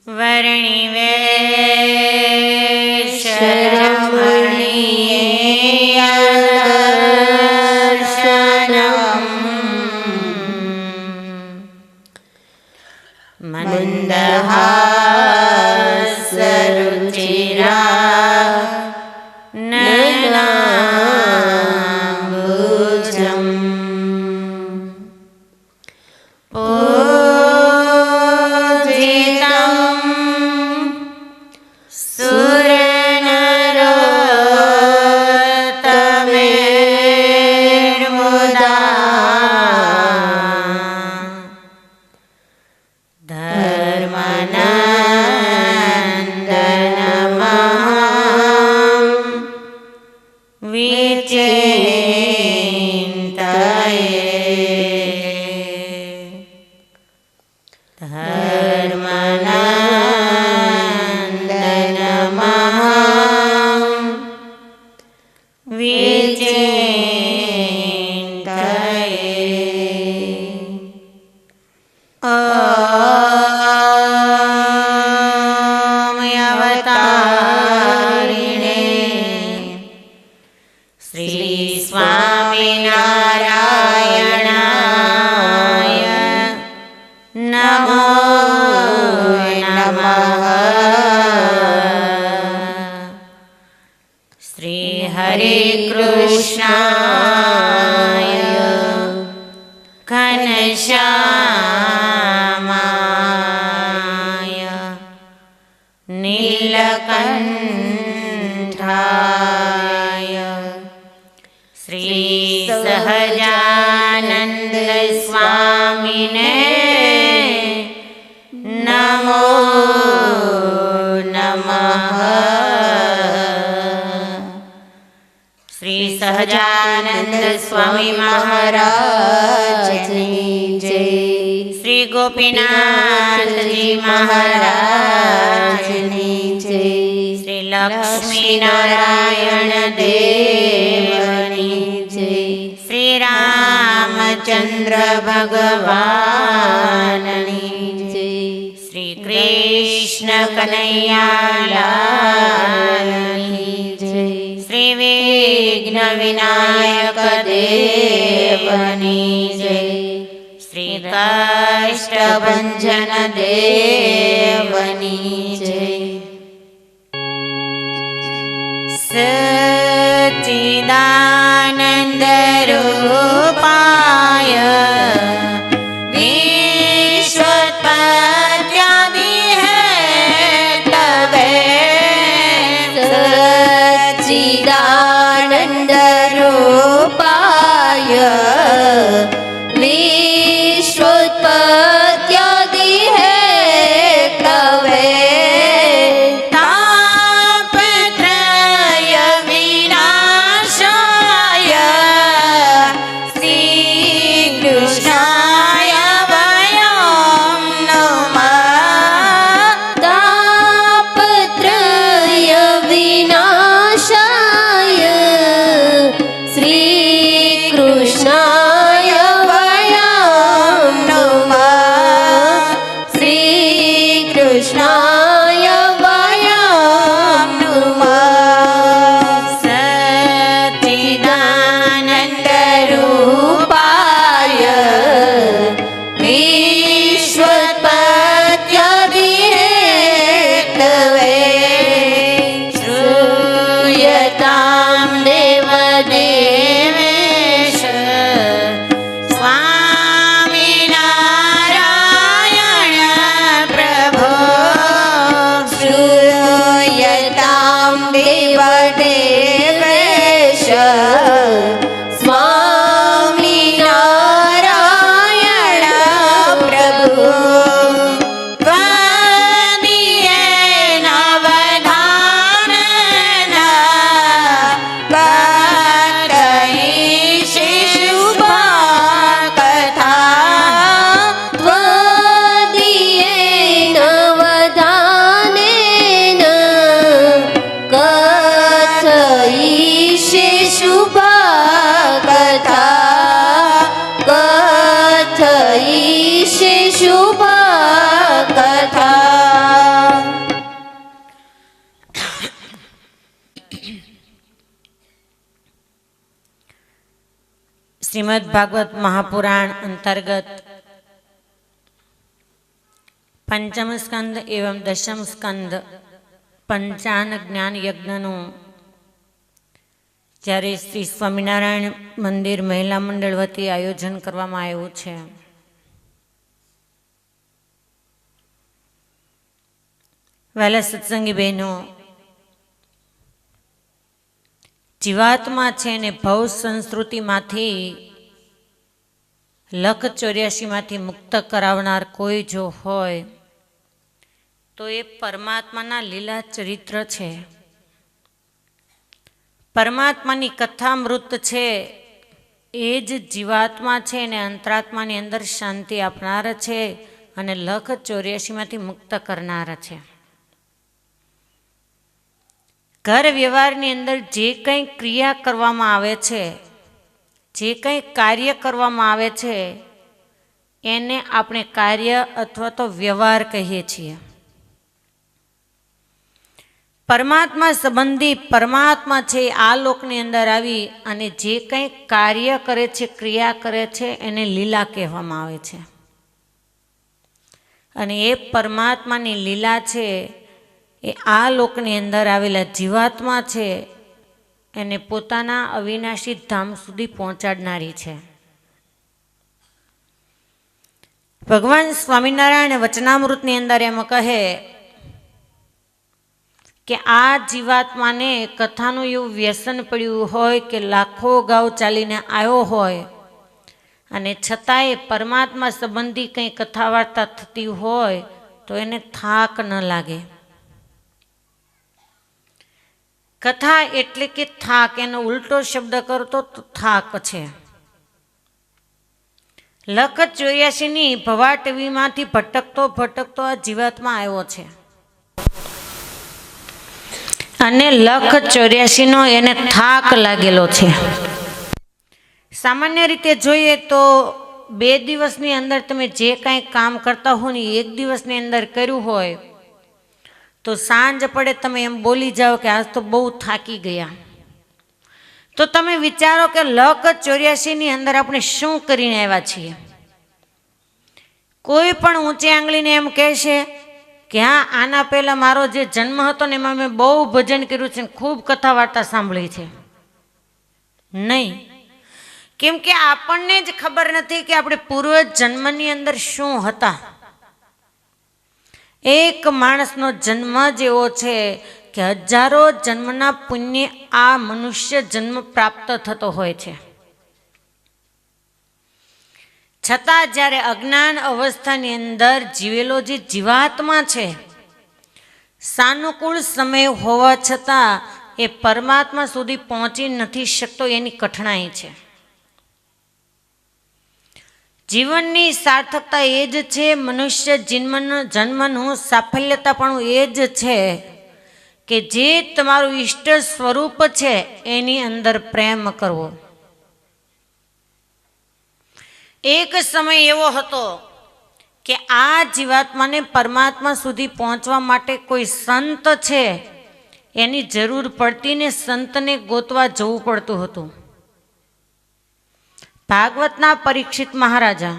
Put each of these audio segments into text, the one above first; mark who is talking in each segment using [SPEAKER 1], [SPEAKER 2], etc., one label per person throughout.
[SPEAKER 1] वर्णिवेशरमणीयदर्शनम् मन्दहासरुचिरा नयनाम्बुजम् पूजितं सुरनरोत्तमेर्मुदा धर्मनन्दनमहं विचिन्तये। धर्मनन्दनमहं विचिन्तये। अवतारिणे श्री स्वामिनारायणाय नमो नमः। श्री हरे कृष्णाय घनश्यामाय नीलकण्ठाय श्री सहजानन्द स्वामिने नमो नमः। श्री सहजानंद स्वामी महाराज की जय। श्री गोपीनाथ जी महाराज की जय। श्री लक्ष्मी नारायण देवनी जय। श्री रामचंद्र भगवान जय। श्री कृष्ण कन्हैया लाल जय। श्री विघ्न विनायक देवनी जय। श्री काष्ठभंजन देवनी जय। सच्चिदानंद रूपाय विश्वोत्पत्त्यादि हेतवे
[SPEAKER 2] सच्चिदानंद रूपाय विश्वोत्पत्त्यादि हेतवे
[SPEAKER 1] तापत्रय विनाशाय श्री શ્રીમદ ભાગવત મહાપુરાણ અંતર્ગત પંચમ સ્કંદ એવં દશમ સ્કંદ પંચાન જ્ઞાન યજ્ઞનું જ્યારે શ્રી સ્વામિનારાયણ મંદિર મહિલા મંડળ વતી આયોજન કરવામાં આવ્યું છે. વહેલા સત્સંગી બહેનો, જીવાત્મા છે ને ભવ સંસ્કૃતિમાંથી લખ 84માંથી મુક્ત કરાવનાર કોઈ જો હોય તો એ પરમાત્માના લીલા ચરિત્ર છે. પરમાત્માની કથામૃત છે એ જ જીવાત્મા છે ને અંતરાત્માની અંદર શાંતિ આપનાર છે અને લખ 84માંથી મુક્ત કરનાર છે. ઘર વ્યવહારની અંદર જે કંઈ ક્રિયા કરવામાં આવે છે, જે કંઈ કાર્ય કરવામાં આવે છે, એને આપણે કાર્ય અથવા તો વ્યવહાર કહીએ છીએ. પરમાત્મા સંબંધી પરમાત્મા છે આ લોકની અંદર આવી અને જે કંઈ કાર્ય કરે છે, ક્રિયા કરે છે, એને લીલા કહેવામાં આવે છે. અને એ પરમાત્માની લીલા છે એ આ લોકની અંદર આવેલા જીવાત્મા છે એને પોતાના અવિનાશી ધામ સુધી પહોંચાડનારી છે. ભગવાન સ્વામિનારાયણ વચનામૃતની અંદર એમ કહે કે આ જીવાત્માને કથાનું એવું વ્યસન પડ્યું હોય કે લાખો ગાઉ ચાલીને આવ્યો હોય અને છતાંય પરમાત્મા સંબંધી કંઈ કથા વાર્તા થતી હોય તો એને થાક ન લાગે. કથા એટલે કે થાક, એનો ઉલટો શબ્દ કરતો તો થાક છે. લખ 84ની ભવાટવીમાંથી ભટકતો ભટકતો આ જીવાત્મા આવ્યો છે અને લખ 84નો એને થાક લાગેલો છે. સામાન્ય રીતે જોઈએ તો 2 દિવસની અંદર તમે જે કાંઈ કામ કરતા હો ને 1 દિવસની અંદર કર્યું હોય તો સાંજ પડે તમે એમ બોલી જાઓ કે આજ તો બહુ થાકી ગયા. તો તમે વિચારો કે લખ 84ની અંદર આપણે શું કરીને આવ્યા છીએ. કોઈ પણ ઊંચી આંગળીને એમ કહેશે કે હા, આના પહેલાં મારો જે જન્મ હતો ને એમાં મેં બહુ ભજન કર્યું છે, ખૂબ કથા વાર્તા સાંભળી છે. નહીં, કેમ કે આપણને જ ખબર નથી કે આપણે પૂર્વ જન્મની અંદર શું હતા. એક માણસનો જન્મ જ એવો છે કે હજારો જન્મના પુણ્ય આ મનુષ્ય જન્મ પ્રાપ્ત થતો હોય છે. છતાં જ્યારે અજ્ઞાન અવસ્થાની અંદર જીવેલો જે જીવાત્મા છે, સાનુકૂળ સમય હોવા છતાં એ પરમાત્મા સુધી પહોંચી નથી શકતો, એની કઠણાઈ છે. જીવનની સાર્થકતા એ જ છે, મનુષ્ય જન્મનું સાફલ્યતાપણું એ જ છે કે જે તમારું ઈષ્ટ સ્વરૂપ છે એની અંદર પ્રેમ કરવો. એક સમય એવો હતો કે આ જીવાત્માને પરમાત્મા સુધી પહોંચવા માટે કોઈ સંત છે એની જરૂર પડતી ને સંતને ગોતવા જવું પડતું હતું. ભાગવતના પરીક્ષિત મહારાજા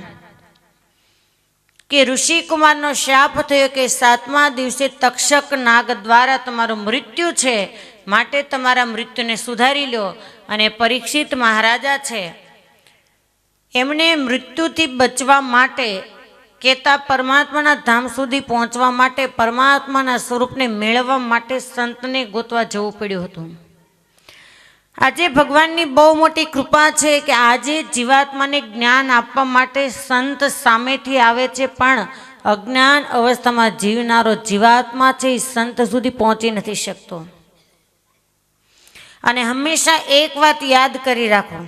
[SPEAKER 1] કે ઋષિકુમારનો શાપ થયો કે 7મા દિવસે તક્ષક નાગ દ્વારા તમારું મૃત્યુ છે, માટે તમારા મૃત્યુને સુધારી લો. અને પરીક્ષિત મહારાજા છે એમને મૃત્યુથી બચવા માટે કહેતા પરમાત્માના ધામ સુધી પહોંચવા માટે, પરમાત્માના સ્વરૂપને મેળવવા માટે સંતને ગોતવા જવું પડ્યું હતું. આજે ભગવાનની બહુ મોટી કૃપા છે કે આજે જીવાત્માને જ્ઞાન આપવા માટે સંત સામેથી આવે છે, પણ અજ્ઞાન અવસ્થામાં જીવનારો જીવાત્મા છે એ સંત સુધી પહોંચી નથી શકતો. અને હંમેશા એક વાત યાદ કરી રાખો,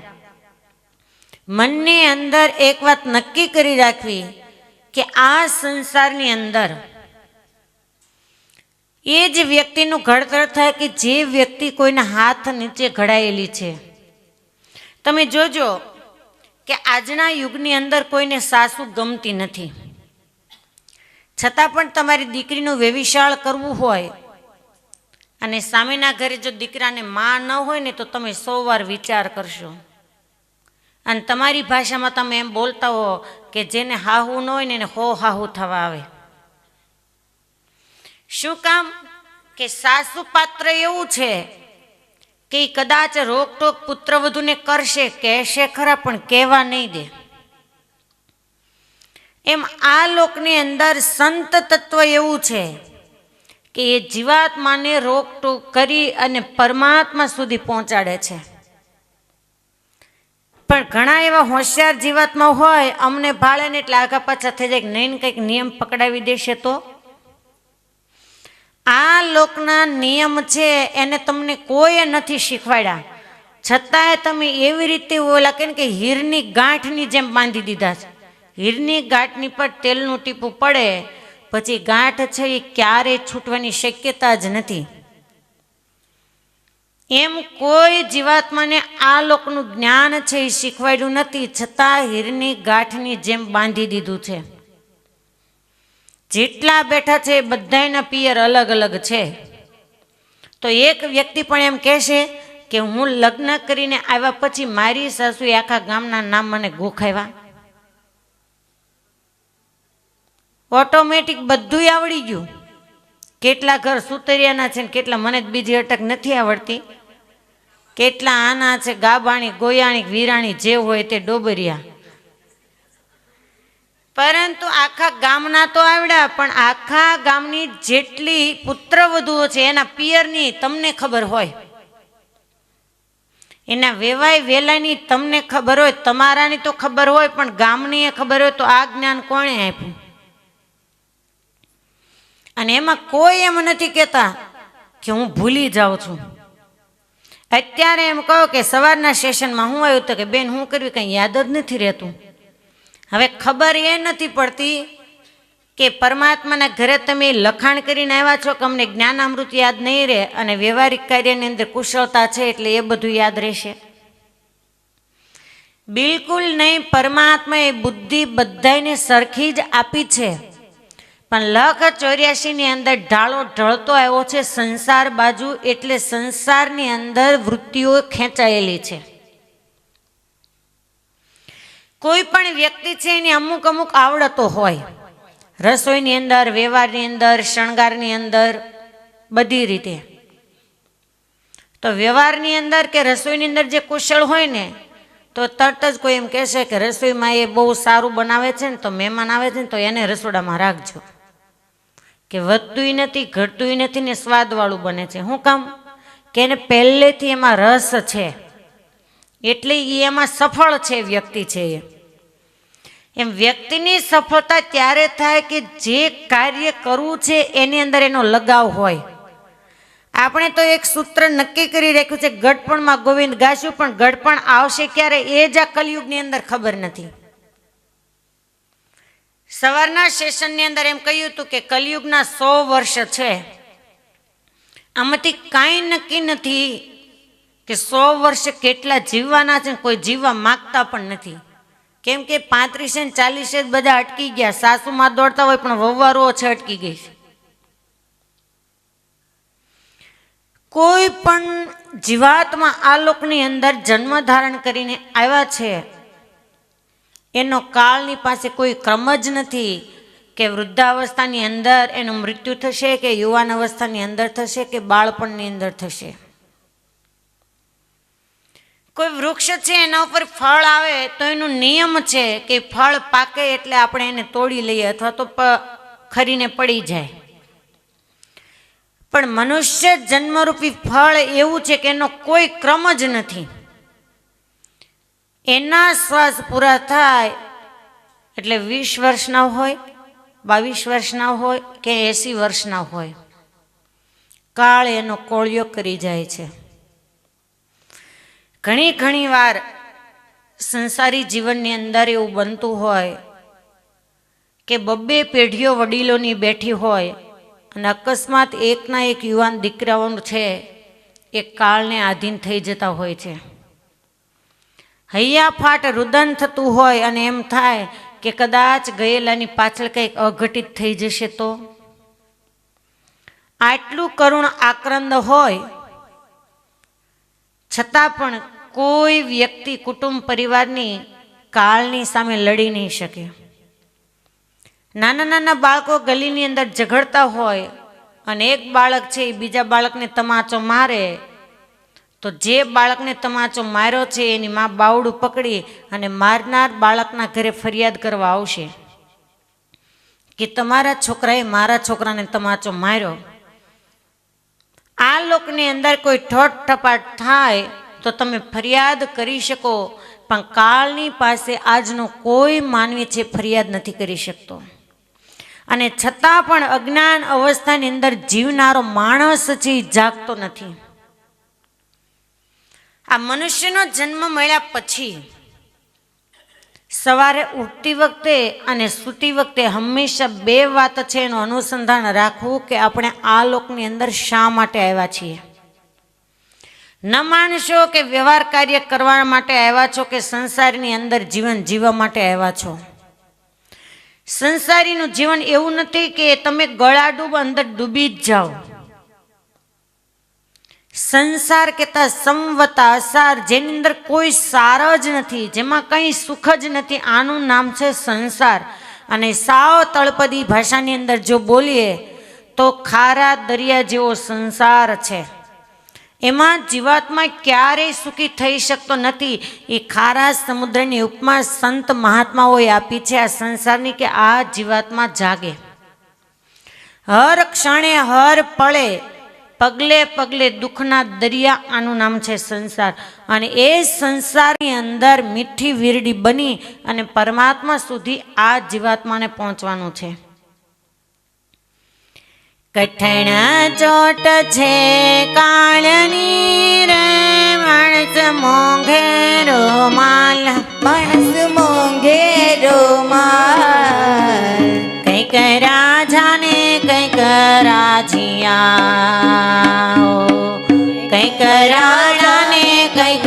[SPEAKER 1] મનની અંદર એક વાત નક્કી કરી રાખવી કે આ સંસારની અંદર એ જ વ્યક્તિનું ઘડતર થાય કે જે વ્યક્તિ કોઈના હાથ નીચે ઘડાયેલી છે. તમે જોજો કે આજના યુગની અંદર કોઈને સાસુ ગમતી નથી, છતાં પણ તમારી દીકરીનું વેવિશાળ કરવું હોય અને સામેના ઘરે જો દીકરાને માં ન હોય ને તો તમે 100 વાર વિચાર કરશો. અને તમારી ભાષામાં તમે એમ બોલતા હો કે જેને હાહુ ન હોય ને એને હો હાહુ થવા આવે. શું કામ? કે સાસુ પાત્ર એવું છે કે કદાચ રોકટોક પુત્રવધૂને કરશે, કહેશે ખરા પણ કહેવા નહીં દે. એમ આ લોકની અંદર સંત તત્વ એવું છે કે એ જીવાત્માને રોકટોક કરી અને પરમાત્મા સુધી પહોંચાડે છે. પણ ઘણા એવા હોશિયાર જીવાત્મા હોય, અમને ભાળે ને એટલે આગા પાછા થઈ જાય, નહીં કંઈક નિયમ પકડાવી દેશે તો. આ લોકના નિયમ છે એને તમને કોઈએ નથી શીખવાડ્યા, છતાંય તમે એવી રીતે ઓલા કે હીરની ગાંઠની જેમ બાંધી દીધા છે. હીરની ગાંઠની પર તેલનું ટીપું પડે પછી ગાંઠ છે એ ક્યારેય છૂટવાની શક્યતા જ નથી. એમ કોઈ જીવાત્માને આ લોકનું જ્ઞાન છે એ શીખવાડ્યું નથી, છતાં હીરની ગાંઠની જેમ બાંધી દીધું છે. જેટલા બેઠા છે એ બધાના પિયર અલગ અલગ છે. તો એક વ્યક્તિ પણ એમ કહેશે કે હું લગ્ન કરીને આવ્યા પછી મારી સાસુએ આખા ગામના નામ મને ગોખાવ્યા. ઓટોમેટિક બધું આવડી ગયું. કેટલા ઘર સુતરિયાના છે ને કેટલા મને જ બીજી અટક નથી આવડતી, કેટલા આના છે ગાબાણી ગોયાણી વીરાણી જે હોય તે ડોબરિયા. પરંતુ આખા ગામના તો આવડ્યા, પણ આખા ગામની જેટલી પુત્રવધુઓ છે એના પિયરની તમને ખબર હોય, એના વેવાય વેલાની તમને ખબર હોય, તમારાની તો ખબર હોય પણ ગામની એ ખબર હોય. તો આ જ્ઞાન કોણે આપ્યું? અને એમાં કોઈ એમ નથી કહેતા કે હું ભૂલી જાઉં છું. અત્યારે એમ કહો કે સવારના સેશનમાં હું આવ્યું તો કે બેન હું કર્યું કંઈ યાદ જ નથી રહેતું. હવે ખબર એ નથી પડતી કે પરમાત્માના ઘરે તમે લખાણ કરીને આવ્યા છો કે અમને જ્ઞાનામૃત યાદ નહીં રહે, અને વ્યવહારિક કાર્યની અંદર કુશળતા છે એટલે એ બધું યાદ રહેશે. બિલકુલ નહીં. પરમાત્માએ બુદ્ધિ બધાને સરખી જ આપી છે, પણ લખ 84 અંદર ઢાળો ઢળતો આવ્યો છે સંસાર બાજુ, એટલે સંસારની અંદર વૃત્તિઓ ખેંચાયેલી છે. કોઈ પણ વ્યક્તિ છે એની અમુક અમુક આવડતો હોય, રસોઈની અંદર, વ્યવહારની અંદર, શણગારની અંદર, બધી રીતે. તો વ્યવહારની અંદર કે રસોઈની અંદર જે કુશળ હોય ને, તો તરત જ કોઈ એમ કહેશે કે રસોઈમાં એ બહુ સારું બનાવે છે ને, તો મહેમાન આવે છે ને તો એને રસોડામાં રાખજો, કે વધતુંય નથી ઘટતુંય નથી ને સ્વાદવાળું બને છે. શું કામ? કે એને પહેલેથી એમાં રસ છે, એટલે એ એમાં સફળ છે વ્યક્તિ છે એ. એમ વ્યક્તિની સફળતા ત્યારે થાય કે જે કાર્ય કરવું છે એની અંદર એનો લગાવ હોય. આપણે તો એક સૂત્ર નક્કી કરી રાખ્યું છે, ગઢપણમાં ગોવિંદ ગાશું, પણ ગઢપણ આવશે ક્યારે એ જ આ કલયુગની અંદર ખબર નથી. સવારના સેશનની અંદર એમ કહ્યું હતું કે કલયુગના 100 વર્ષ છે. આમાંથી કાંઈ નક્કી નથી કે 100 વર્ષ કેટલા જીવવાના છે. કોઈ જીવવા માગતા પણ નથી, કેમ કે 35 અને 40 જ બધા અટકી ગયા. સાસુમાં દોડતા હોય પણ વહુવારો છે અટકી ગઈ છે. કોઈ પણ જીવાત્મા આ લોકની અંદર જન્મ ધારણ કરીને આવ્યા છે, એનો કાળની પાસે કોઈ ક્રમ જ નથી કે વૃદ્ધાવસ્થાની અંદર એનું મૃત્યુ થશે, કે યુવાન અવસ્થાની અંદર થશે, કે બાળપણની અંદર થશે. કોઈ વૃક્ષ છે એના ઉપર ફળ આવે તો એનું નિયમ છે કે ફળ પાકે એટલે આપણે એને તોડી લઈએ અથવા તો ખરીને પડી જાય. પણ મનુષ્ય જન્મરૂપી ફળ એવું છે કે એનો કોઈ ક્રમ જ નથી. એના શ્વાસ પૂરા થાય એટલે 20 વર્ષના હોય, 22 વર્ષના હોય કે 80 વર્ષના હોય, કાળ એનો કોળિયો કરી જાય છે. ઘણી વાર સંસારી જીવનની અંદર એવું બનતું હોય કે 2 પેઢીઓ વડીલોની બેઠી હોય અને અકસ્માત એકના એક યુવાન દીકરાઓનું છે એ કાળને આધીન થઈ જતા હોય છે. હૈયાફાટ રુદન થતું હોય અને એમ થાય કે કદાચ ગયેલાની પાછળ કંઈક અઘટિત થઈ જશે તો. આટલું કરુણ આક્રંદ હોય છતાં પણ કોઈ વ્યક્તિ કુટુંબ પરિવારની કાળની સામે લડી નહીં શકે. નાના નાના બાળકો ગલીની અંદર ઝઘડતા હોય અને એક બાળક છે એ બીજા બાળકને તમાચો મારે, તો જે બાળકને તમાચો માર્યો છે એની મા બાવડું પકડી અને મારનાર બાળકના ઘરે ફરિયાદ કરવા આવશે કે તમારા છોકરાએ મારા છોકરાને તમાચો માર્યો. આ લોકની અંદર કોઈ ઠોઠ ઠપાટ થાય તો તમે ફરિયાદ કરી શકો, પણ કાળની પાસે આજનો કોઈ માનવી છે ફરિયાદ નથી કરી શકતો. અને છતાં પણ અજ્ઞાન અવસ્થાની અંદર જીવનારો માણસ છે એ જાગતો નથી. આ મનુષ્યનો જન્મ મળ્યા પછી સવારે ઉઠતી વખતે અને સૂતી વખતે હંમેશા બે વાત છે એનું અનુસંધાન રાખવું કે આપણે આ લોકની અંદર શા માટે આવ્યા છીએ. ન માનશો કે વ્યવહાર કાર્ય કરવા માટે આવ્યા છો કે સંસારની અંદર જીવન જીવવા માટે આવ્યા છો. સંસારીનું જીવન એવું નથી કે તમે ગળાડૂબ અંદર ડૂબી જ જાઓ. સંસાર કહેતા સંવતા અસાર, જેની અંદર કોઈ સાર જ નથી, જેમાં કંઈ સુખ જ નથી, આનું નામ છે સંસાર. અને સાવ તળપદી ભાષાની અંદર જો બોલીએ તો ખારા દરિયા જેવો સંસાર છે. એમાં જીવાત્મા ક્યારેય સુખી થઈ શકતો નથી. એ ખારા સમુદ્રની ઉપમા સંત મહાત્માઓએ આપી છે આ સંસારની, કે આ જીવાત્મા જાગે. હર ક્ષણે હર પળે પગલે પગલે દુઃખના દરિયા, આનું નામ છે સંસાર. અને એ સંસારની અંદર મીઠી વીરડી બની અને પરમાત્મા સુધી આ જીવાત્માને પહોંચવાનું છે. કઠણ ચોટ છે કાળની રે, માણસ મોંઘે રૂમાલ,
[SPEAKER 2] માણસ મોંઘે રૂમાલ,
[SPEAKER 1] કંઈક રાજાને કંઈક રાજીયા, કંઈક રાજાને કંઈક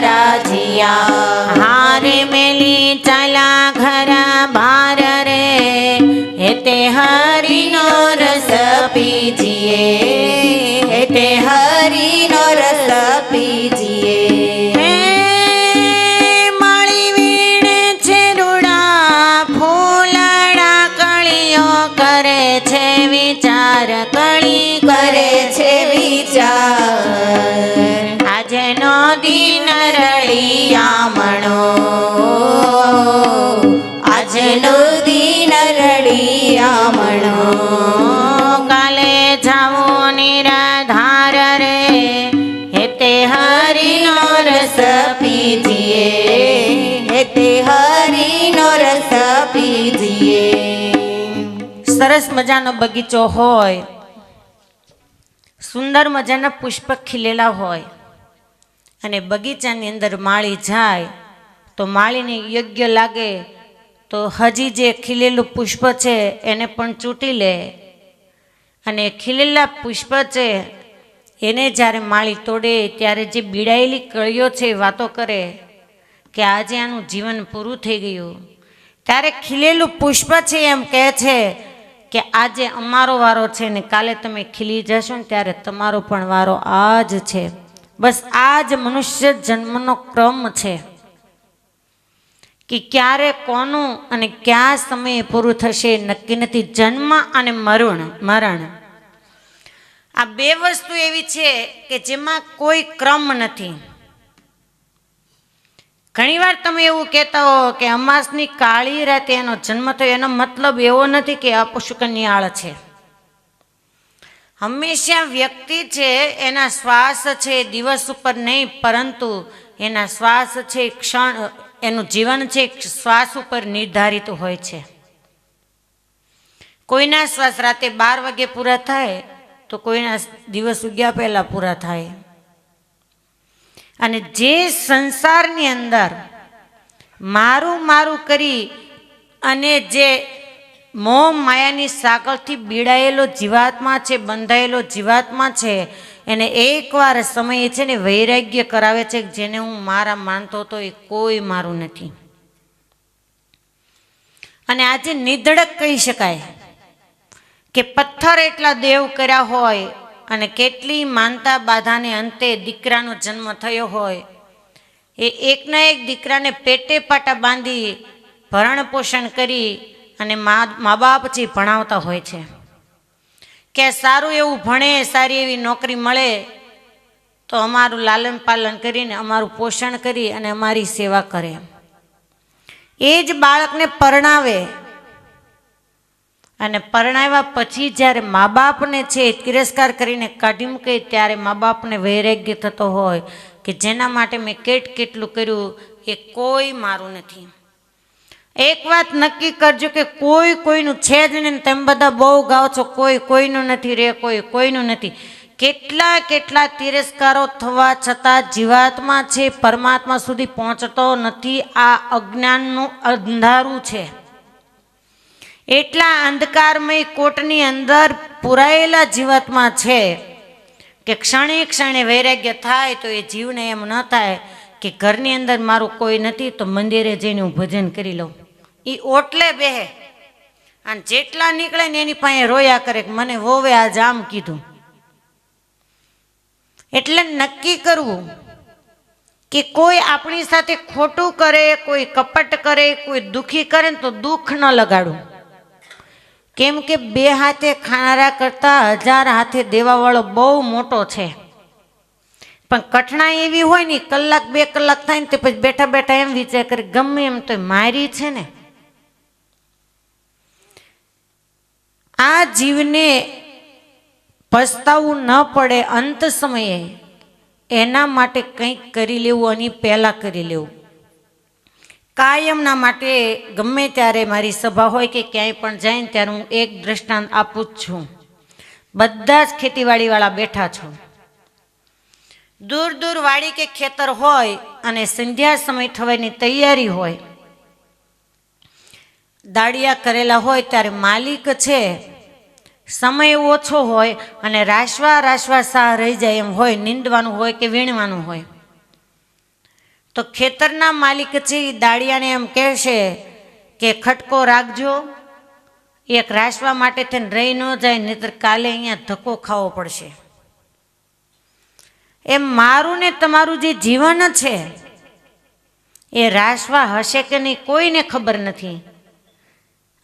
[SPEAKER 1] રાજીયા. હારે મેલી ચાલા ઘર બાર રે, હેતે હરિનો રસ પીજીએ,
[SPEAKER 2] હેતે હરિનો રસ પીજીએ.
[SPEAKER 1] માળી વીણે છે રૂડા ફૂલડા, કળીઓ કરે છે વિચાર, કળી
[SPEAKER 2] કરે છે વિચાર,
[SPEAKER 1] આજનો દિન રળિયામણો,
[SPEAKER 2] આજનો દિન રળિયામણો.
[SPEAKER 1] કાલે જાવો નિરાધાર રે, હેતે હરિનો રસ
[SPEAKER 2] પીજીએ, હેતે હરિનો રસ પીજીએ.
[SPEAKER 1] સરસ મજાનો બગીચો હોય, સુંદર મજાના પુષ્પ ખીલેલા હોય, અને બગીચાની અંદર માળી જાય તો માળીને યોગ્ય લાગે તો હજી જે ખીલેલું પુષ્પ છે એને પણ ચૂંટી લે, અને ખીલેલા પુષ્પ છે એને જ્યારે માળી તોડે ત્યારે જે બીડાયેલી કળીઓ છે એ વાતો કરે કે આજે આનું જીવન પૂરું થઈ ગયું. ત્યારે ખીલેલું પુષ્પ છે એમ કહે છે કે આજે અમારો વારો છે ને કાલે તમે ખીલી જશો ને ત્યારે તમારો પણ વારો આ જ છે. બસ આ જ મનુષ્ય જન્મનો ક્રમ છે કે ક્યારે કોનું અને કયા સમયે પૂરું થશે નક્કી નથી. જન્મ અને મરણ આ બે વસ્તુ એવી છે કે જેમાં કોઈ ક્રમ નથી. ઘણીવાર તમે એવું કહેતા હો કે અમાસની કાળી રાતે એનો જન્મ થયો, એનો મતલબ એવો નથી કે અપશુકન્યાળ છે. હંમેશા વ્યક્તિ છે એના શ્વાસ છે દિવસ ઉપર નહીં, પરંતુ એના શ્વાસ છે ક્ષણ, એનું જીવન છે શ્વાસ ઉપર નિર્ધારિત હોય છે. કોઈના શ્વાસ રાતે 12 વાગે પૂરા થાય તો કોઈના દિવસ ઉગ્યા પહેલા પૂરા થાય. અને જે સંસારની અંદર મારું મારું કરી અને જે મોહ માયાની સાંકળથી બીડાયેલો જીવાત્મા છે, બંધાયેલો જીવાત્મા છે, એને એકવાર સમયે છે ને વૈરાગ્ય કરાવે છે, જેને હું મારા માનતો હતો એ કોઈ મારું નથી. અને આજે નિધડક કહી શકાય કે પથ્થર એટલા દેવ કર્યા હોય અને કેટલી માનતા બાધાને અંતે દીકરાનો જન્મ થયો હોય, એ એકના એક દીકરાને પેટે પાટા બાંધી ભરણ પોષણ કરી અને મા બાપ પછી ભણાવતા હોય છે કે સારું એવું ભણે, સારી એવી નોકરી મળે તો અમારું લાલન પાલન કરીને અમારું પોષણ કરી અને અમારી સેવા કરે. એ જ બાળકને પરણાવે અને પરણાવ્યા પછી જ્યારે મા બાપને છે તિરસ્કાર કરીને કાઢી મૂકે ત્યારે મા બાપને વૈરાગ્ય થતો હોય કે જેના માટે મેં કેટલું કર્યું એ કોઈ મારું નથી. એક વાત નક્કી કરજો કે કોઈ કોઈનું છે જ નહીં. તેમ બધા બહુ ગાઓ છો કોઈ કોઈનું નથી રે, કોઈ કોઈનું નથી. કેટલા તિરસ્કારો થવા છતાં જીવાત્મા છે પરમાત્મા સુધી પહોંચતો નથી. આ અજ્ઞાનનું અંધારું છે. એટલા અંધકારમય કોટની અંદર પુરાયેલા જીવાત્મા છે કે ક્ષણે વૈરાગ્ય થાય તો એ જીવને એમ ન થાય કે ઘરની અંદર મારું કોઈ નથી તો મંદિરે જઈને હું ભજન કરી લઉં. એ ઓટલે બેહે અને જેટલા નીકળે ને એની પાસે રોયા કરે કે મને વોવે આજ આમ કીધું. એટલે નક્કી કરવું કે કોઈ આપણી સાથે ખોટું કરે, કોઈ કપટ કરે, કોઈ દુઃખી કરે ને તો દુઃખ ન લગાડવું. કેમ કે બે હાથે ખાનારા કરતા 1000 હાથે દેવાવાળો બહુ મોટો છે. પણ કઠણાઈ એવી હોય ને 1-2 કલાક થાય ને તે પછી બેઠા બેઠા એમ વિચાર કરે ગમે એમ તો મારી છે ને. આ જીવને પસ્તાવું ન પડે અંત સમયે એના માટે કંઈક કરી લેવું અને પહેલાં કરી લેવું. કાયમના માટે ગમે ત્યારે મારી સભા હોય કે ક્યાંય પણ જાય ને ત્યારે હું એક દ્રષ્ટાંત આપું જ છું. બધા જ ખેતીવાડીવાળા બેઠા છો. દૂર વાડી કે ખેતર હોય અને સંધ્યા સમય થવાની તૈયારી હોય, દાળિયા કરેલા હોય ત્યારે માલિક છે સમય ઓછો હોય અને રાશવા સા રહી જાય એમ હોય, નીંદવાનું હોય કે વીણવાનું હોય તો ખેતરના માલિક છે એ દાળિયાને એમ કહેશે કે ખટકો રાખજો, એક રાશવા માટે થઈને રહી ન જાય નહીતર કાલે અહીંયા ધક્કો ખાવો પડશે. એમ મારું ને તમારું જે જીવન છે એ રાશવા હશે કે નહીં કોઈને ખબર નથી.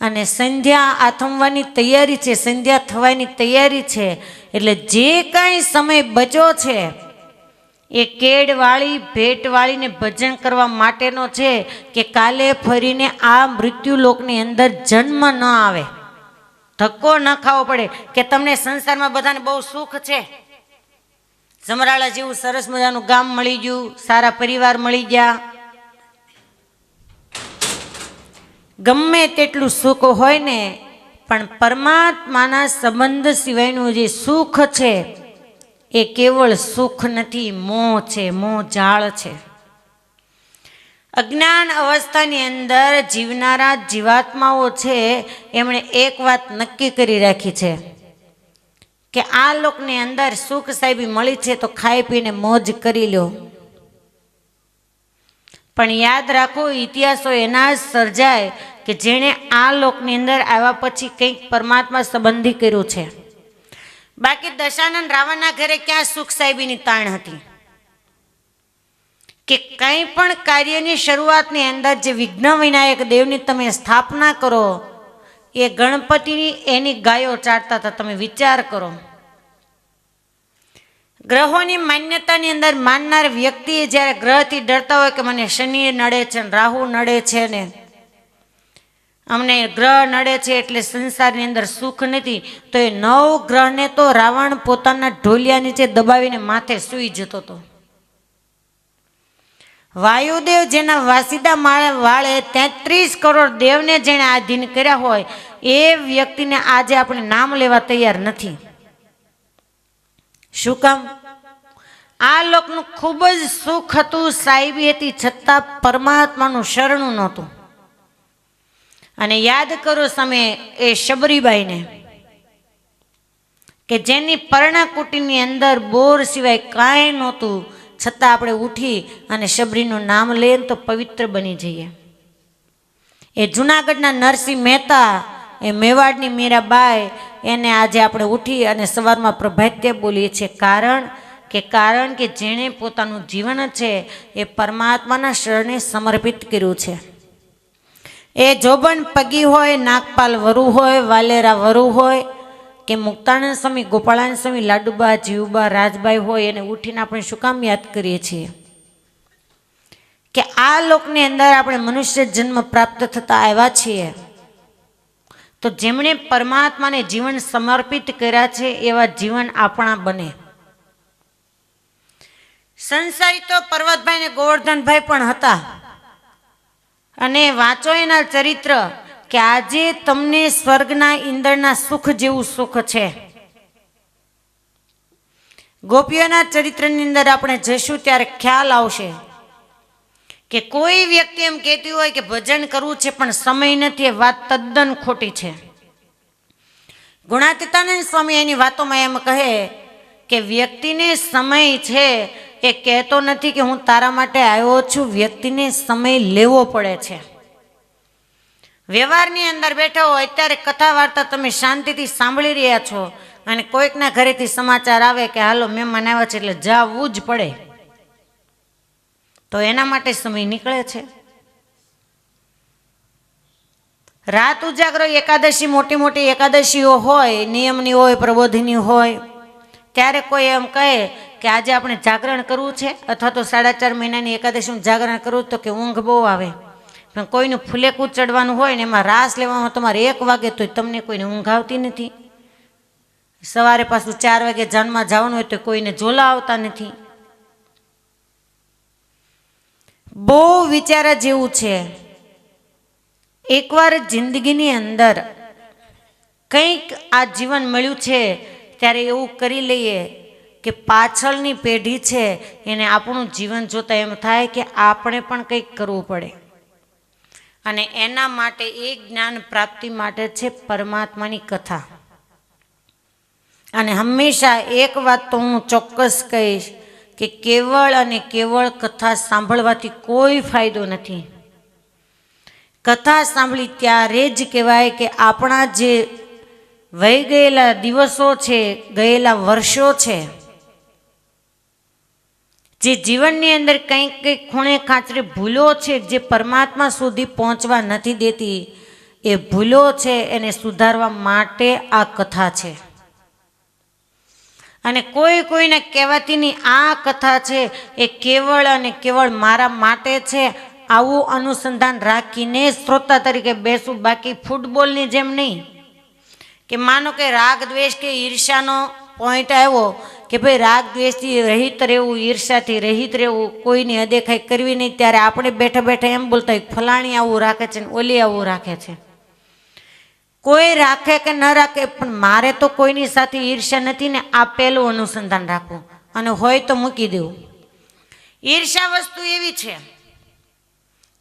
[SPEAKER 1] અને સંધ્યા આથમવાની તૈયારી છે, સંધ્યા થવાની તૈયારી છે. એટલે જે કાંઈ સમય બચ્યો છે એ કેડવાળી ભેટવાળીને ભજન કરવા માટેનો છે કે કાલે ફરીને આ મૃત્યુલોકની અંદર જન્મ ન આવે, ધક્કો ન ખાવો પડે. કે તમને સંસારમાં બધાને બહુ સુખ છે, જમરાળા જેવું સરસ મજાનું ગામ મળી ગયું, સારા પરિવાર મળી ગયા, ગમે તેટલું સુખ હોય ને પણ પરમાત્માના સંબંધ સિવાયનું જે સુખ છે એ કેવળ સુખ નથી, મોહ છે, મોહ જાળ છે. અજ્ઞાન અવસ્થાની અંદર જીવનારા જીવાત્માઓ છે એમણે એક વાત નક્કી કરી રાખી છે કે આ લોકની અંદર સુખ સાહેબી મળી છે તો ખાઈ પીને મોજ કરી લો. પણ યાદ રાખો ઇતિહાસો એના જ સર્જાય કે જેણે આ લોકની અંદર આવ્યા પછી કંઈક પરમાત્મા સંબંધી કર્યું છે. બાકી દશાનંદ રાવણના ઘરે ક્યાં સુખ સાહેબીની તાણ હતી કે કંઈ પણ કાર્યની શરૂઆતની અંદર જે વિઘ્ન વિનાયક દેવની તમે સ્થાપના કરો એ ગણપતિની એની ગાયો ચાટતા હતા. તમે વિચાર કરો, ગ્રહોની માન્યતાની અંદર માનનાર વ્યક્તિએ જ્યારે ગ્રહથી ડરતા હોય કે મને શનિ નડે છે ને રાહુ નડે છે ને અમને ગ્રહ નડે છે એટલે સંસારની અંદર સુખ નથી, તો એ 9 ગ્રહને તો રાવણ પોતાના ઢોલિયા નીચે દબાવીને માથે સૂઈ જતો હતો. વાયુદેવ જેના વાસીદા વાળે 33 કરોડ દેવને જેણે આધીન કર્યા હોય એ વ્યક્તિને આજે આપણે નામ લેવા તૈયાર નથી. શું કામ? આ લોકનું ખૂબ જ સુખ હતું, સાહેબી હતી, છતાં પરમાત્માનું શરણું નહોતું. અને યાદ કરો તમે એ શબરીબાઈને કે જેની પર્ણકુટીની અંદર બોર સિવાય કાંઈ નહોતું, છતાં આપણે ઉઠી અને શબરીનું નામ લઈએ તો પવિત્ર બની જઈએ. એ જુનાગઢના નરસિંહ મહેતા, એ મેવાડની મીરાબાઈ, એને આજે આપણે ઉઠી અને સવારમાં પ્રભાત્ય બોલીએ છીએ. કારણ કે કારણ કે જેણે પોતાનું જીવન છે એ પરમાત્માના શરણે સમર્પિત કર્યું છે. એ જોબન પગી હોય, નાગપાલ વરુ હોય, વાલેરા વરુ હોય કે મુક્તાનંદ સ્વામી, ગોપાળાનંદ સ્વામી, લાડુબા, જીવબા, રાજબાઈ હોય, એને ઉઠીને આપણે શું કામ યાદ કરીએ છીએ કે આ લોકની અંદર આપણે મનુષ્ય જન્મ પ્રાપ્ત થતા આવ્યા છીએ તો જેમણે પરમાત્માને જીવન સમર્પિત કર્યા છે એવા જીવન આપણા બને. સંસારી તો પર્વતભાઈ ને ગોવર્ધનભાઈ પણ હતા અને વાંચો એના ચરિત્ર કે આજે તમને સ્વર્ગના ઇન્દ્રના સુખ જેવું સુખ છે. ગોપીઓના ચરિત્રની અંદર આપણે જઈશું ત્યારે ખ્યાલ આવશે કે કોઈ વ્યક્તિ એમ કહેતી હોય કે ભજન કરવું છે પણ સમય નથી, એ વાત તદ્દન ખોટી છે. ગુણાતીતાનંદ સ્વામી એની વાતોમાં એમ કહે કે વ્યક્તિને સમય છે એ કહેતો નથી કે હું તારા માટે આવ્યો છું, વ્યક્તિને સમય લેવો પડે છે. વ્યવહારની અંદર બેઠા હો, અત્યારે કથા વાર્તા તમે શાંતિથી સાંભળી રહ્યા છો અને કોઈકના ઘરેથી સમાચાર આવે કે હાલો મહેમાન આવ્યા છે એટલે જવું જ પડે, તો એના માટે સમય નીકળે છે. રાત ઉજાગરો એકાદશી, મોટી મોટી એકાદશીઓ હોય, નિયમની હોય, પ્રબોધિની હોય, ત્યારે કોઈ એમ કહે કે આજે આપણે જાગરણ કરવું છે અથવા તો 4.5 મહિનાની એકાદશીનું જાગરણ કરવું, તો કે ઊંઘ બહુ આવે. પણ કોઈનું ફુલેકું ચડવાનું હોય ને એમાં રાસ લેવામાં તમારે 1 વાગે તો તમને કોઈને ઊંઘ આવતી નથી. સવારે પાછું 4 વાગે જાનમાં જવાનું હોય તો કોઈને ઝોલા આવતા નથી. બહુ વિચારા જેવું છે. એકવાર જિંદગીની અંદર કંઈક આ જીવન મળ્યું છે ત્યારે એવું કરી લઈએ કે પાછળની પેઢી છે એને આપણું જીવન જોતા એમ થાય કે આપણે પણ કંઈક કરવું પડે. અને એના માટે એક જ્ઞાન પ્રાપ્તિ માટે છે પરમાત્માની કથા. અને હંમેશા એક વાત તો હું ચોક્કસ કહીશ કે કેવળ અને કેવળ કથા સાંભળવાથી કોઈ ફાયદો નથી. કથા સાંભળી ત્યારે જ કહેવાય કે આપણા જે વહી ગયેલા દિવસો છે, ગયેલા વર્ષો છે, જે જીવનની અંદર કંઈક કંઈક ખૂણે ખાંચરે ભૂલો છે જે પરમાત્મા સુધી પહોંચવા નથી દેતી, એ ભૂલો છે એને સુધારવા માટે આ કથા છે. અને કોઈ કોઈને કહેવાતીની આ કથા છે એ કેવળ અને કેવળ મારા માટે છે, આવું અનુસંધાન રાખીને શ્રોતા તરીકે બેસું. બાકી ફૂટબોલની જેમ નહીં કે માનો કે રાગ દ્વેષ કે ઈર્ષાનો પોઈન્ટ આવ્યો કે ભાઈ રાગ દ્વેષથી રહિત રહેવું, ઈર્ષાથી રહિત રહેવું, કોઈની અદેખાઈ કરવી નહીં, ત્યારે આપણે બેઠા બેઠા એમ બોલતા હોય ફલાણી આવું રાખે છે ને ઓલી આવું રાખે છે. કોઈ રાખે કે ન રાખે પણ મારે તો કોઈની સાથે ઈર્ષા નથી ને, આ પહેલું અનુસંધાન રાખવું અને હોય તો મૂકી દેવું. ઈર્ષા વસ્તુ એવી છે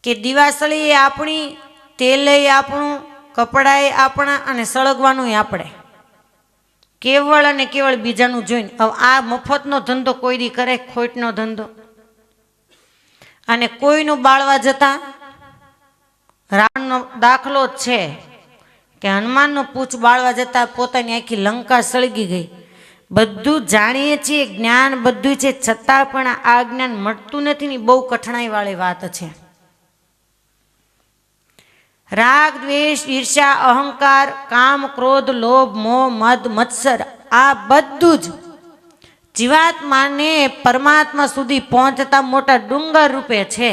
[SPEAKER 1] કે દિવાસળી એ આપણી, તેલ એ આપણું, કપડાં એ આપણા અને સળગવાનું આપણે. કેવળ અને કેવળ બીજાનું જોઈને. હવે આ મફતનો ધંધો કોઈ દી કરે? ખોટનો ધંધો. અને કોઈનું બાળવા જતા રાવણનો દાખલો જ છે કે હનુમાનનો પૂછ બાળવા જતા પોતાની આખી લંકા સળગી ગઈ. બધું જાણીએ છીએ, જ્ઞાન બધું છે, છતાં પણ આ જ્ઞાન મળતું નથી ને, બહુ કઠણાઈ વાળી વાત છે. રાગ દ્વેષ ઈર્ષા અહંકાર કામ ક્રોધ લોભ મોહ મદ મત્સર આ બધું જ જીવાત્માને પરમાત્મા સુધી પહોંચતા મોટા ડુંગર રૂપે છે.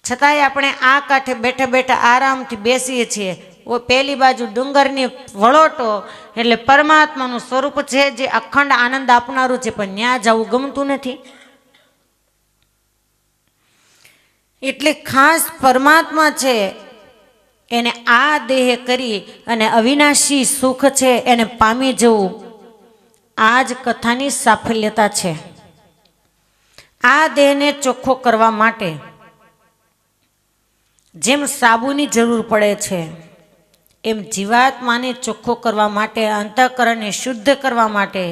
[SPEAKER 1] છતાંય આપણે આ કાંઠે બેઠા બેઠા આરામથી બેસીએ છીએ. પેલી બાજુ ડુંગરની વળોટો એટલે પરમાત્માનું સ્વરૂપ છે જે અખંડ આનંદ આપનારું છે, પણ ત્યાં જવું ગમતું નથી. એટલે ખાસ પરમાત્મા છે એને આ દેહ કરી અને અવિનાશી સુખ છે એને પામી જવું, આ જ કથાની સાફલ્યતા છે. આ દેહને ચોખ્ખો કરવા માટે જેમ સાબુની જરૂર પડે છે એમ જીવાત્માને ચોખ્ખો કરવા માટે, અંતઃકરણને શુદ્ધ કરવા માટે,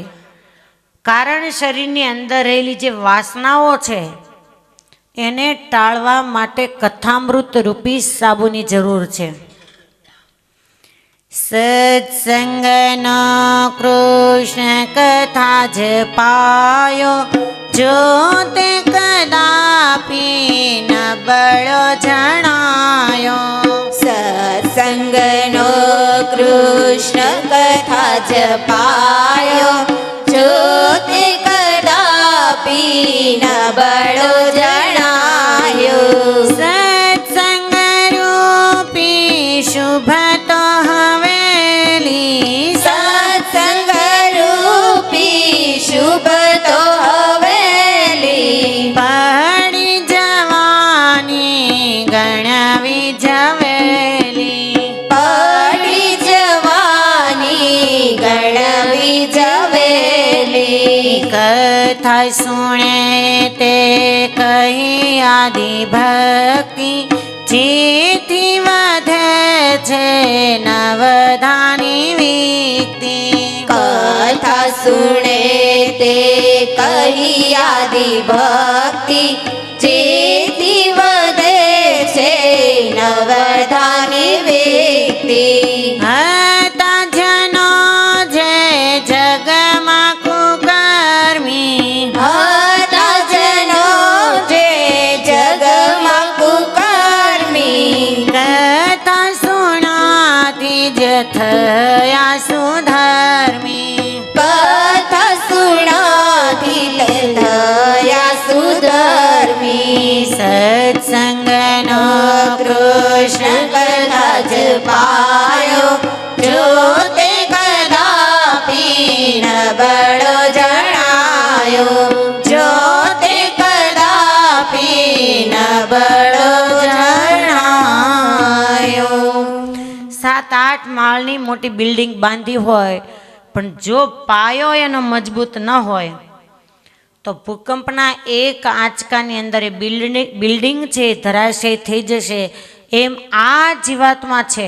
[SPEAKER 1] કારણ શરીરની અંદર રહેલી જે વાસનાઓ છે એને ટાળવા માટે કથામૃત રૂપી સાબુની જરૂર છે. સત્સંગનો કૃષ્ણ કથા જ પાયો, જો તે કદાપી ન બળો જણાયો.
[SPEAKER 2] સત્સંગનો કૃષ્ણ કથા જ પાયો, જો તે કદાપી ન બળો જણાયો.
[SPEAKER 1] સત્સંગ રૂપી શુભ તો હવેલી,
[SPEAKER 2] સત્સંગ રૂપી શુભ તો હવેલી,
[SPEAKER 1] પડી જવાની ગણવી જવેલી.
[SPEAKER 2] પડી જવાની ગણવી જવેલી.
[SPEAKER 1] કથા સુણે તે કહી આદિ ભક્તિ, જેથી વધે છે નવધાની વિક્તિ.
[SPEAKER 2] કથા સુણે તે કહી આદિ ભક્તિ, જેથી વધે છે નવધાની વિક્તિ.
[SPEAKER 1] હતા જનો જે જગમાં કુકર્મી,
[SPEAKER 2] હતા જનો જે જગમાં કુકર્મી,
[SPEAKER 1] કથા સુણાથી જ થયા સુધર્મી.
[SPEAKER 2] કથા સુણાથી થયા સુધર્મી.
[SPEAKER 1] સત્સંગનો
[SPEAKER 2] કૃષ્ણ કથા જ પાયો, જો તે કદાપી ન બળો જણાયો. જો તે કદાપી ન બળો જણાયો.
[SPEAKER 1] 7-8 માળની મોટી બિલ્ડિંગ બાંધી હોય, પણ જો પાયો એનો મજબૂત ન હોય તો ભૂકંપના એક આંચકાની અંદર એ બિલ્ડિંગ છે એ ધરાશય થઈ જશે. એમ આ જીવાત્મા છે,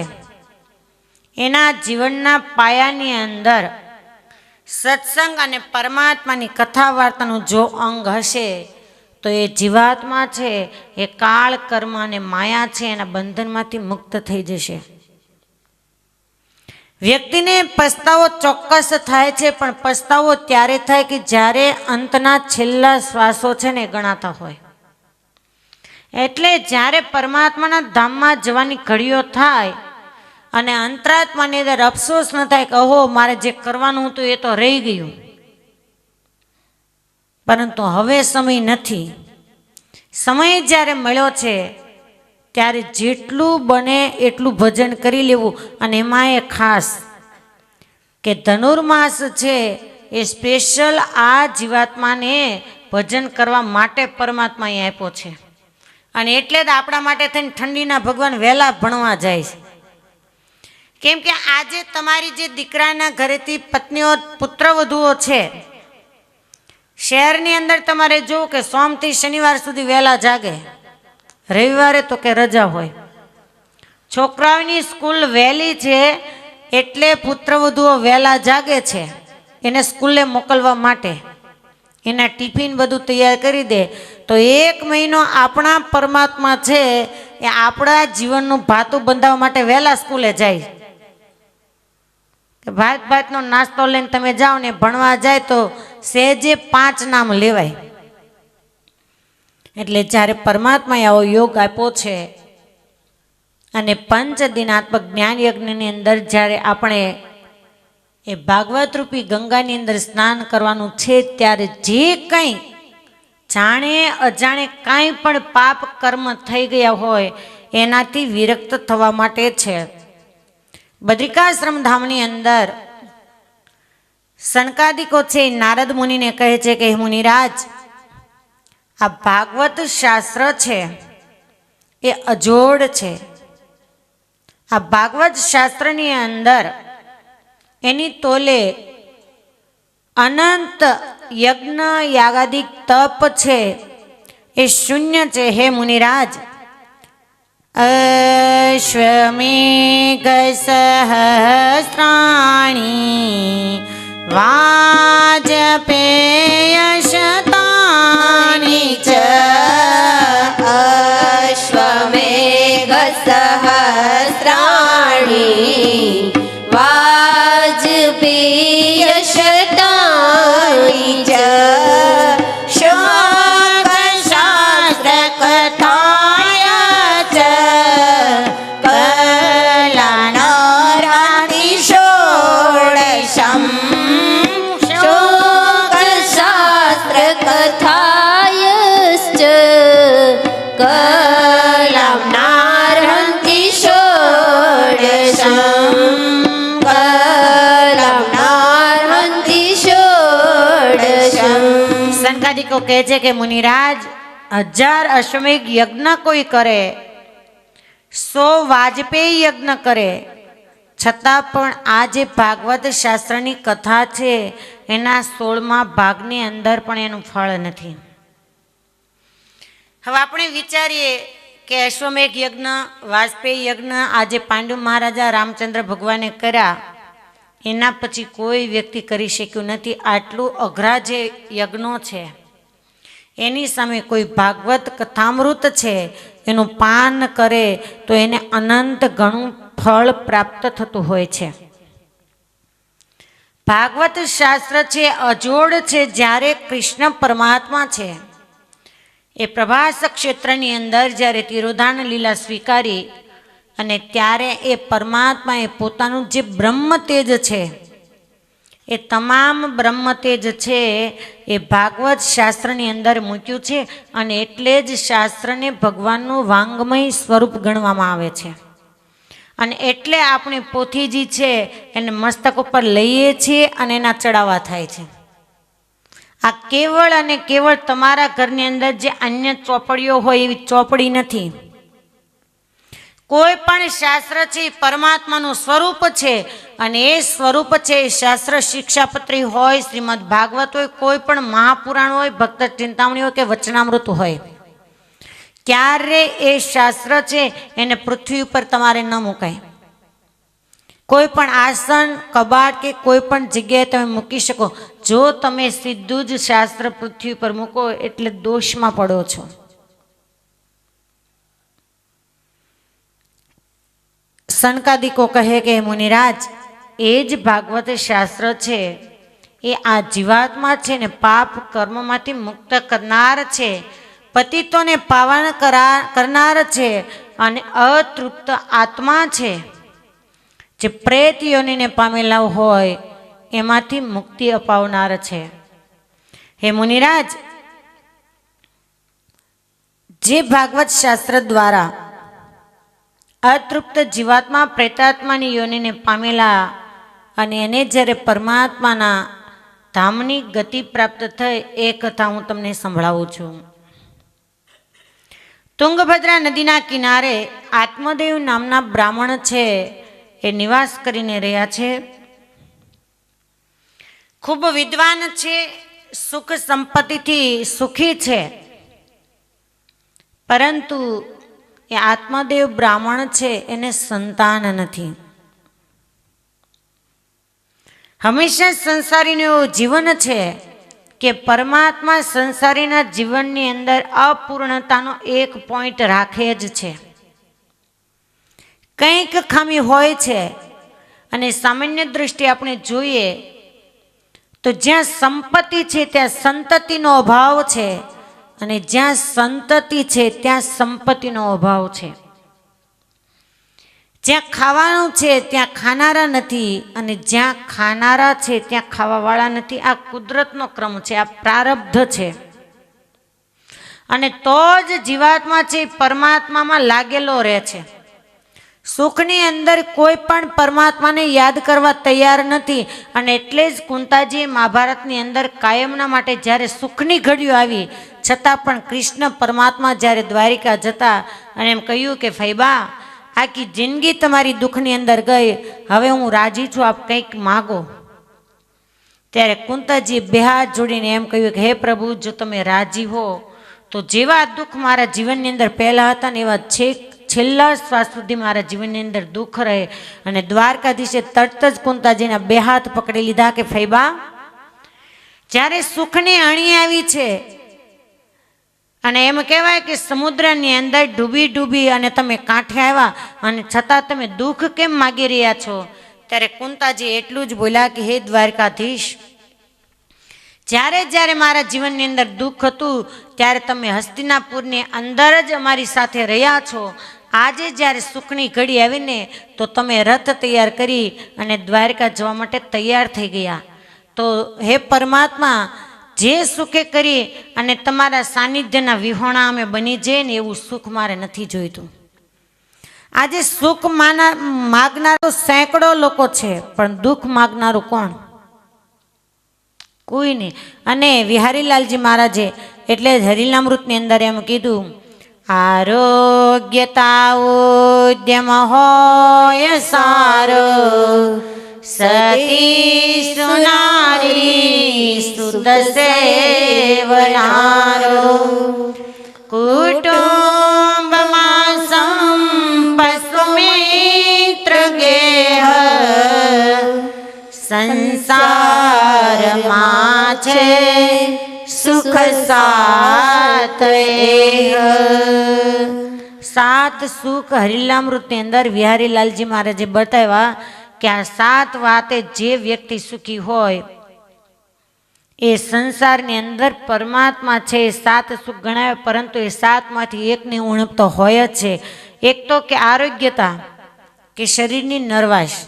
[SPEAKER 1] એના જીવનના પાયાની અંદર સત્સંગ અને પરમાત્માની કથા વાર્તાનું જો અંગ હશે તો એ જીવાત્મા છે એ કાળ, કર્મ અને માયા છે એના બંધનમાંથી મુક્ત થઈ જશે. વ્યક્તિને પસ્તાવો ચોક્કસ થાય છે, પણ પસ્તાવો ત્યારે થાય કે જ્યારે અંતના છેલ્લા શ્વાસો છે ને ગણાતા હોય. એટલે જ્યારે પરમાત્માના ધામમાં જવાની ઘડીઓ થાય અને અંતરાત્માની અંદર અફસોસ ન થાય કે ઓહો મારે જે કરવાનું હતું એ તો રહી ગયું, પરંતુ હવે સમય નથી. સમય જ્યારે મળ્યો છે ત્યારે જેટલું બને એટલું ભજન કરી લેવું. અને એમાં એ ખાસ કે ધનુર્માસ છે એ સ્પેશિયલ આ જીવાત્માને ભજન કરવા માટે પરમાત્માએ આપ્યો છે. અને એટલે જ આપણા માટે થઈને ઠંડીના ભગવાન વહેલા ભણવા જાય છે. કેમ કે આજે તમારી જે દીકરાના ઘરેથી પત્નીઓ પુત્રવધુઓ છે, શહેરની અંદર તમારે જોવું કે સોમથી શનિવાર સુધી વહેલા જાગે, રવિવારે તો કે રજા હોય. છોકરાઓની સ્કૂલ વહેલી છે એટલે પુત્રવધુઓ વહેલા જાગે છે એને સ્કૂલે મોકલવા માટે. એના ટિફિન બધું તૈયાર કરી દે. તો 1 મહિનો આપણા પરમાત્મા છે એ આપણા જીવનનું ભાતું બંધાવવા માટે વહેલા સ્કૂલે જાય. ભાતનો નાસ્તો લઈને તમે જાઓ ને ભણવા જાય તો સહેજે 5 નામ લેવાય. એટલે જ્યારે પરમાત્માએ આવો યોગ આપ્યો છે અને 5 દિનાત્મક જ્ઞાન યજ્ઞની અંદર જ્યારે આપણે એ ભાગવત રૂપી ગંગાની અંદર સ્નાન કરવાનું છે, ત્યારે જે કંઈ જાણે અજાણે કાંઈ પણ પાપ કર્મ થઈ ગયા હોય એનાથી વિરક્ત થવા માટે છે. બદ્રિકાશ્રમ ધામની અંદર સનકાદિકો છે નારદ મુનિને કહે છે કે મુનિરાજ, આ ભાગવત શાસ્ત્ર છે એ અજોડ છે. આ ભાગવત શાસ્ત્રની અંદર એની તોલે અનંત યજ્ઞ યાગાદિક તપ છે એ શૂન્ય છે. હે મુનિરાજ, અશ્વમેઘ સહસ્રાણી વાજપેય શતાની ચ
[SPEAKER 2] અશ્વમેઘ સહસ્રાણી
[SPEAKER 1] સંકાદિકો કહે છે કે મુનિરાજ 1000 અશ્વમેઘ યજ્ઞ કોઈ કરે, 100 વાજપેયી યજ્ઞ કરે, છતાં પણ આ જે ભાગવત શાસ્ત્રની કથા છે એના 16મા ભાગની અંદર પણ એનું ફળ નથી. હવે આપણે વિચારીએ કે અશ્વમેઘ યજ્ઞ, વાજપેયી યજ્ઞ આજે પાંડુ મહારાજા રામચંદ્ર ભગવાને કર્યા, એના પછી કોઈ વ્યક્તિ કરી શક્યું નથી. આટલું અઘરા જે યજ્ઞો છે એની સામે કોઈ ભાગવત કથામૃત છે એનું પાન કરે તો એને અનંત ઘણું ફળ પ્રાપ્ત થતું હોય છે. ભાગવત શાસ્ત્ર છે અજોડ છે. જ્યારે કૃષ્ણ પરમાત્મા છે એ પ્રભાસ ક્ષેત્રની અંદર જ્યારે તિરોધાન લીલા સ્વીકારી અને ત્યારે એ પરમાત્માએ પોતાનું જે બ્રહ્મ તેજ છે એ તમામ બ્રહ્મ તેજ છે એ ભાગવત શાસ્ત્રની અંદર મૂક્યું છે. અને એટલે જ શાસ્ત્રને ભગવાનનું વાંગમય સ્વરૂપ ગણવામાં આવે છે. અને એટલે આપણે પોથીજી છે એને મસ્તક ઉપર લઈએ છીએ અને એના ચડાવવા થાય છે. આ કેવળ અને કેવળ તમારા ઘરની અંદર જે અન્ય ચોપડીઓ હોય એવી ચોપડી નથી. કોઈ પણ શાસ્ત્ર છે એ પરમાત્માનું સ્વરૂપ છે અને એ સ્વરૂપ છે એ શાસ્ત્ર શિક્ષાપત્રી હોય, શ્રીમદ ભાગવત હોય, કોઈ પણ મહાપુરાણ હોય, ભક્ત ચિંતામણી હોય કે વચનામૃત હોય, ક્યારે એ શાસ્ત્ર છે એને પૃથ્વી ઉપર તમારે ન મુકાય. કોઈ પણ આસન, કબાટ કે કોઈ પણ જગ્યાએ તમે મૂકી શકો. જો તમે સીધું જ શાસ્ત્ર પૃથ્વી પર મૂકો એટલે દોષમાં પડો છો. સંકાદિકો કહે કે મુનિરાજ એ જ ભાગવત શાસ્ત્ર છે એ આ જીવાત્મા છે ને પાપ કર્મમાંથી મુક્ત કરનાર છે, પતિતોને પાવન કરનાર છે અને અતૃપ્ત આત્મા છે. જે પ્રેત યોનિને પામેલા હોય એમાંથી મુક્તિ અપાવનાર છે. હે મુનિરાજ, જે ભાગવત શાસ્ત્ર દ્વારા અતૃપ્ત જીવાત્મા પ્રેતાત્માની યોનિને પામેલા અને એને જ્યારે પરમાત્માના ધામની ગતિ પ્રાપ્ત થઈ એ કથા હું તમને સંભળાવું છું. તુંગભદ્રા નદીના કિનારે આત્મદેવ નામના બ્રાહ્મણ છે એ નિવાસ કરીને રહ્યા છે. ખૂબ વિદ્વાન છે, સુખ સંપત્તિથી સુખી છે, પરંતુ એ આત્મદેવ બ્રાહ્મણ છે એને સંતાન નથી. હંમેશા સંસારીનું એવું જીવન છે કે પરમાત્મા સંસારીના જીવનની અંદર અપૂર્ણતાનો એક પોઈન્ટ રાખે જ છે. કંઈક ખામી હોય છે. અને સામાન્ય દ્રષ્ટિએ આપણે જોઈએ તો જ્યાં સંપત્તિ છે ત્યાં સંતતિનો અભાવ છે અને જ્યાં સંતતિ છે ત્યાં સંપત્તિનો અભાવ છે. જ્યાં ખાવાનું છે ત્યાં ખાનારા નથી અને જ્યાં ખાનારા છે ત્યાં ખાવાવાળા નથી. આ કુદરતનો ક્રમ છે, આ પ્રારબ્ધ છે. અને તો જ જીવાત્મા છે પરમાત્મામાં લાગેલો રહે છે. સુખની અંદર કોઈ પણ પરમાત્માને યાદ કરવા તૈયાર નથી. અને એટલે જ કુંતાજી મહાભારતની અંદર કાયમના માટે જ્યારે સુખની ઘડીઓ આવી છતાં પણ કૃષ્ણ પરમાત્મા જ્યારે દ્વારિકા જતા અને એમ કહ્યું કે ફૈબા, આખી જિંદગી તમારી દુઃખની અંદર ગઈ, હવે હું રાજી છું, આપ કંઈક માગો. ત્યારે કુંતાજી બે હાથ જોડીને એમ કહ્યું કે હે પ્રભુ, જો તમે રાજી હો તો જેવા દુઃખ મારા જીવનની અંદર પહેલા હતા ને એવા છેલ્લા શ્વાસ સુધી મારા જીવનની અંદર દુઃખ રહે. અને દ્વારકાધીશે તરત જ કુંતાજીના બે હાથ પકડી લીધા કે ફૈબા, જ્યારે સુખની અણી આવી છે અને એમ કહેવાય કે સમુદ્રની અંદર ડૂબી ડૂબી અને તમે કાંઠે આવ્યા અને છતાં તમે દુઃખ કેમ માગી રહ્યા છો? ત્યારે કુંતાજી એટલું જ બોલ્યા કે હે દ્વારકાધીશ, જ્યારે જ્યારે મારા જીવનની અંદર દુઃખ હતું ત્યારે તમે હસ્તિનાપુરની અંદર જ અમારી સાથે રહ્યા છો. આજે જ્યારે સુખની ઘડી આવીને તો તમે રથ તૈયાર કરી અને દ્વારકા જવા માટે તૈયાર થઈ ગયા. તો હે પરમાત્મા, જે સુખે કરી અને તમારા સાનિધ્યના વિહોણા અમે બની જઈએ ને એવું સુખ મારે નથી જોઈતું. આજે સુખ માગનારો સેંકડો લોકો છે, પણ દુઃખ માગનારું કોણ? કોઈ નહીં. અને વિહારીલાલજી મહારાજે એટલે જ હરિનામૃતની અંદર એમ કીધું, આરોગ્યતા ઉદ્યમ હોય સારો, સતી સુનારી સુત સેવનારો, કુટુંબમાં સંપસ્વ મિત્ર ગેહ, સંસારમાં છે સુખ સાત એહ. સાત સુખ હરિલામૃતની અંદર વિહારીલાલજી મહારાજે બતાવ્યા કે આ સાત વાતે જે વ્યક્તિ સુખી હોય એ સંસારની અંદર પરમાત્મા છે એ સાત સુખ ગણાવે, પરંતુ એ સાતમાંથી એકની ઉણપ તો હોય જ છે. એક તો કે આરોગ્યતા, કે શરીરની નરવાશ,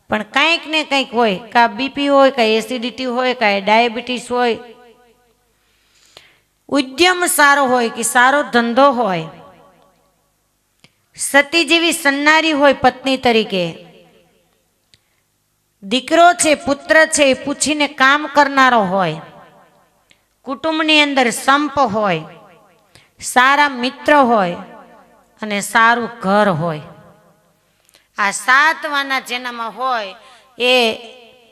[SPEAKER 1] પણ કંઈક ને કંઈક હોય, કાં બીપી હોય, કાં એસિડિટી હોય, કાં ડાયાબિટીસ હોય. ઉદ્યમ સારો હોય કે સારો ધંધો હોય, સતી જેવી સન્નારી હોય પત્ની તરીકે, દીકરો છે પુત્ર છે એ પૂછીને કામ કરનારો હોય, કુટુંબની અંદર સંપ હોય, સારા મિત્ર હોય અને સારું ઘર હોય. આ સાત વાના જેનામાં હોય એ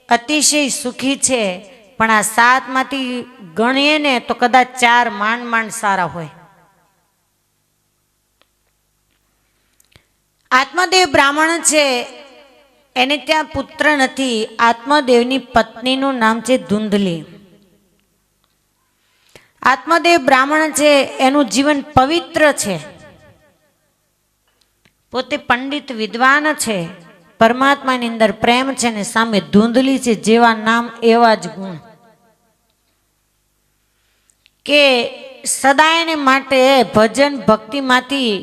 [SPEAKER 1] અતિશય સુખી છે. પણ આ સાતમાંથી ગણીએ ને તો કદાચ ચાર માંડ માંડ સારા હોય. આત્મદેવ બ્રાહ્મણ છે, એને ત્યાં પુત્ર નથી. આત્મદેવની પત્નીનું નામ છે ધુંધલી. આત્મદેવ બ્રાહ્મણ છે, એનું જીવન પવિત્ર છે, પોતે પંડિત વિદ્વાન છે, પરમાત્માની અંદર પ્રેમ છે, ને સામે ધુંધલી છે, જેવા નામ એવા જ ગુણ. કે સદાયને માટે ભજન ભક્તિમાંથી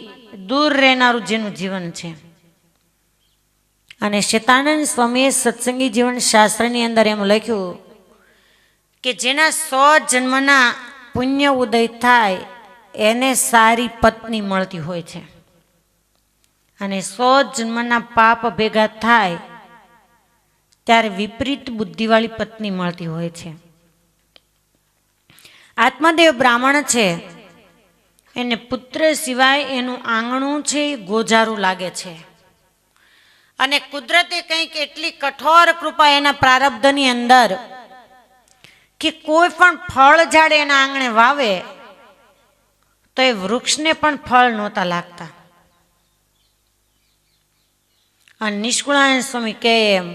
[SPEAKER 1] દૂર રહેનારું જેનું જીવન છે. અને શેતાનંદ સ્વામીએ સત્સંગી જીવન શાસ્ત્રની અંદર એમ લખ્યું કે જેના 100 જન્મના પુણ્ય ઉદય થાય એને સારી પત્ની મળતી હોય છે, અને 100 જન્મના પાપ ભેગા થાય ત્યારે વિપરીત બુદ્ધિવાળી પત્ની મળતી હોય છે. આત્મદેવ બ્રાહ્મણ છે, એને પુત્ર સિવાય એનું આંગણું છે એ ગોજારું લાગે છે. અને કુદરતે કંઈક એટલી કઠોર કૃપા એના પ્રારબ્ધની અંદર કે કોઈ પણ ફળ ઝાડ એના આંગણે વાવે તો એ વૃક્ષને પણ ફળ નહોતા લાગતા. અને નિષ્કુળાનંદ સ્વામી કહે એમ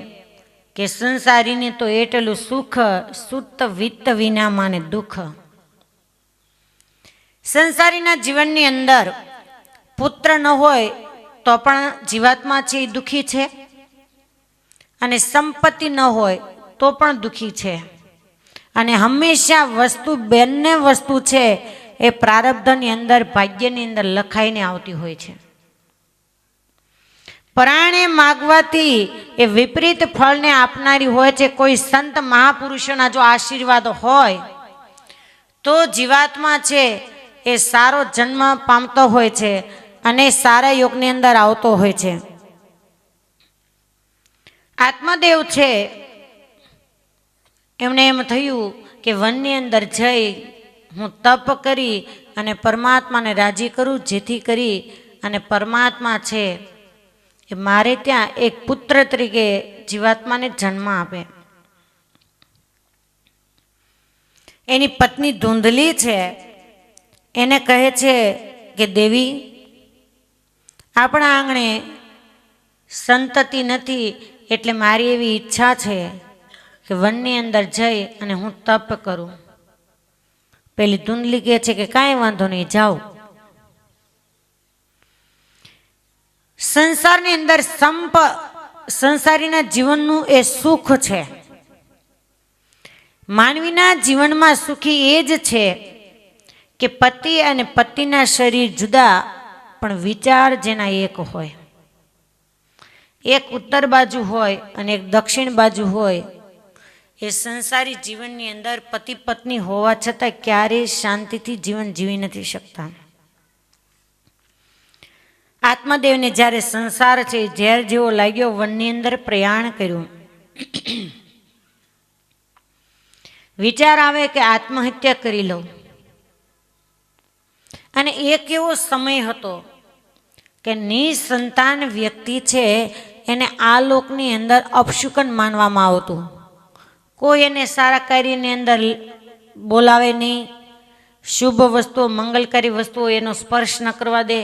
[SPEAKER 1] કે સંસારીને તો એટલું સુખ, સુત વિત્ત વિના માને દુઃખ. સંસારીના જીવનની અંદર પુત્ર ન હોય તો પણ જીવાત્મા છે એ દુઃખી છે, અને સંપત્તિ ન હોય તો પણ દુઃખી છે. અને હંમેશા વસ્તુ, બંને વસ્તુ છે એ પ્રારબ્ધની અંદર, ભાગ્યની અંદર લખાઈને આવતી હોય છે. પરાણે માગવાથી એ વિપરીત ફળને આપનારી હોય છે. કોઈ સંત મહાપુરુષોના જો આશીર્વાદ હોય તો જીવાત્મા છે એ સારો જન્મ પામતો હોય છે અને સારા યોગની અંદર આવતો હોય છે. આત્મદેવ છે, એમને એમ થયું કે વનની અંદર જઈ હું તપ કરી અને પરમાત્માને રાજી કરું, જેથી કરી અને પરમાત્મા છે એ મારે ત્યાં એક પુત્ર તરીકે જીવાત્માને જન્મ આપે. એની પત્ની ધુંધલી છે, એને કહે છે કે દેવી, આપણા આંગણે સંતતિ નથી, એટલે મારી એવી ઈચ્છા છે કે વનની અંદર જઈ અને હું તપ કરું. પેલી ધુંધલી કહે છે કે કાંઈ વાંધો નહીં, જાઓ. સંસારની અંદર સંસારીના જીવનનું એ સુખ છે. માનવીના જીવનમાં સુખી એ જ છે કે પતિ અને પતિના શરીર જુદા પણ વિચાર જેના એક હોય. એક ઉત્તર બાજુ હોય અને એક દક્ષિણ બાજુ હોય. એ સંસારી જીવનની અંદર પતિ પત્ની હોવા છતાં ક્યારેય શાંતિથી જીવન જીવી નથી શકતા. આત્મદેવને જ્યારે સંસાર છે ઝેર જેવો લાગ્યો, વનની અંદર પ્રયાણ કર્યું. વિચાર આવે કે આત્મહત્યા કરી લઉં. અને એક એવો સમય હતો કે નિસંતાન વ્યક્તિ છે એને આ લોકની અંદર અપશુકન માનવામાં આવતું. કોઈ એને સારા કાર્યની અંદર બોલાવે નહીં, શુભ વસ્તુઓ મંગલકારી વસ્તુઓ એનો સ્પર્શ ન કરવા દે,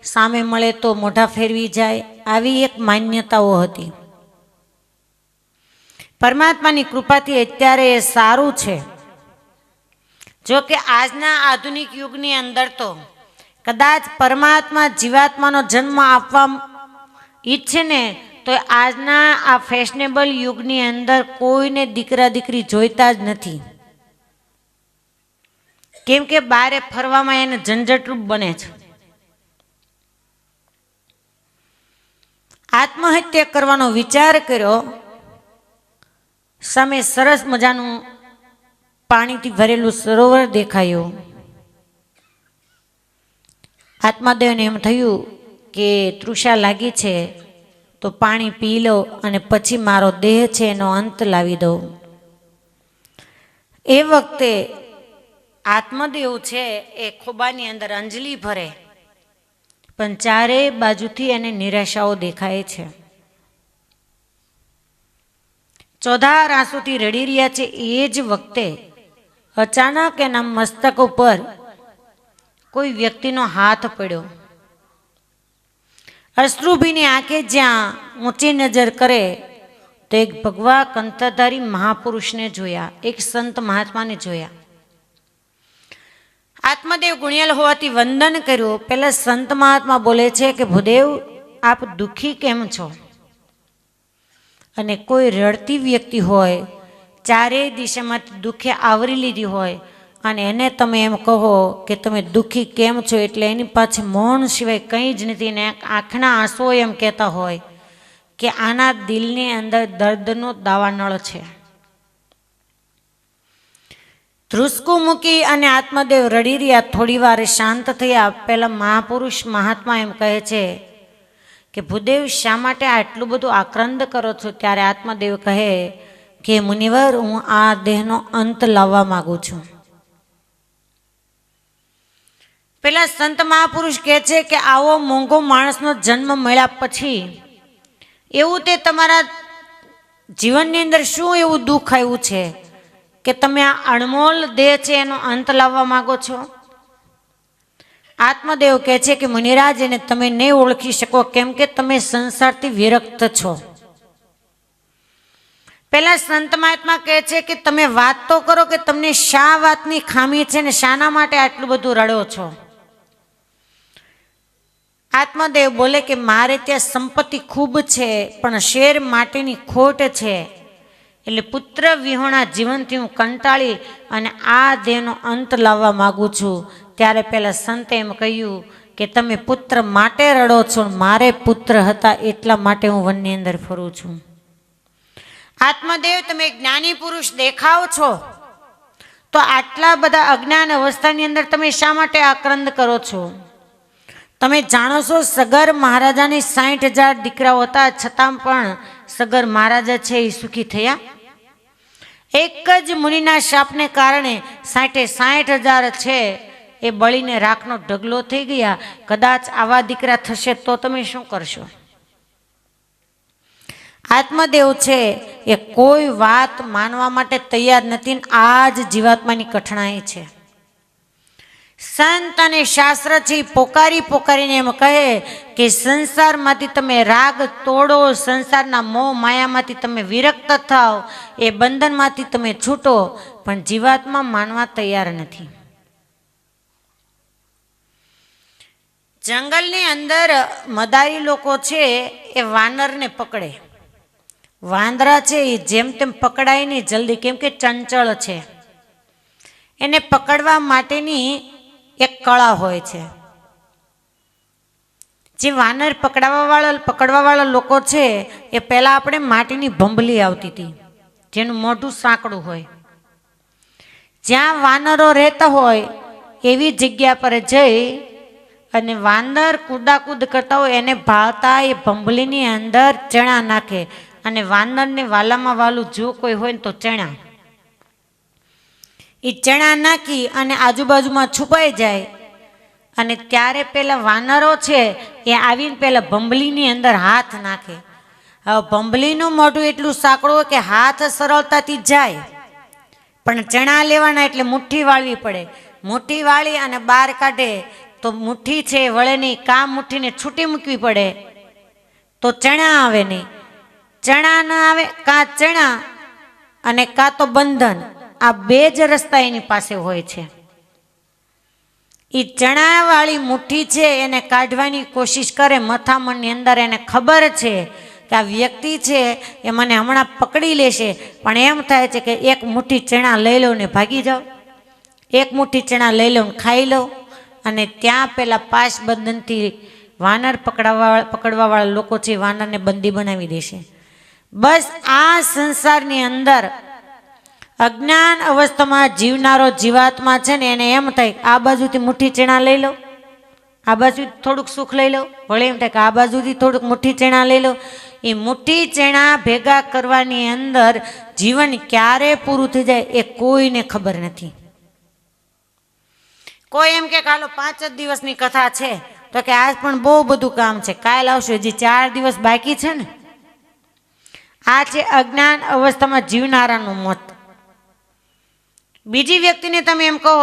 [SPEAKER 1] સામે મળે તો મોઢા ફેરવી જાય, આવી એક માન્યતાઓ હતી. પરમાત્માની કૃપાથી અત્યારે એ સારું છે. જો કે આજના આધુનિક યુગની અંદર તો કદાચ પરમાત્મા જીવાત્માનો જન્મ આપવા ઈચ્છે ને તો આજના આ ફેશનેબલ યુગની અંદર કોઈને દીકરા દીકરી જોઈતા જ નથી. કેમ કે બારે ફરવામાં એને ઝંઝટરૂપ બને છે. આત્મહત્યા કરવાનો વિચાર કર્યો. સામે સરસ મજાનું પાણીથી ભરેલું સરોવર દેખાયું. આત્માદેવને એમ થયું કે તૃષા લાગી છે તો પાણી પી લો અને પછી મારો દેહ છે એનો અંત લાવી દઉં. એ વખતે આત્મદેવ છે એ ખોબાની અંદર અંજલિ ભરે, પણ ચારેય બાજુથી એને નિરાશાઓ દેખાય છે. ચોધાર આંસુથી રડી રહ્યા છે. એ જ વખતે અચાનક એના મસ્તક ઉપર કોઈ વ્યક્તિનો હાથ પડ્યો. અશ્રુભીની આંખે જ્યાં ઊંચી નજર કરે તો એક ભગવા કંઠધારી મહાપુરુષને જોયા, એક સંત મહાત્માને જોયા. આત્મદેવ ગુણિયાલ હોવાથી વંદન કર્યું. પેલા સંત મહાત્મા બોલે છે કે ભૂદેવ આપ દુઃખી કેમ છો? અને કોઈ રડતી વ્યક્તિ હોય, ચારેય દિશામાંથી દુઃખે આવરી લીધી હોય અને એને તમે એમ કહો કે તમે દુઃખી કેમ છો, એટલે એની પાછળ મૌન સિવાય કંઈ જ નથી. ને આંખના આંસુઓ એમ કહેતા હોય કે આના દિલની અંદર દર્દનો દાવાનળ છે. ધ્રુસકું મૂકી અને આત્મદેવ રડી રહ્યા. થોડી વાર શાંત થયા. પેલા મહાપુરુષ મહાત્મા એમ કહે છે કે ભૂદેવ શા માટે આટલું બધું આક્રંદ કરો છો? ત્યારે આત્મદેવ કહે કે મુનિવર, હું આ દેહનો અંત લાવવા માંગુ છું. પેલા સંત મહાપુરુષ કહે છે કે આવો મોંઘો માણસનો જન્મ મળ્યા પછી એવું તે તમારા જીવનની અંદર શું એવું દુઃખ આવ્યું છે કે તમે આ અણમોલ દેહ છે એનો અંત લાવવા માંગો છો? આત્મદેવ કહે છે કે મુનિરાજ, એને તમે નહીં ઓળખી શકો, કેમ કે તમે સંસારથી વિરક્ત છો. પેલા સંત મહાત્મા કહે છે કે તમે વાત તો કરો કે તમને શા વાતની ખામી છે ને શાના માટે આટલું બધું રડો છો? આત્મદેવ બોલે કે મારે ત્યાં સંપત્તિ ખૂબ છે પણ શેર માટેની ખોટ છે, એટલે પુત્ર વિહોણા જીવનથી હું કંટાળી અને આ દેહનો અંત લાવવા માગું છું. ત્યારે પેલા સંતે એમ કહ્યું કે તમે પુત્ર માટે રડો છો, મારે પુત્ર હતા એટલા માટે હું વનની અંદર ફરું છું. આત્મદેવ, તમે જ્ઞાની પુરુષ દેખાવ છો તો આટલા બધા અજ્ઞાન અવસ્થાની અંદર તમે શા માટે આક્રંદ કરો છો? તમે જાણો છો સગર મહારાજાની 60,000 દીકરાઓ હતા, છતાં પણ સગર મહારાજા છે એ સુખી થયા? એક જ મુનિના શાપને કારણે 60,000 છે એ બળીને રાખનો ઢગલો થઈ ગયા. કદાચ આવા દીકરા થશે તો તમે શું કરશો? આત્મદેવ છે એ કોઈ વાત માનવા માટે તૈયાર નથી. આ જ જીવાત્માની કઠણાઈ છે. સંત અને શાસ્ત્ર છે પોકારી પોકારીને એમ કહે કે સંસારમાંથી તમે રાગ તોડો, સંસારના મોહ માયામાંથી તમે વિરક્ત થાવ, એ બંધનમાંથી તમે છૂટો, પણ જીવાત્મા માનવા તૈયાર નથી. જંગલની અંદર મદારી લોકો છે એ વાનરને પકડે. વાંદરા છે એ જેમ તેમ પકડાય નહીં જલ્દી, કેમ કે ચંચળ છે. એને પકડવા માટેની એક કળા હોય છે. જે વાનર પકડવાવાળા લોકો છે એ પહેલાં આપણે માટીની ભંભલી આવતી હતી જેનું મોઢું સાંકડું હોય. જ્યાં વાનરો રહેતા હોય એવી જગ્યા પર જઈ અને વાંદર કૂદાકૂદ કરતા હોય એને ભાળતા એ ભંભલીની અંદર ચણા નાખે અને વાનરને વાલામાં વાલું જો કોઈ હોય ને તો ચણા. એ ચણા નાખી અને આજુબાજુમાં છુપાઈ જાય અને ત્યારે પેલા વાનરો છે એ આવીને પેલા ભંભલીની અંદર હાથ નાખે. હવે ભંભલીનું મોઢું એટલું સાંકડું હોય કે હાથ સરળતાથી જાય, પણ ચણા લેવાના એટલે મુઠ્ઠી વાળવી પડે. મુઠ્ઠી વાળી અને બહાર કાઢે તો મુઠ્ઠી છે વળે નહીં, કાં મુઠ્ઠીને છૂટી મૂકવી પડે તો ચણા આવે નહીં. ચણા ના આવે, કાં ચણા અને કાં તો બંધન, આ બે જ રસ્તા એની પાસે હોય છે. એ ચણાવાળી મુઠ્ઠી છે એને કાઢવાની કોશિશ કરે મથામણની અંદર, એને ખબર છે કે આ વ્યક્તિ છે એ મને હમણાં પકડી લેશે, પણ એમ થાય છે કે એક મુઠ્ઠી ચણા લઈ લઉં ને ભાગી જાઉં, એક મુઠ્ઠી ચણા લઈ લઉં ખાઈ લઉં, અને ત્યાં પેલા પાશ બંધનથી વાનર પકડવાવાળા લોકો છે વાનરને બંદી બનાવી દેશે. બસ આ સંસારની અંદર અજ્ઞાન અવસ્થામાં જીવનારો જીવાત્મા છે ને એને એમ થાય આ બાજુથી મુઠ્ઠી ચણા લઈ લો, આ બાજુ થોડુંક સુખ લઈ લો, વળે એમ થાય કે આ બાજુથી થોડુંક મુઠ્ઠી ચણા લઈ લો. એ મુઠ્ઠી ચણા ભેગા કરવાની અંદર જીવન ક્યારે પૂરું થઈ જાય એ કોઈને ખબર નથી. કોઈ એમ કે હાલો 5 જ દિવસની કથા છે તો કે આજ પણ બહુ બધું કામ છે, કાલ આવશે, હજી 4 દિવસ બાકી છે ને. આ છે અજ્ઞાન અવસ્થામાં જીવનારાનું મત. બીજી વ્યક્તિને તમે એમ કહો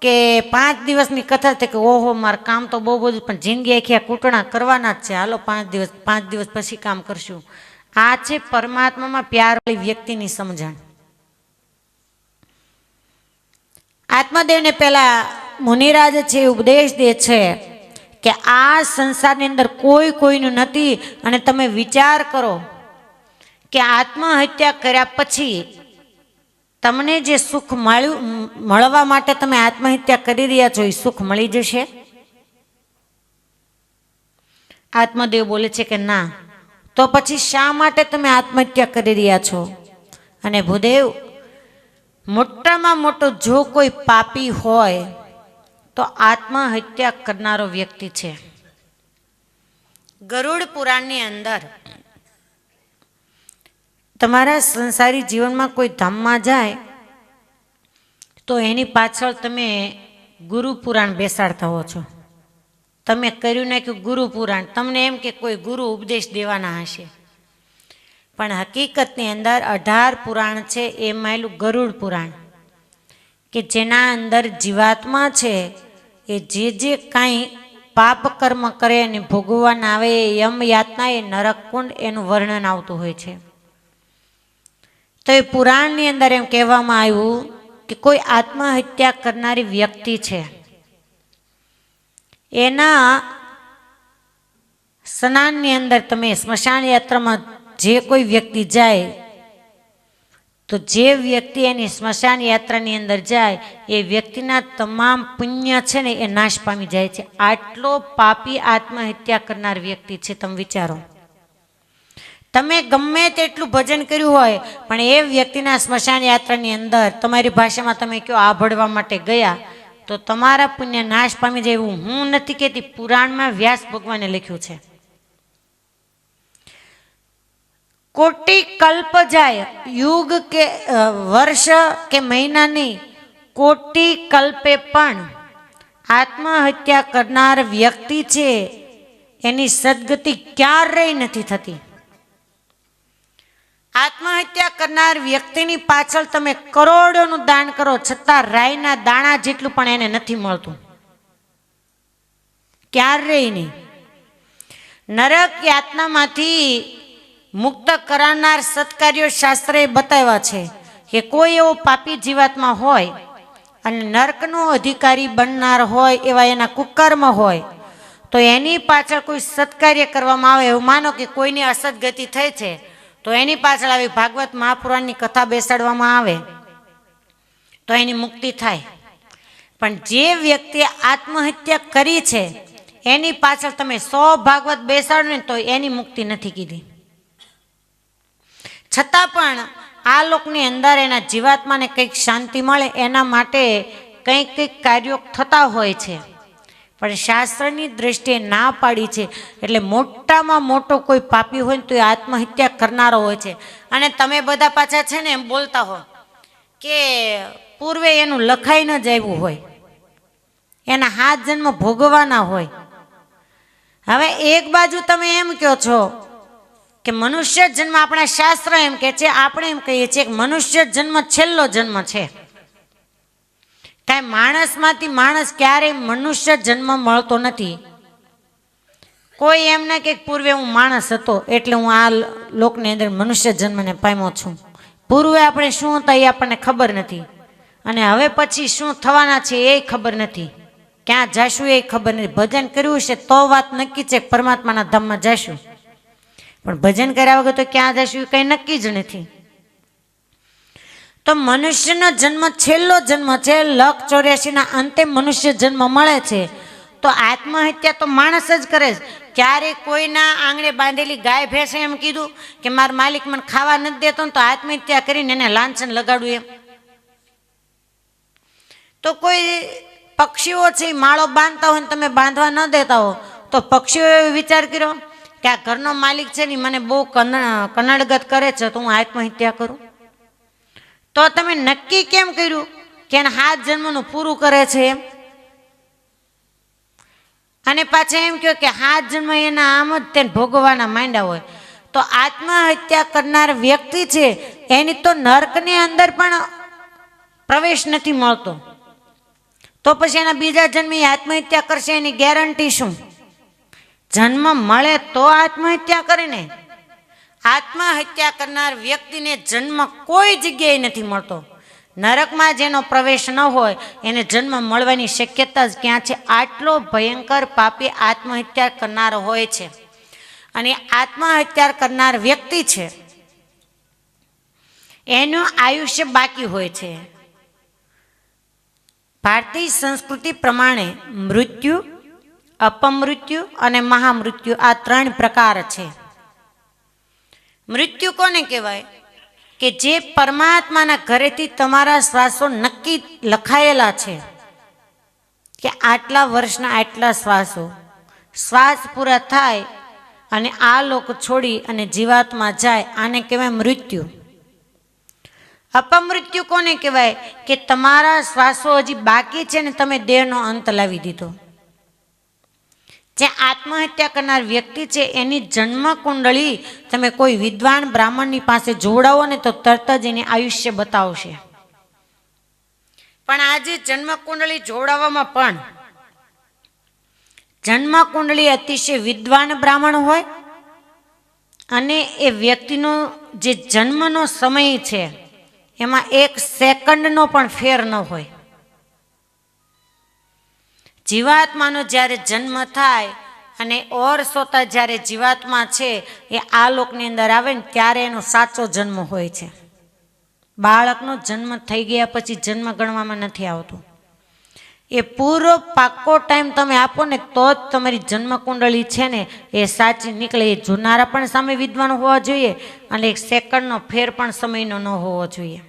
[SPEAKER 1] કે 5 દિવસની કથા છે કે ઓહો મારે કામ તો બહુ બધું, પણ જિંદગી આખી આ કૂટણા કરવાના જ છે, હાલો 5 દિવસ પછી કામ કરશું. આ છે પરમાત્મામાં પ્યારવાળી વ્યક્તિની સમજણ. આત્મદેવને પેલા મુનિરાજ છે ઉપદેશ દે છે કે આ સંસારની અંદર કોઈ કોઈનું નથી, અને તમે વિચાર કરો કે આત્મહત્યા કર્યા પછી તમને જે સુખ મળવા માટે તમે આત્મહત્યા કરી રહ્યા છો એ સુખ મળી જશે? આત્મદેવ બોલે છે કે ના. તો પછી શા માટે તમે આત્મહત્યા કરી રહ્યા છો? અને ભૂદેવ, મોટામાં મોટો જો કોઈ પાપી હોય તો આત્મહત્યા કરનારો વ્યક્તિ છે. ગરુડ પુરાણની અંદર તમારા સંસારી જીવનમાં કોઈ ધામમાં જાય તો એની પાછળ તમે ગુરુ પુરાણ બેસાડતા હો છો. તમે કર્યું નાખ્યું ગુરુ પુરાણ, તમને એમ કે કોઈ ગુરુ ઉપદેશ દેવાના હશે, પણ હકીકતની અંદર 18 પુરાણ છે એમાંયલું ગરુડ પુરાણ, કે જેના અંદર જીવાત્મા છે એ જે કાંઈ પાપ કર્મ કરે અને ભોગવવાના આવે એ યમ યાતના, એ નરકકુંડ, એનું વર્ણન આવતું હોય છે. તો એ પુરાણની અંદર એમ કહેવામાં આવ્યું કે કોઈ આત્મહત્યા કરનારી વ્યક્તિ છે એના સ્નાનની અંદર તમે સ્મશાન યાત્રામાં જે કોઈ વ્યક્તિ જાય તો જે વ્યક્તિ એની સ્મશાન યાત્રાની અંદર જાય એ વ્યક્તિના તમામ પુણ્ય છે ને એ નાશ પામી જાય છે. આટલો પાપી આત્મહત્યા કરનાર વ્યક્તિ છે. તમે વિચારો, તમે ગમે તેટલું ભજન કર્યું હોય પણ એ વ્યક્તિના સ્મશાન યાત્રાની અંદર તમારી ભાષામાં તમે કયો આભળવા માટે ગયા તો તમારા પુણ્ય નાશ પામી જાય. એવું હું નથી કહેતી, પુરાણમાં વ્યાસ ભગવાને લખ્યું છે. કોટી કલ્પ જાય, યુગ કે વર્ષ કે મહિના નહીં, કોટી કલ્પે પણ આત્મહત્યા કરનાર વ્યક્તિ છે એની સદગતિ ક્યારેય નથી થતી. આત્મહત્યા કરનાર વ્યક્તિની પાછળ તમે કરોડોનું દાન કરો છતાં રાઈના દાણા જેટલું પણ એને નથી મળતું, ક્યારેય નહીં. નરક યાતનામાંથી મુક્ત કરાનાર સત્કાર્યો શાસ્ત્રએ બતાવ્યા છે કે કોઈ એવો પાપી જીવાત્મા હોય અને નરકનો અધિકારી બનનાર હોય એવા એના કુકર્મ હોય તો એની પાછળ કોઈ સત્કાર્ય કરવામાં આવે. એવું માનો કે કોઈની અસદગતિ થઈ છે તો એની પાછળ આવી ભાગવત મહાપુરાણની કથા બેસાડવામાં આવે તો એની મુક્તિ થાય. પણ જે વ્યક્તિએ આત્મહત્યા કરી છે એની પાછળ તમે 100 ભાગવત બેસાડો ને તો એની મુક્તિ નથી કીધી. છતાં પણ આ લોકની અંદર એના જીવાત્માને કંઈક શાંતિ મળે એના માટે કંઈક કાર્યો થતા હોય છે, પણ શાસ્ત્રની દ્રષ્ટિએ ના પાડી છે. એટલે મોટામાં મોટો કોઈ પાપી હોય ને તો એ આત્મહત્યા કરનારો હોય છે. અને તમે બધા પાછા છે ને એમ બોલતા હો કે પૂર્વે એનું લખાઈ ન જ આવ્યું હોય, એના 7 જન્મ ભોગવવાના હોય. હવે એક બાજુ તમે એમ કહો છો કે મનુષ્ય જન્મ, આપણા શાસ્ત્ર એમ કે છે, આપણે એમ કહીએ છીએ કે મનુષ્ય જન્મ છેલ્લો જન્મ છે. કાંઈ માણસમાંથી માણસ ક્યારેય મનુષ્ય જન્મ મળતો નથી. કોઈ એમ ના કે પૂર્વે હું માણસ હતો એટલે હું આ લોકની અંદર મનુષ્ય જન્મને પામ્યો છું. પૂર્વે આપણે શું હતા એ આપણને ખબર નથી, અને હવે પછી શું થવાના છે એ ખબર નથી, ક્યાં જઈશું એ ખબર નથી. ભજન કર્યું છે તો વાત નક્કી છે કે પરમાત્માના ધામમાં જઈશું, પણ ભજન કર્યા વગર તો ક્યાં જઈશું એ કંઈ નક્કી જ નથી. તો મનુષ્યનો જન્મ છેલ્લો જન્મ છે. લખ 84ના અંતે મનુષ્ય જન્મ મળે છે. તો આત્મહત્યા તો માણસ જ કરે છે. ક્યારે કોઈના આંગણે બાંધેલી ગાય ભેંસે એમ કીધું કે મારા માલિક મને ખાવા નથી દેતો ને તો આત્મહત્યા કરીને એને લાંછન લગાડવું એમ? તો કોઈ પક્ષીઓ છે માળો બાંધતા હોય ને તમે બાંધવા ન દેતા હો તો પક્ષીઓ એવો વિચાર કર્યો કે આ ઘરનો માલિક છે ને મને બહુ કનડગત કરે છે તો હું આત્મહત્યા કરું? તો તમે નક્કી કેમ કર્યું કે એને 7 જન્મનું પૂરું કરે છે એમ? અને પાછા એમ કહો કે 7 જન્મ એના આમ જ તેને ભોગવવાના માંડ્યા હોય. તો આત્મહત્યા કરનાર વ્યક્તિ છે એની તો નર્કની અંદર પણ પ્રવેશ નથી મળતો, તો પછી એના બીજા જન્મે આત્મહત્યા કરશે એની ગેરંટી શું? જન્મ મળે તો આત્મહત્યા કરે ને. આત્મહત્યા કરનાર વ્યક્તિને જન્મ કોઈ જગ્યાએ નથી મળતો. નરકમાં જેનો પ્રવેશ ન હોય એને જન્મ મળવાની શક્યતા જ ક્યાં છે? આટલો ભયંકર પાપી આત્મહત્યા કરનાર હોય છે. અને આત્મહત્યા કરનાર વ્યક્તિ છે એનું આયુષ્ય બાકી હોય છે. ભારતીય સંસ્કૃતિ પ્રમાણે મૃત્યુ, અપમૃત્યુ અને મહામૃત્યુ આ 3 પ્રકાર છે. મૃત્યુ કોને કહેવાય? કે જે પરમાત્માના ઘરેથી તમારા શ્વાસો નક્કી લખાયેલા છે કે આટલા વર્ષના આટલા શ્વાસો, શ્વાસ પૂરા થાય અને આ લોક છોડી અને જીવાત્મા જાય, આને કહેવાય મૃત્યુ. અપમૃત્યુ કોને કહેવાય? કે તમારા શ્વાસો હજી બાકી છે ને તમે દેહનો અંત લાવી દીધો. જે આત્મહત્યા કરનાર વ્યક્તિ છે એની જન્મ કુંડળી તમે કોઈ વિદ્વાન બ્રાહ્મણની પાસે જોડાવો ને તો તરત જ એની આયુષ્ય બતાવશે. પણ આજે જન્મ કુંડળી જોડાવામાં પણ જન્મ કુંડળી અતિશય વિદ્વાન બ્રાહ્મણ હોય અને એ વ્યક્તિનો જે જન્મનો સમય છે એમાં 1 સેકન્ડનો પણ ફેર ન હોય. જીવાત્માનો જ્યારે જન્મ થાય અને ઓર સોતા જ્યારે જીવાત્મા છે એ આ લોકની અંદર આવે ને ત્યારે એનો સાચો જન્મ હોય છે. બાળકનો જન્મ થઈ ગયા પછી જન્મ ગણવામાં નથી આવતો. એ પૂરો પાક્કો ટાઈમ તમે આપો ને તો જ તમારી જન્મ કુંડળી છે ને એ સાચી નીકળે. એ જોનારા પણ સામે વિદ્વાન હોવા જોઈએ અને 1 સેકન્ડનો ફેર પણ સમયનો ન હોવો જોઈએ.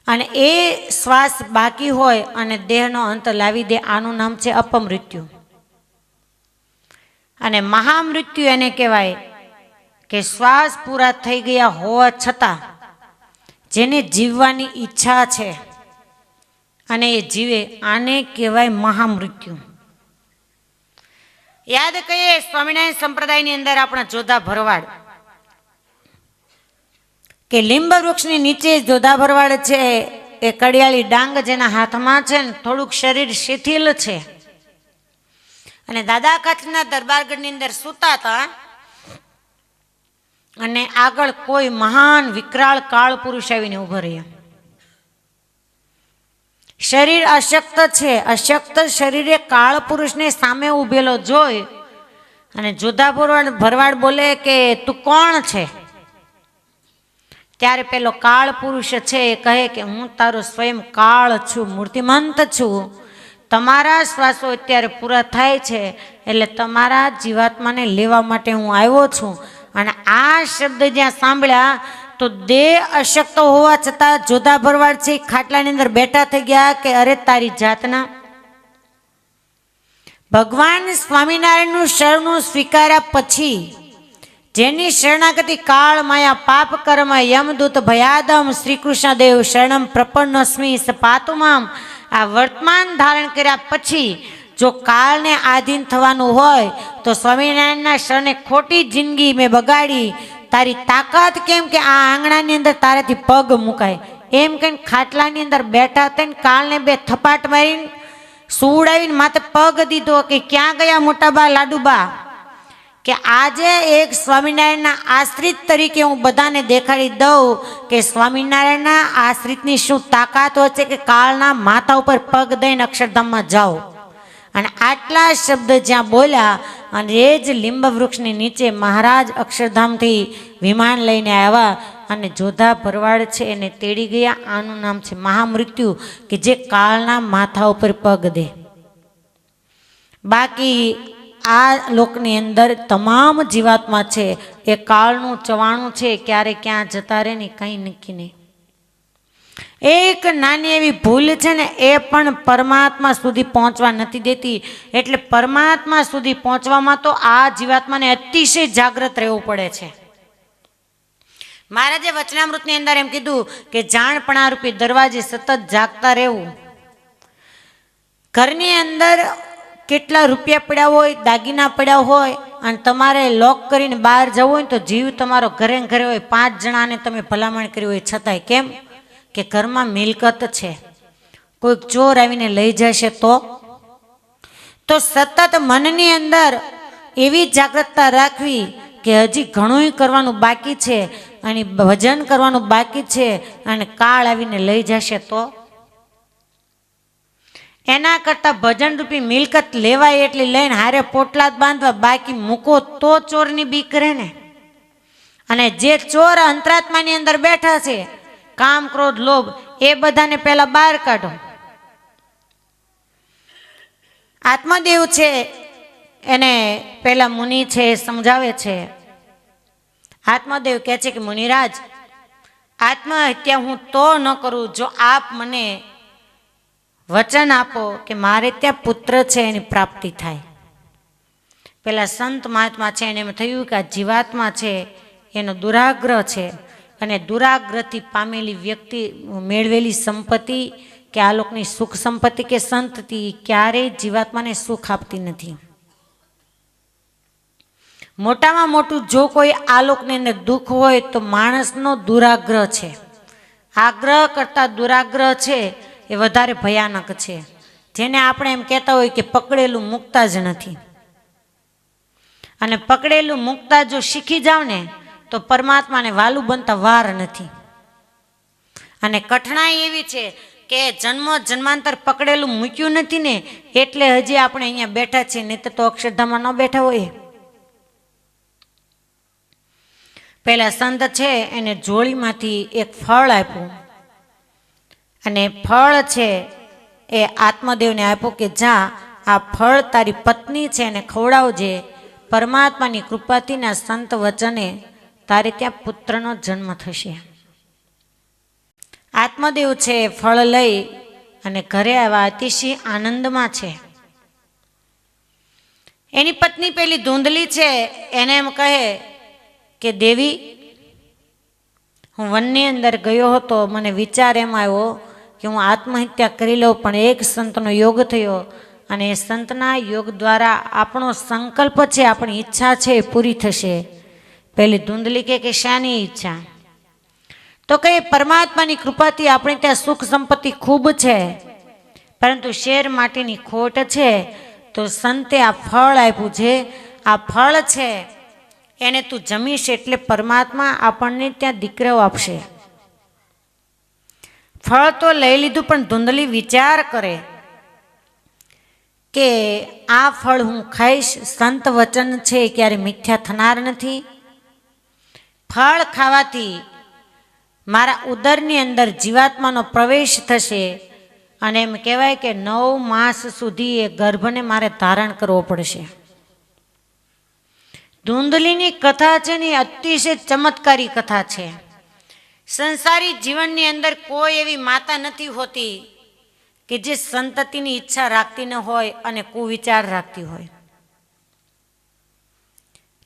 [SPEAKER 1] અને એ શ્વાસ બાકી હોય અને દેહનો અંત લાવી દે, આનું નામ છે અપમૃત્યુ. અને મહામૃત્યુ એને કહેવાય કે શ્વાસ પૂરા થઈ ગયા હોવા છતાં જેને જીવવાની ઈચ્છા છે અને એ જીવે, આને કહેવાય મહામૃત્યુ. યાદ કરીએ સ્વામિનારાયણ સંપ્રદાયની અંદર આપણા જોધા ભરવાડ કે લીંબ વૃક્ષની નીચે જોધા ભરવાડ છે એ કડિયાળી ડાંગ જેના હાથમાં છે ને થોડુંક શરીર શિથિલ છે અને દાદા કાઠના દરબારગઢની અંદર સૂતા હતા અને આગળ કોઈ મહાન વિકરાળ કાળ પુરુષ આવીને ઉભો રહ્યા. શરીર અશક્ત છે, અશક્ત શરીરે કાળ પુરુષને સામે ઉભેલો જોઈ અને જોધા ભરવાડ બોલે કે તું કોણ છે? ત્યારે પેલો કાળ પુરુષ છે એ કહે કે હું તારો સ્વયં કાળ છું, મૂર્તિમંત છું. તમારા શ્વાસો અત્યારે પૂરા થાય છે એટલે તમારા જીવાત્માને લેવા માટે હું આવ્યો છું. અને આ શબ્દ જ્યાં સાંભળ્યા તો દેહ અશક્ત હોવા છતાં જોધા ભરવાડ છે ખાટલાની અંદર બેઠા થઈ ગયા કે અરે તારી જાતના. ભગવાન સ્વામિનારાયણનું શરણું સ્વીકાર્યા પછી જેની શરણાગતિ કાળ માયા પાપ કર્મ યમદૂત ભયાદમ શ્રી કૃષ્ણદેવ શરણમ પ્રપન્નસ્મી સપાતુમામ. આ વર્તમાન ધારણ કર્યા પછી જો કાળને આધીન થવાનું હોય તો સ્વામિનારાયણના શરણે ખોટી જિંદગી મેં બગાડી, તારી તાકાત કેમ કે આ આંગણાની અંદર તારાથી પગ મુકાય, એમ કહીને ખાટલાની અંદર બેઠા થઈને કાળને બે થપાટ મારીને સુવડાવીને માથે પગ દીધો કે ક્યાં ગયા મોટાબા લાડુબા. કે આજે એક સ્વામિનારાયણના આશ્રિત તરીકે હું બધાને દેખાડી દઉં કે સ્વામિનારાયણના આશ્રિતની શું તાકાત હોય છે કે કાળના માથા ઉપર પગ દઈને અક્ષરધામમાં જાઓ. અને આટલા શબ્દ જ્યાં બોલ્યા અને એ જ લીંબ વૃક્ષની નીચે મહારાજ અક્ષરધામથી વિમાન લઈને આવ્યા અને જોધા ભરવાડ છે એને તેડી ગયા. આનું નામ છે મહામૃત્યુ, કે જે કાળના માથા ઉપર પગ દે. બાકી આ લોકની અંદર તમામ જીવાત્મા છે એ કાળનું ચવાણું છે, ક્યારે ક્યાં જતા રહે ને કંઈ નક્કી નહીં. એક નાની એવી ભૂલ છે ને એ પણ પરમાત્મા સુધી પહોંચવા નથી દેતી. એટલે પરમાત્મા સુધી પહોંચવામાં તો આ જીવાત્માને અતિશય જાગૃત રહેવું પડે છે. મહારાજે વચનામૃતની અંદર એમ કીધું કે જાણપણા રૂપી દરવાજે સતત જાગતા રહેવું. ઘરની અંદર કેટલા રૂપિયા પડ્યા હોય, દાગીના પડ્યા હોય અને તમારે લોક કરીને બહાર જવું હોય તો જીવ તમારો ઘરે ઘરે હોય, 5 જણાને તમે ભલામણ કરી હોય છતાંય, કેમ કે ઘરમાં મિલકત છે, કોઈક ચોર આવીને લઈ જશે તો સતત મનની અંદર એવી જાગૃતતા રાખવી કે હજી ઘણું કરવાનું બાકી છે અને ભજન કરવાનું બાકી છે અને કાળ આવીને લઈ જશે તો. એના કરતાં ભજન રૂપી મિલકત લેવાય એટલી લઈને હારે પોટલા જ બાંધવા, બાકી મૂકો તો ચોરની બીક રહે ને. અને જે ચોર અંતરાત્માની અંદર બેઠા છે, કામ ક્રોધ લોભ, એ બધાને પહેલા બહાર કાઢો. આત્મદેવ છે એને પેલા મુનિ છે એ સમજાવે છે. આત્મદેવ કહે છે કે મુનિરાજ, આત્મહત્યા હું તો ન કરું જો આપ મને વચન આપો કે મારે ત્યાં પુત્ર છે એની પ્રાપ્તિ થાય. પેલા સંત મહાત્મા છે એને એમ થયું કે આ જીવાત્મા છે એનો દુરાગ્રહ છે અને દુરાગ્રહથી પામેલી વ્યક્તિ મેળવેલી સંપત્તિ કે આ લોકની સુખ સંપત્તિ કે સંતતિ ક્યારેય જીવાત્માને સુખ આપતી નથી. મોટામાં મોટું જો કોઈ આ લોકની અંદર દુઃખ હોય તો માણસનો દુરાગ્રહ છે. આગ્રહ કરતાં દુરાગ્રહ છે એ વધારે ભયાનક છે, જેને આપણે એમ કહેતા હોય કે પકડેલું મૂકતા જ નથી. અને પકડેલું મૂકતા જો શીખી જાવ ને તો પરમાત્માને વાલું બનતા વાર નથી. અને કઠણાઈ એવી છે કે જન્મો જન્માંતર પકડેલું મૂક્યું નથી ને એટલે હજી આપણે અહીંયા બેઠા છીએ, નહીં તો અક્ષરધામમાં ન બેઠા હોય. પેલા સંત છે એને જોડીમાંથી એક ફળ આપ્યું અને ફળ છે એ આત્મદેવને આપ્યું કે જા આ ફળ તારી પત્ની છે એને ખવડાવજે, પરમાત્માની કૃપાથી ના સંત વચને તારે ત્યાં પુત્રનો જન્મ થશે. આત્મદેવ છે ફળ લઈ અને ઘરે આવ્યા, અતિશય આનંદમાં છે. એની પત્ની પેલી ધૂંધલી છે એને એમ કહે કે દેવી, હું વનની અંદર ગયો હતો, મને વિચાર એમ આવ્યો કે હું આત્મહત્યા કરી લઉં, પણ એક સંતનો યોગ થયો અને એ સંતના યોગ દ્વારા આપણો સંકલ્પ છે, આપણી ઈચ્છા છે એ પૂરી થશે. પેલી ધૂંધલી કે શાની ઈચ્છા? તો કે પરમાત્માની કૃપાથી આપણે ત્યાં સુખ સંપત્તિ ખૂબ છે, પરંતુ શેર માટીની ખોટ છે, તો સંતે આ ફળ આપ્યું છે, આ ફળ છે એને તું જમીશ એટલે પરમાત્મા આપણને ત્યાં દીકરાઓ આપશે. ફળ તો લઈ લીધું, પણ ધૂંધલી વિચાર કરે કે આ ફળ હું ખાઈશ, સંત વચન છે ક્યારે મિથ્યા થનાર નથી. ફળ ખાવાથી મારા ઉદરની અંદર જીવાત્માનો પ્રવેશ થશે અને એમ કહેવાય કે 9 માસ સુધી એ ગર્ભને મારે ધારણ કરવો પડશે. ધૂંધલીની કથા છે ને અતિશય ચમત્કારી કથા છે. સંસારી જીવનની અંદર કોઈ એવી માતા નથી હોતી કે જે સંતતિની ઈચ્છા રાખતી ન હોય અને કુવિચાર રાખતી હોય.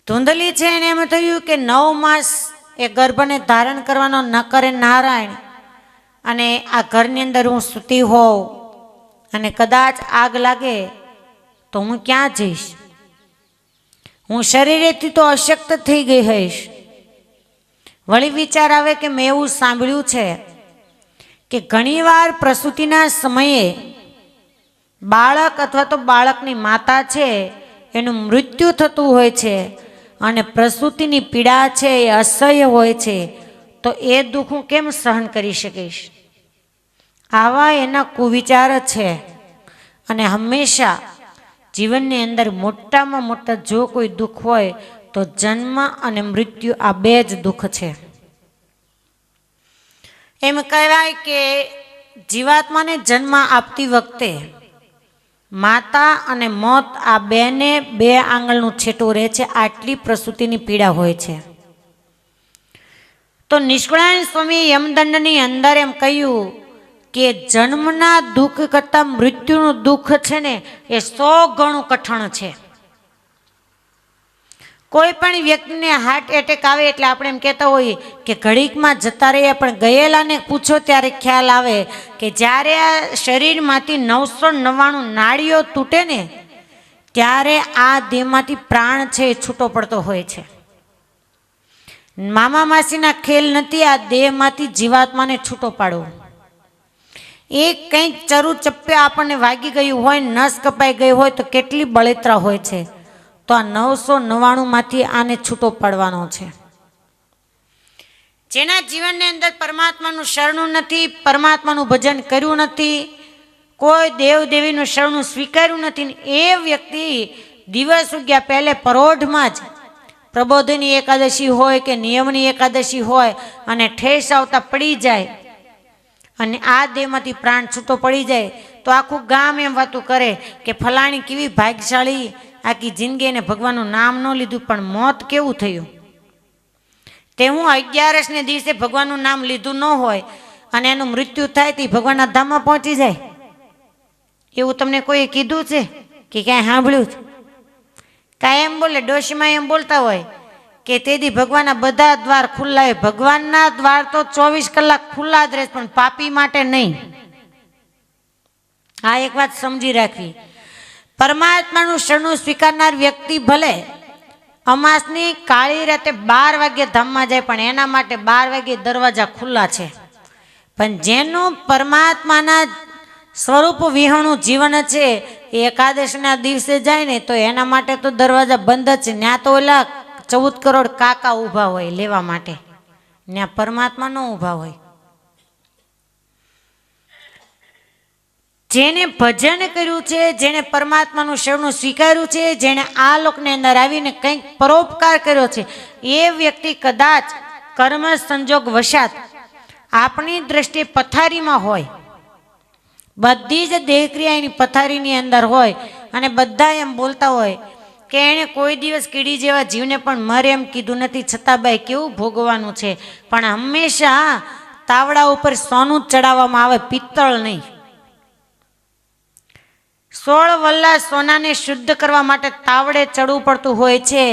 [SPEAKER 1] ધૂંધલી છે એને એમ થયું કે 9 માસ એ ગર્ભને ધારણ કરવાનો ન કરે નારાયણ, અને આ ઘરની અંદર હું સૂતી હોઉં અને કદાચ આગ લાગે તો હું ક્યાં જઈશ? હું શરીરેથી તો અશક્ત થઈ ગઈ હઈશ. વળી વિચાર આવે કે મેં એવું સાંભળ્યું છે કે ઘણીવાર પ્રસૂતિના સમયે બાળક અથવા તો બાળકની માતા છે એનું મૃત્યુ થતું હોય છે, અને પ્રસૂતિની પીડા છે એ અસહ્ય હોય છે. તો એ દુઃખ હું કેમ સહન કરી શકીશ? આવા એના કુવિચાર છે. અને હંમેશા જીવનની અંદર મોટામાં મોટા જો કોઈ દુઃખ હોય તો જન્મ અને મૃત્યુ, આ બે જ દુઃખ છે. એમ કહેવાય કે જીવાત્માને જન્મ આપતી વખતે માતા અને મોત આ બેને 2 આંગળનું છેટું રહે છે. આટલી પ્રસૂતિની પીડા હોય છે. તો નિષ્કુળાનંદ સ્વામી યમદંડની અંદર એમ કહ્યું કે જન્મના દુઃખ કરતાં મૃત્યુનું દુઃખ છે ને એ 100 ગણું કઠણ છે. કોઈ પણ વ્યક્તિને હાર્ટ એટેક આવે એટલે આપણે એમ કહેતા હોઈએ કે ઘડીકમાં જતા રહીએ, પણ ગયેલાને પૂછો ત્યારે ખ્યાલ આવે કે જ્યારે આ શરીરમાંથી 999 નાડીઓ તૂટે ને ત્યારે આ દેહમાંથી પ્રાણ છે એ છૂટો પડતો હોય છે. મામા માસીના ખેલ નથી આ દેહમાંથી જીવાત્માને છૂટો પાડવો. એક કંઈક ચરુ ચપ્પે આપણને વાગી ગયું હોય, નસ કપાઈ ગઈ હોય તો કેટલી બળેતરા હોય છે. તો આ 999માંથી આને છૂટો પાડવાનો છે. જેના જીવનની અંદર પરમાત્માનું શરણું નથી, પરમાત્માનું ભજન કર્યું નથી, કોઈ દેવ દેવીનું શરણું સ્વીકાર્યું નથી, એ વ્યક્તિ દિવસ ઉગ્યા પહેલે પરોઢમાં જ પ્રબોધની એકાદશી હોય કે નિયમની એકાદશી હોય અને ઠેસ આવતા પડી જાય અને આ દેહમાંથી પ્રાણ છૂટો પડી જાય તો આખું ગામ એમ વાતું કરે કે ફલાણી કેવી ભાગ્યશાળી, આખી જિંદગી એને ભગવાનનું નામ ન લીધું પણ મોત કેવું થયું. તે હું 11ને દિવસે ભગવાનનું નામ લીધું ન હોય અને એનું મૃત્યુ થાય તે ભગવાનના ધામમાં પહોંચી જાય. એવું તમને કોઈએ કીધું છે કે ક્યાંય સાંભળ્યું છે? કાંઈ એમ બોલે, ડોશીમાં એમ બોલતા હોય કે તેથી ભગવાનના બધા દ્વાર ખુલ્લા હોય. ભગવાનના દ્વાર તો 24 કલાક ખુલ્લા જ રહે, પણ પાપી માટે નહીં. આ એક વાત સમજી રાખવી. પરમાત્માનું શરણું સ્વીકારનાર વ્યક્તિ ભલે અમાસની કાળી રાતે 12 વાગે ધામમાં જાય, પણ એના માટે 12 વાગે દરવાજા ખુલ્લા છે. પણ જેનું પરમાત્માના સ્વરૂપ વિહોણું જીવન છે એ એકાદશના દિવસે જાય ને તો એના માટે તો દરવાજા બંધ જ છે. ત્યાં તો ઓલા 14 કરોડ કાકા ઊભા હોય લેવા માટે, ત્યાં પરમાત્મા ન ઊભા હોય. જેને ભજન કર્યું છે, જેને પરમાત્માનું શરણું સ્વીકાર્યું છે, જેને આ લોકની અંદર આવીને કંઈક પરોપકાર કર્યો છે, એ વ્યક્તિ કદાચ કર્મ સંજોગ વશાત આપણી દ્રષ્ટિએ પથારીમાં હોય, બધી જ દેહક્રિયા એની પથારીની અંદર હોય અને બધા એમ બોલતા હોય કે એણે કોઈ દિવસ કીડી જેવા જીવને પણ મરે એમ કીધું નથી, છતાં બાઈ કેવું ભોગવવાનું છે. પણ હંમેશા તાવડા ઉપર સોનું ચડાવવામાં આવે, પિત્તળ નહીં. 16 વલ્લા સોનાને શુદ્ધ કરવા માટે તાવડે ચડવું પડતું હોય છે.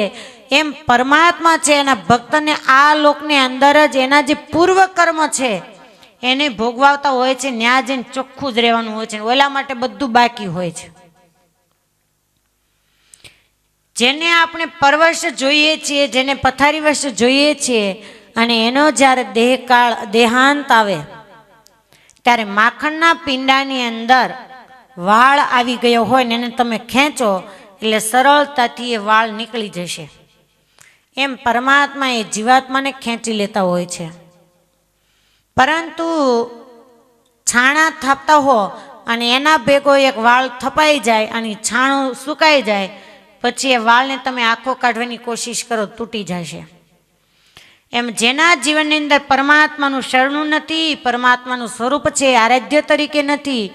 [SPEAKER 1] એમ પરમાત્મા છે એના ભક્તને આ લોકની અંદર જ એના જે પૂર્વ કર્મ છે એને ભોગવાતા હોય છે. ન્યા જઈને ચોખ્ખું જ રહેવાનું હોય છે, ઓલા માટે બધું બાકી હોય છે. જેને આપણે પરવશ જોઈએ છીએ, જેને પથારી વશ જોઈએ છીએ, અને એનો જ્યારે દેહાંત આવે ત્યારે માખણના પિંડાની અંદર વાળ આવી ગયો હોય ને એને તમે ખેંચો એટલે સરળતાથી એ વાળ નીકળી જશે. એમ પરમાત્મા એ જીવાત્માને ખેંચી લેતા હોય છે. પરંતુ છાણા થાપતા હો અને એના ભેગો એક વાળ થપાઈ જાય અને છાણું સુકાઈ જાય પછી એ વાળને તમે આખો કાઢવાની કોશિશ કરો, તૂટી જશે. એમ જેના જીવનની અંદર પરમાત્માનું શરણું નથી, પરમાત્માનું સ્વરૂપ છે, આરાધ્ય તરીકે નથી,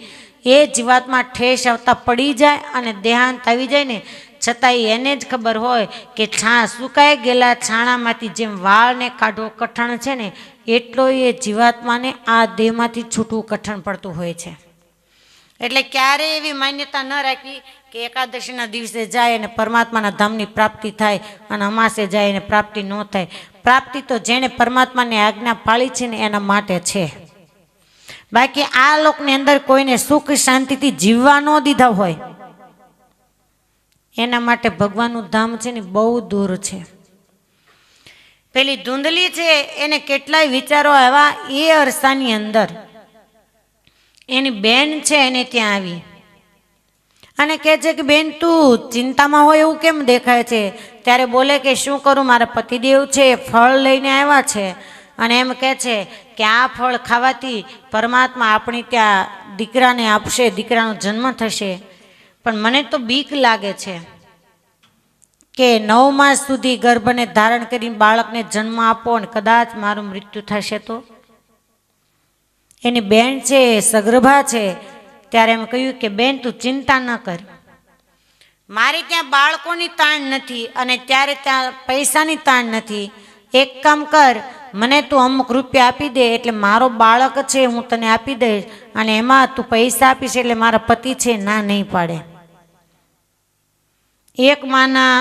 [SPEAKER 1] એ જીવાત્મા ઠેસ આવતા પડી જાય અને દેહાંત આવી જાય ને છતાંય એને જ ખબર હોય કે સુકાઈ ગયેલા છાણામાંથી જેમ વાળને કાઢવો કઠણ છે ને એટલો એ જીવાત્માને આ દેહમાંથી છૂટવું કઠણ પડતું હોય છે. એટલે ક્યારેય એવી માન્યતા ન રાખી કે એકાદશીના દિવસે જાય અને પરમાત્માના ધામની પ્રાપ્તિ થાય અને અમાસે જાય અને પ્રાપ્તિ ન થાય. પ્રાપ્તિ તો જેણે પરમાત્માની આજ્ઞા પાળી છે ને એના માટે છે. બાકી આ લોકની અંદર કોઈને સુખ શાંતિથી જીવવા ન દીધા હોય એના માટે ભગવાનનું ધામ છે ને બહુ દૂર છે. પેલી ધૂંધલી છે એને કેટલાય વિચારો આવ્યા એ અરસાની અંદર. એની બેન છે એને ત્યાં આવી અને કહે છે કે બેન તું ચિંતામાં હોય એવું કેમ દેખાય છે? ત્યારે બોલે કે શું કરું, મારા પતિદેવ છે એ ફળ લઈને આવ્યા છે અને એમ કહે છે કે આ ફળ ખાવાથી પરમાત્મા આપણી ત્યાં દીકરાને આપશે, દીકરાનો જન્મ થશે. પણ મને તો બીક લાગે છે કે 9 માસ સુધી ગર્ભને ધારણ કરીને બાળકને જન્મ આપો અને કદાચ મારું મૃત્યુ થશે તો. એની બેન છે સગર્ભા છે ત્યારે એમ કહ્યું કે બેન તું ચિંતા ન કર, મારી ત્યાં બાળકોની તાણ નથી અને ત્યારે ત્યાં પૈસાની તાણ નથી. એક કામ કર, મને તું અમુક રૂપિયા આપી દે એટલે મારો બાળક છે હું તને આપી દઈશ અને એમાં તું પૈસા આપીશ એટલે મારા પતિ છે ના નહીં પાડે. એક માના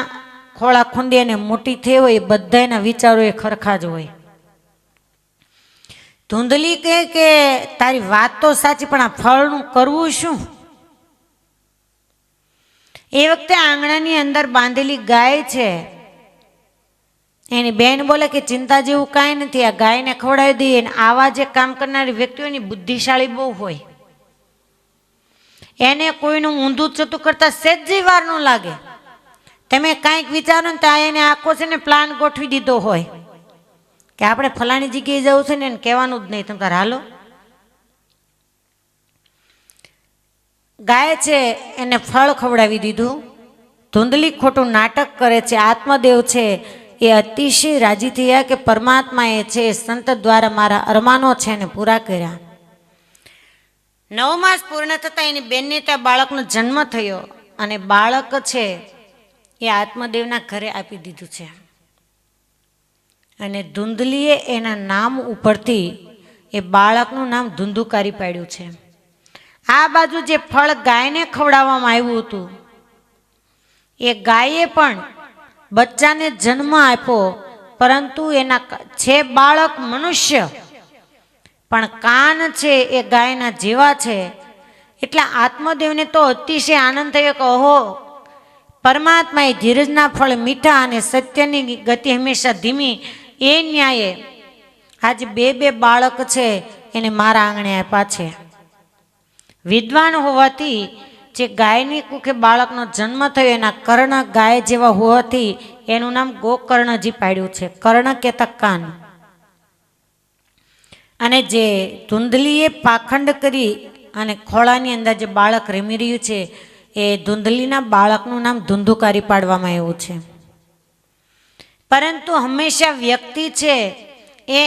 [SPEAKER 1] ખોળા ખૂંદી અને મોટી થઈ હોય બધાના વિચારો એ ખરખા જ હોય. ધૂંધલી કહે કે તારી વાત તો સાચી પણ આ ફળનું કરવું શું? એ વખતે આંગણાની અંદર બાંધેલી ગાય છે. એની બેન બોલે કે ચિંતા જેવું કાંઈ નથી, આ ગાયને ખવડાવી દઈએ. આવા જે કામ કરનારી વ્યક્તિઓની બુદ્ધિશાળી બહુ હોય, એને કોઈનું ઊંધું ચતું કરતા સહેજ વાર ન લાગે. તમે કાંઈક વિચારો ને ત્યાં એને આખો છે ને પ્લાન ગોઠવી દીધો હોય કે આપણે ફલાણી જગ્યાએ જવું છે ને એને કહેવાનું જ નહીં, તમે તાર હાલો. ગાય છે એને ફળ ખવડાવી દીધું. ધૂંધલી ખોટું નાટક કરે છે. આત્મદેવ છે એ અતિશય રાજી થયા કે પરમાત્માએ છે સંત દ્વારા મારા અરમાનો છે એને પૂરા કર્યા. 9 માસ પૂર્ણ થતાં એની બેનને ત્યાં બાળકનો જન્મ થયો અને બાળક છે એ આત્મદેવના ઘરે આપી દીધું છે. અને ધૂંધલીએ એના નામ ઉપરથી એ બાળકનું નામ ધુંધુકારી પાડ્યું છે. આ બાજુ જે ફળ ગાયને ખવડાવવામાં આવ્યું હતું એ ગાયે પણ બચ્ચાને જન્મ આપ્યો, પરંતુ એના છે બાળક મનુષ્ય પણ કાન છે એ ગાયના જેવા છે. એટલે આત્મદેવને તો અતિશય આનંદ થયો કે ઓહો, પરમાત્માએ ધીરજના ફળ મીઠા અને સત્યની ગતિ હંમેશા ધીમી. એ ન્યાયે આજે 2 બાળક છે એને મારા આંગણે આપ્યા છે. વિદ્વાન હોવાથી જે ગાયની કુખે બાળકનો જન્મ થયો એના કર્ણ ગાય જેવા હોવાથી એનું નામ ગોકર્ણજી પાડ્યું છે. કર્ણ કહેતા કાન. અને જે ધૂંધલીએ પાખંડ કરી અને ખોળાની અંદર જે બાળક રમી રહ્યું છે એ ધૂંધલીના બાળકનું નામ ધુંધુકારી પાડવામાં આવ્યું છે. પરંતુ હંમેશા વ્યક્તિ છે એ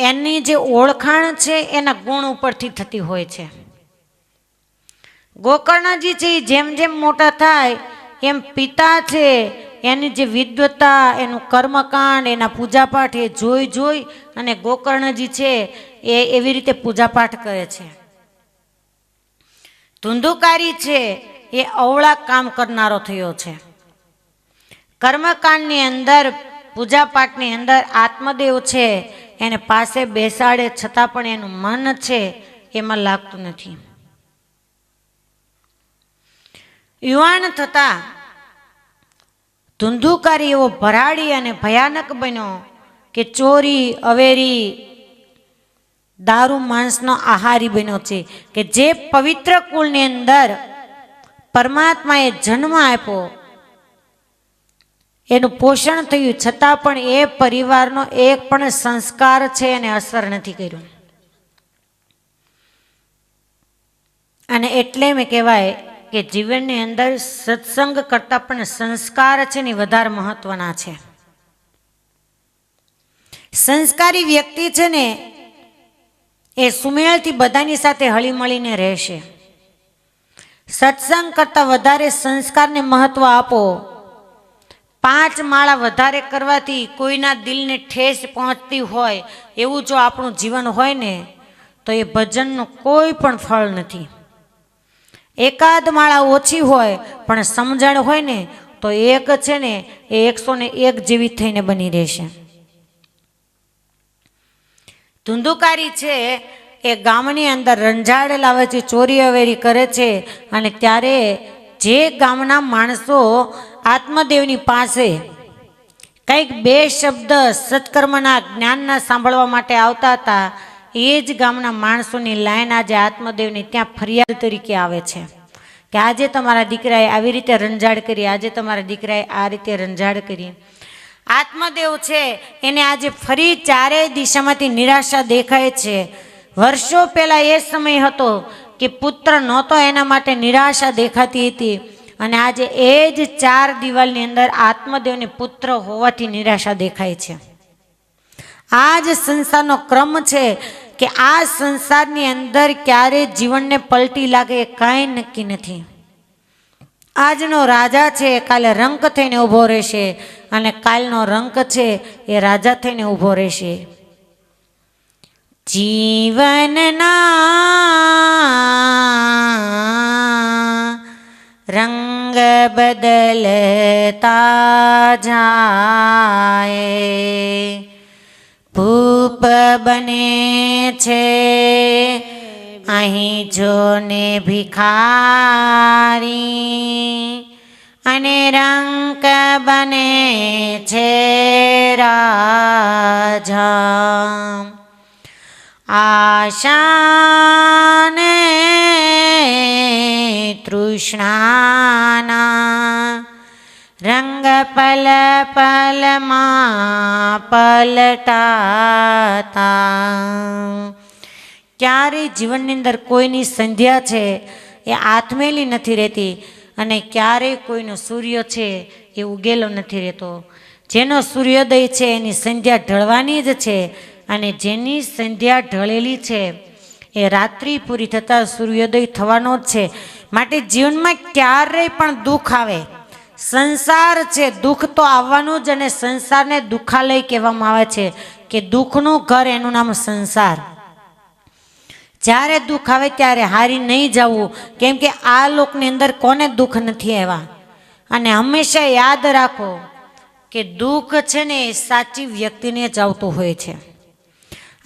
[SPEAKER 1] એની જે ઓળખાણ છે એના ગુણ ઉપરથી થતી હોય છે. ગોકર્ણજી છે જેમ જેમ મોટા થાય એમ પિતા છે એની જે વિદ્વતા, એનું કર્મકાંડ, એના પૂજાપાઠ એ જોઈ જોઈ અને ગોકર્ણજી છે એ એવી રીતે પૂજાપાઠ કરે છે. ધુંધુકારી છે એ અવળા કામ કરનારો થયો છે. કર્મકાંડની અંદર, પૂજાપાઠની અંદર આત્મદેવ છે એને પાસે બેસાડે છતાં પણ એનું મન છે એમાં લાગતું નથી. યુવાન થતા ધુંધુકારી એવો ભરાડી અને ભયાનક બન્યો કે ચોરી, અવેરી, દારૂ, માંસનો આહારી બન્યો છે. કે જે પવિત્ર કુળની અંદર પરમાત્માએ જન્મ આપ્યો, એનું પોષણ થયું છતાં પણ એ પરિવારનો એક પણ સંસ્કાર છે એને અસર નથી કર્યું. અને એટલે મેં કહેવાય કે જીવનની અંદર સત્સંગ કરતાં પણ સંસ્કાર છે ને વધારે મહત્વના છે. સંસ્કારી વ્યક્તિ છે ને એ સુમેળથી બધાની સાથે હળીમળીને રહેશે. સત્સંગ કરતાં વધારે સંસ્કારને મહત્વ આપો. 5 માળા વધારે કરવાથી કોઈના દિલને ઠેસ પહોંચતી હોય એવું જો આપણું જીવન હોય ને તો એ ભજનનું કોઈ પણ ફળ નથી. એકાદ માળા ઓછી હોય પણ સમજણ હોય ને તો એક છે ને એ 101 જેવી થઈને બની રહેશે. ધુંધુકારી છે એ ગામની અંદર રંજાડ લાવે છે, ચોરી અવેરી કરે છે, અને ત્યારે જે ગામના માણસો આત્મદેવની પાસે કંઈક 2 શબ્દ સત્કર્મના જ્ઞાનના સાંભળવા માટે આવતા હતા, એ જ ગામના માણસોની લાઈન આજે આત્મદેવની ત્યાં ફરિયાદ તરીકે આવે છે કે આજે તમારા દીકરાએ આવી રીતે રંજાડ કરી, આજે તમારા દીકરાએ આ રીતે રંજાડ કરી. આત્મદેવ છે એને આજે ફરી ચારેય દિશામાંથી નિરાશા દેખાય છે. વર્ષો પહેલા એ સમય હતો કે પુત્ર નહોતો, એના માટે નિરાશા દેખાતી હતી, અને આજે એ જ 4 દિવાલની અંદર આત્મદેવને પુત્ર હોવાથી નિરાશા દેખાય છે. આ જ સંસારનો ક્રમ છે કે આ સંસારની અંદર ક્યારે જીવનને પલટી લાગે એ કાંઈ નક્કી નથી. આજનો રાજા છે કાલે રંક થઈને ઊભો રહેશે, અને કાલનો રંક છે એ રાજા થઈને ઊભો રહેશે. જીવનના રંગ બદલતા જાય, ભૂપ બને છે અહીં જોને ભિખારી, અને રંક બને છે રાજા. આશાને તૃષ્ણાના રંગ પલ પલમાં પલટાતા. ક્યારે જીવનની અંદર કોઈની સંધ્યા છે એ આથમેલી નથી રહેતી, અને ક્યારેય કોઈનો સૂર્ય છે એ ઉગેલો નથી રહેતો. જેનો સૂર્યોદય છે એની સંધ્યા ઢળવાની જ છે, અને જેની સંધ્યા ઢળેલી છે એ રાત્રિ પૂરી થતાં સૂર્યોદય થવાનો જ છે. માટે જીવનમાં ક્યારેય પણ દુઃખ આવે, સંસાર છે દુઃખ તો આવવાનું જ, અને સંસારને દુઃખાલય કહેવામાં આવે છે કે દુઃખનું ઘર એનું નામ સંસાર. જ્યારે દુઃખ આવે ત્યારે હારી નહીં જવું, કેમ કે આ લોકની અંદર કોને દુઃખ નથી આવ્યા. અને હંમેશા યાદ રાખો કે દુઃખ છે ને એ સાચી વ્યક્તિને જ આવતું હોય છે.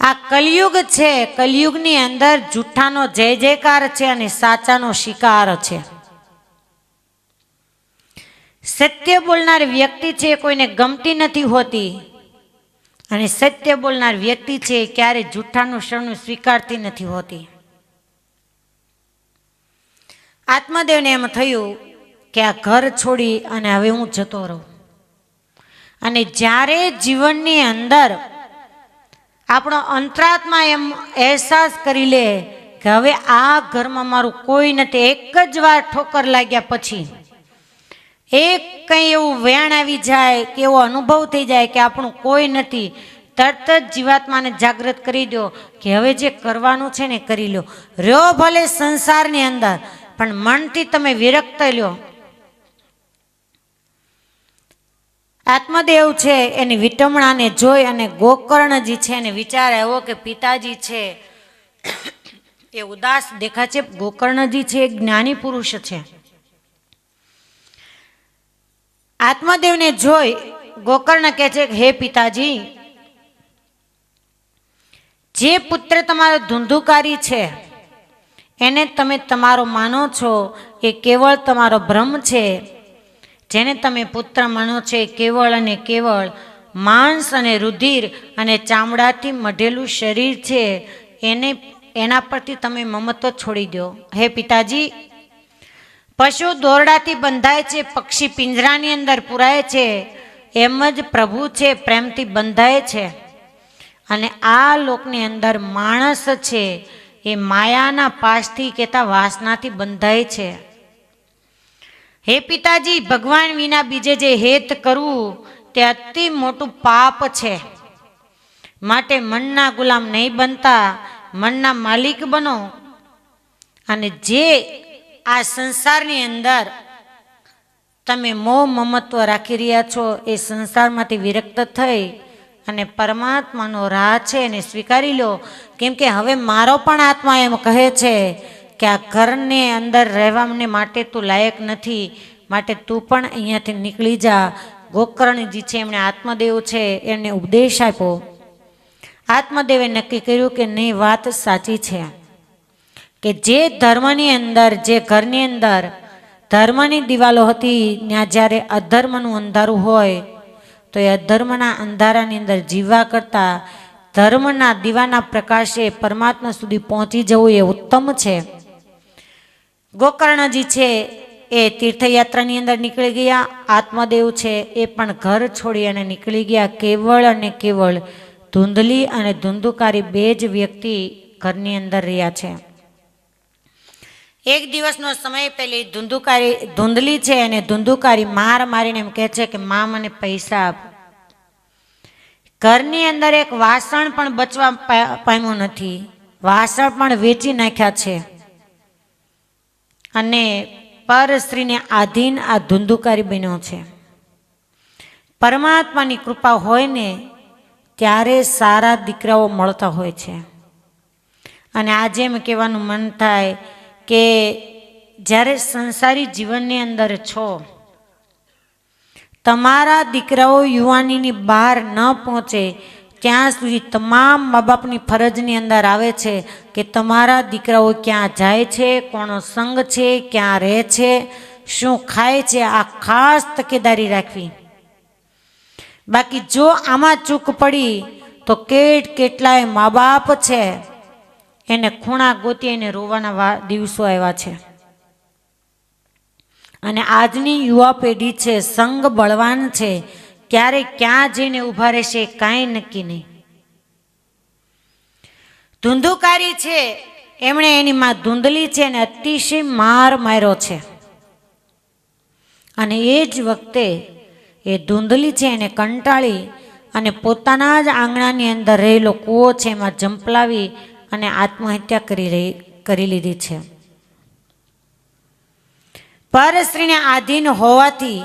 [SPEAKER 1] આ કલયુગ છે, કલયુગની અંદર જૂઠાનો જય જયકાર છે અને સાચાનો શિકાર છે. સત્ય બોલનાર વ્યક્તિ છે કોઈને ગમતી નથી હોતી, અને સત્ય બોલનાર વ્યક્તિ છે ક્યારે જૂઠાનું શરણું સ્વીકારતી નથી હોતી. આત્મદેવને એમ થયું કે આ ઘર છોડી અને હવે હું જતો રહું. અને જ્યારે જીવનની અંદર આપણો અંતરાત્મા એમ અહેસાસ કરી લે કે હવે આ ઘરમાં મારું કોઈ નથી, એક જ વાર ઠોકર લાગ્યા પછી એક કંઈ એવું વેણ આવી જાય કે એવો અનુભવ થઈ જાય કે આપણું કોઈ નથી, તરત જ જીવાત્માને જાગૃત કરી દો કે હવે જે કરવાનું છે ને કરી લો. રહ્યો ભલે સંસારની અંદર, પણ મનથી તમે વિરક્ત લ્યો. આત્મદેવ છે એની વિટમણાને જોઈ અને ગોકર્ણજી છે એને વિચાર આવ્યો કે પિતાજી છે એ ઉદાસ દેખાય છે. ગોકર્ણજી છે એક જ્ઞાની પુરુષ છે. આત્મદેવને જોઈ ગોકર્ણ કહે છે હે પિતાજી, જે પુત્ર તમારો ધુંધુકારી છે એને તમે તમારો માનો છો એ કેવળ તમારો ભ્રમ છે. જેને તમે પુત્ર માનો છો એ કેવળ અને કેવળ માંસ અને રુધિર અને ચામડાથી મઢેલું શરીર છે. એના પરથી તમે મમત્વ છોડી દો. હે પિતાજી, પશુ દોરડાથી બંધાય છે, પક્ષી પિંજરાની અંદર પુરાય છે, એમ જ પ્રભુ છે પ્રેમથી બંધાય છે. અને આ લોકની અંદર માણસ છે એ માયાના પાશથી કહેતા વાસનાથી બંધાય છે. હે પિતાજી, ભગવાન વિના બીજે જે હેત કરવું તે અતિ મોટું પાપ છે. માટે મનના ગુલામ નહીં બનતા, મનના માલિક બનો. અને જે આ સંસારની અંદર તમે મોહ મમત્વ રાખી રહ્યા છો એ સંસારમાંથી વિરક્ત થઈ અને પરમાત્માનો રાહ છે એને સ્વીકારી લો. કેમ કે હવે મારો પણ આત્મા એમ કહે છે કે આ ઘરને અંદર રહેવાને માટે તું લાયક નથી, માટે તું પણ અહીંયાથી નીકળી જા. ગોકર્ણજી છે એમણે આત્મદેવ છે એને ઉપદેશ આપ્યો. આત્મદેવે નક્કી કર્યું કે નહીં, વાત સાચી છે કે જે ધર્મની અંદર, જે ઘરની અંદર ધર્મની દિવાલો હતી, ત્યાં જ્યારે અધર્મનું અંધારું હોય તો એ અધર્મના અંધારાની અંદર જીવવા કરતાં ધર્મના દીવાના પ્રકાશે પરમાત્મા સુધી પહોંચી જવું એ ઉત્તમ છે. ગોકર્ણજી છે એ તીર્થયાત્રાની અંદર નીકળી ગયા. આત્મદેવ છે એ પણ ઘર છોડી અને નીકળી ગયા. કેવળ અને કેવળ ધૂંધલી અને ધુંધુકારી બે જ વ્યક્તિ ઘરની અંદર રહ્યા છે. એક દિવસનો સમય પેલી ધૂંધલી છે અને ધુંધુકારી માર મારીને એમ કહે છે કે માં મને પૈસા આપ. ઘરની અંદર એક વાસણ પણ બચવા પામ્યું નથી, વાસણ પણ વેચી નાખ્યા છે. અને પરસ્ત્રીને આધીન આ ધુંધુકારી બન્યો છે. પરમાત્માની કૃપા હોય ને ત્યારે સારા દીકરાઓ મળતા હોય છે. અને આજે એમ કહેવાનું મન થાય કે જ્યારે સંસારી જીવનની અંદર છો, તમારા દીકરાઓ યુવાનીની બહાર ન પહોંચે ત્યાં સુધી તમામ મા બાપની ફરજની અંદર આવે છે કે તમારા દીકરાઓ ક્યાં જાય છે, કોનો સંગ છે, ક્યાં રહે છે, શું ખાય છે, આ ખાસ તકેદારી રાખવી. બાકી જો આમાં ચૂક પડી તો કેટલાય મા બાપ છે એને ખૂણા ગોતી એને રોવાના દિવસો આવ્યા છે. અને આજની યુવા પેઢી છે સંગ બળવાન છે, ક્યારે ક્યાં જઈને ઊભા રહેશે કાંઈ નક્કી નહીં. ધુંધુકારી છે એમણે એની માં ધૂંધલી છે અને અતિશય માર માર્યો છે. અને એ જ વખતે એ ધૂંધલી છે એને કંટાળી અને પોતાના જ આંગણાની અંદર રહેલો કૂવો છે એમાં જંપલાવી અને આત્મહત્યા કરી લીધી છે. પરસ્ત્રીને આધીન હોવાથી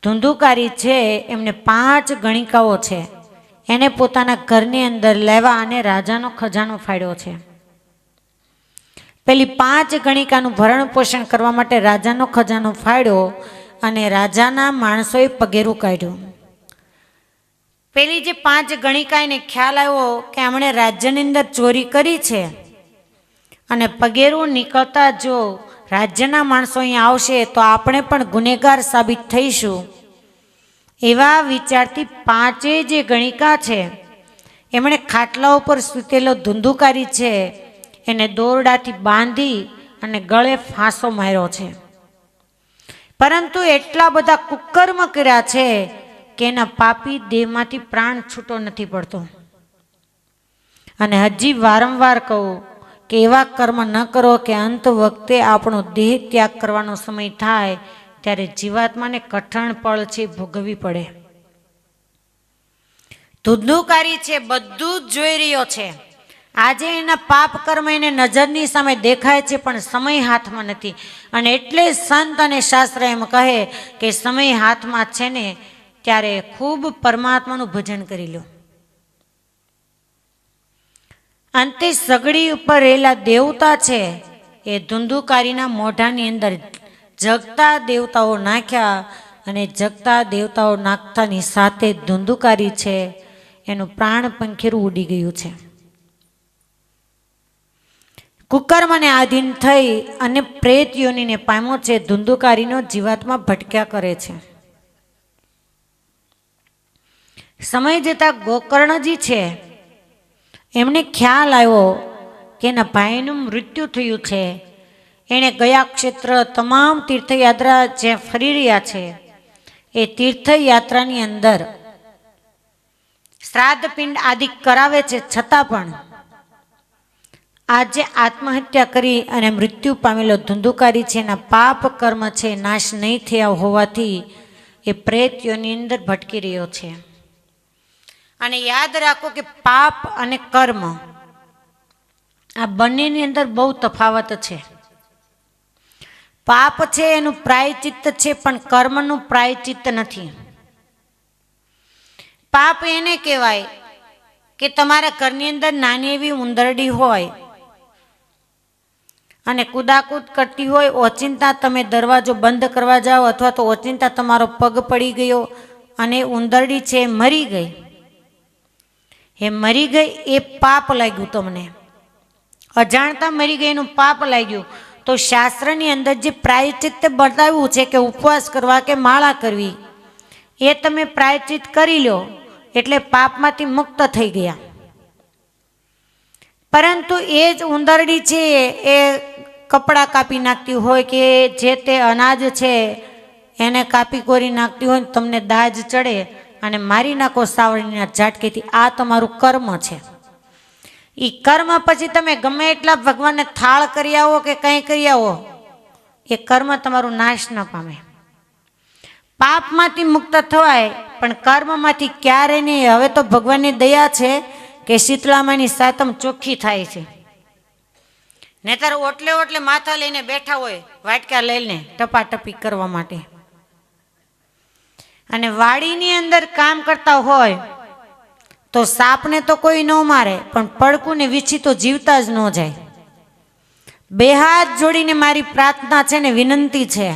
[SPEAKER 1] ધુંધુકારી છે એમને 5 ગણિકાઓ છે એને પોતાના ઘરની અંદર લેવા અને રાજાનો ખજાનો ફાડ્યો છે. પેલી 5 ગણિકાનું ભરણ પોષણ કરવા માટે રાજાનો ખજાનો ફાડ્યો અને રાજાના માણસોએ પગેરું કાઢ્યું. પેલી જે 5 ગણિકા એને ખ્યાલ આવ્યો કે એમણે રાજ્યની અંદર ચોરી કરી છે અને પગેરું નીકળતા જો રાજ્યના માણસો અહીંયા આવશે તો આપણે પણ ગુનેગાર સાબિત થઈશું. એવા વિચારથી 5 જે ગણિકા છે એમણે ખાટલા ઉપર સૂતેલો ધુંધુકારી છે એને દોરડાથી બાંધી અને ગળે ફાંસો માર્યો છે. પરંતુ એટલા બધા કુકર્મ કર્યા છે કે એના પાપી દેહમાંથી પ્રાણ છૂટો નથી પડતો. અને હજી વારંવાર કહું કે એવા કર્મ ન કરો કે અંત વખતે આપણો દેહ ત્યાગ કરવાનો સમય થાય ત્યારે જીવાત્માને કઠણ પળ છે ભોગવવી પડે. ધુંધુકારી છે બધું જ જોઈ રહ્યો છે. આજે એના પાપ કર્મ એને નજરની સામે દેખાય છે પણ સમય હાથમાં નથી. અને એટલે સંત અને શાસ્ત્ર એમ કહે કે સમય હાથમાં છે ને ત્યારે ખૂબ પરમાત્માનું ભજન કરી લો. અંતે સગડી ઉપર રહેલા દેવતા છે એ ધુંધુકારીના મોઢાની અંદર જગતા દેવતાઓ નાખ્યા અને જગતા દેવતાઓ નાખતાની સાથે ધુંધુકારી છે એનું પ્રાણ પંખીરું ઉડી ગયું છે. કુકર્મને આધીન થઈ અને પ્રેત યોનિને પામ્યો છે. ધુંધુકારીનો જીવાત્મા ભટક્યા કરે છે. સમય જતા ગોકર્ણજી છે એમને ખ્યાલ આવ્યો કે એના ભાઈનું મૃત્યુ થયું છે. એણે ગયા ક્ષેત્ર તમામ તીર્થયાત્રા જે ફરી રહ્યા છે એ તીર્થયાત્રાની અંદર શ્રાદ્ધ પિંડ આદિ કરાવે છે, છતાં પણ આજે આત્મહત્યા કરી અને મૃત્યુ પામેલો ધુંધુકારી છે એના પાપ કર્મ છે નાશ નહીં થયા હોવાથી એ પ્રેત યોનિની અંદર ભટકી રહ્યો છે. અને યાદ રાખો કે પાપ અને કર્મ આ બંનેની અંદર બહુ તફાવત છે. પાપ છે એનું પ્રાયચિત્ત છે પણ કર્મનું પ્રાયચિત્ત નથી. પાપ એને કહેવાય કે તમારા ઘરની અંદર નાની એવી ઉંદરડી હોય અને કૂદાકૂદ કરતી હોય, ઓચિંતા તમે દરવાજો બંધ કરવા જાઓ અથવા તો ઓચિંતા તમારો પગ પડી ગયો અને ઉંદરડી છે એ મરી ગઈ, એ મરી ગઈ એ પાપ લાગ્યું, તમને અજાણતા મરી ગઈ એનું પાપ લાગ્યું, તો શાસ્ત્રની અંદર જે પ્રાયશ્ચિત બતાવ્યું છે કે ઉપવાસ કરવા કે માળા કરવી, એ તમે પ્રાયશ્ચિત કરી લો એટલે પાપમાંથી મુક્ત થઈ ગયા. પરંતુ એ જ ઉંદરડી છે એ કપડાં કાપી નાખતી હોય કે જે તે અનાજ છે એને કાપી કોરી નાખતી હોય, તમને દાજ ચડે અને મારી નાખો સાવરણીના ઝાટકેથી. આ તમારું કર્મ છે. એ કર્મ પછી તમે ગમે એટલા ભગવાનને થાળ કરી આવો કે કંઈ કરી આવો, એ કર્મ તમારું નાશ ન પામે. પાપમાંથી મુક્ત થવાય પણ કર્મમાંથી ક્યારે નહીં. હવે તો ભગવાનની દયા છે કે શીતળામાની સાતમ ચોખ્ખી થાય છે. નહીતર ઓટલે ઓટલે માથા લઈને બેઠા હોય વાટકા લઈને ટપાટપી કરવા માટે, અને વાડીની અંદર કામ કરતા હોય તો સાપને તો કોઈ ન મારે પણ પડકું ને વીછી તો જીવતા જ ન જાય. બે હાથ જોડીને મારી પ્રાર્થના છે ને વિનંતી છે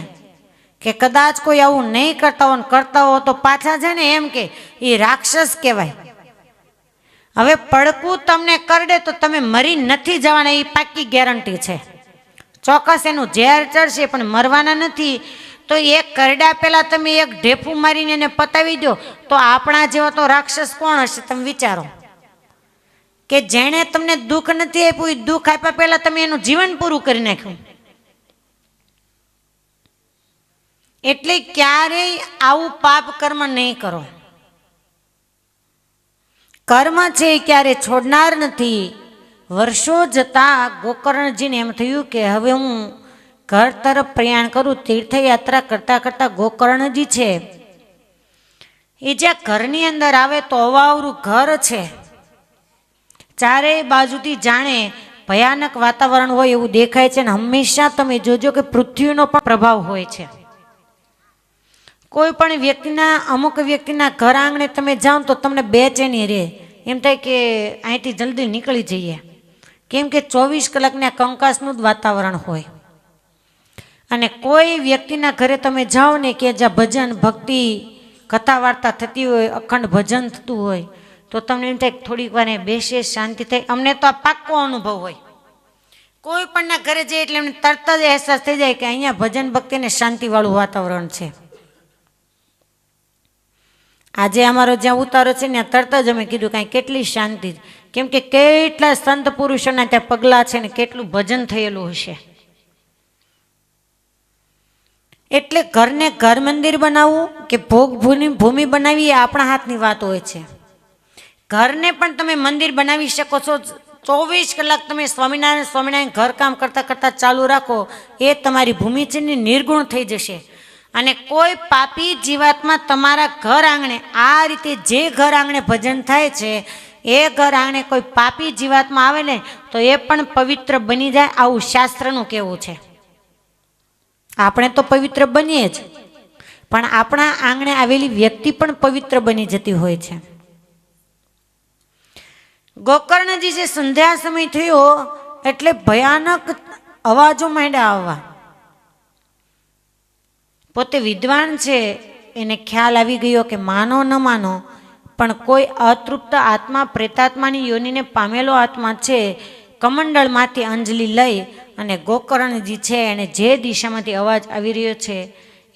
[SPEAKER 1] કે કદાચ કોઈ આવું નહીં કરતા હોય, કરતા હો તો પાછા છે ને એમ કે એ રાક્ષસ કહેવાય. હવે પડકું તમને કરડે તો તમે મરી નથી જવાના, એ પાકી ગેરંટી છે. ચોક્કસ એનું ઝેર ચડશે પણ મરવાના નથી. તો એક કરડ્યા પહેલા તમે એક ઢેફું મારીને એને પતાવી દો તો આપણા જેવો તો રાક્ષસ કોણ હશે? તમે વિચારો કે જેણે તમને દુઃખ નથી આપ્યું, એ દુઃખ આપ્યા પહેલા તમે એનું જીવન પૂરું કરી નાખ્યું. એટલે ક્યારેય આવું પાપ કર્મ નહીં કરો. કર્મ છે એ ક્યારે છોડનાર નથી. વર્ષો જતા ગોકર્ણજીને એમ થયું કે હવે હું ઘર તરફ પ્રયાણ કરું. તીર્થયાત્રા કરતા કરતા ગોકર્ણજી છે એ જ્યાં ઘરની અંદર આવે તો અવાવરું ઘર છે, ચારેય બાજુથી જાણે ભયાનક વાતાવરણ હોય એવું દેખાય છે. અને હંમેશા તમે જોજો કે પૃથ્વીનો પણ પ્રભાવ હોય છે. કોઈ પણ વ્યક્તિના, અમુક વ્યક્તિના ઘર આંગણે તમે જાઓ તો તમને બેચેની રહે, એમ થાય કે અહીંથી જલ્દી નીકળી જઈએ, કેમ કે 24 કલાકના કંકાસનું જ વાતાવરણ હોય. અને કોઈ વ્યક્તિના ઘરે તમે જાઓ ને કે જ્યાં ભજન ભક્તિ કથા વાર્તા થતી હોય, અખંડ ભજન થતું હોય, તો તમને એમ થાય થોડીક વાર બેસે, શાંતિ થાય. અમને તો આ પાક્કો અનુભવ હોય. કોઈ પણના ઘરે જઈએ એટલે એમને તરત જ અહેસાસ થઈ જાય કે અહીંયા ભજન ભક્તિ ને શાંતિવાળું વાતાવરણ છે. આજે અમારો જ્યાં ઉતારો છે ને તરત જ અમે કીધું કાંઈ કેટલી શાંતિ, કેમ કે કેટલા સંત પુરુષોના ત્યાં પગલાં છે ને કેટલું ભજન થયેલું હશે. એટલે ઘરને ઘર મંદિર બનાવવું કે ભોગ ભૂમિ બનાવવી એ આપણા હાથની વાત હોય છે. ઘરને પણ તમે મંદિર બનાવી શકો છો. 24 કલાક તમે સ્વામિનારાયણ ઘર કામ કરતા કરતા ચાલુ રાખો, એ તમારી ભૂમિ છે ને નિર્ગુણ થઈ જશે. અને કોઈ પાપી જીવાત્મા તમારા ઘર આંગણે, આ રીતે જે ઘર આંગણે ભજન થાય છે એ ઘર આંગણે કોઈ પાપી જીવાત્મા આવે ને તો એ પણ પવિત્ર બની જાય, આવું શાસ્ત્રનું કહેવું છે. આપણે તો પવિત્ર બનીએ જ, પણ આપણા આંગણે આવેલી વ્યક્તિ પણ પવિત્ર બની જતી હોય છે. ગોકર્ણજી જે સંધ્યા સમય થયો એટલે ભયાનક અવાજો માંડ્યા આવવા. પોતે વિદ્વાન છે, એને ખ્યાલ આવી ગયો કે માનો ન માનો પણ કોઈ અતૃપ્ત આત્મા, પ્રેતાત્માની યોનિને પામેલો આત્મા છે, કમંડળમાંથી અંજલિ લઈ અને ગોકર્ણજી છે એને જે દિશામાંથી અવાજ આવી રહ્યો છે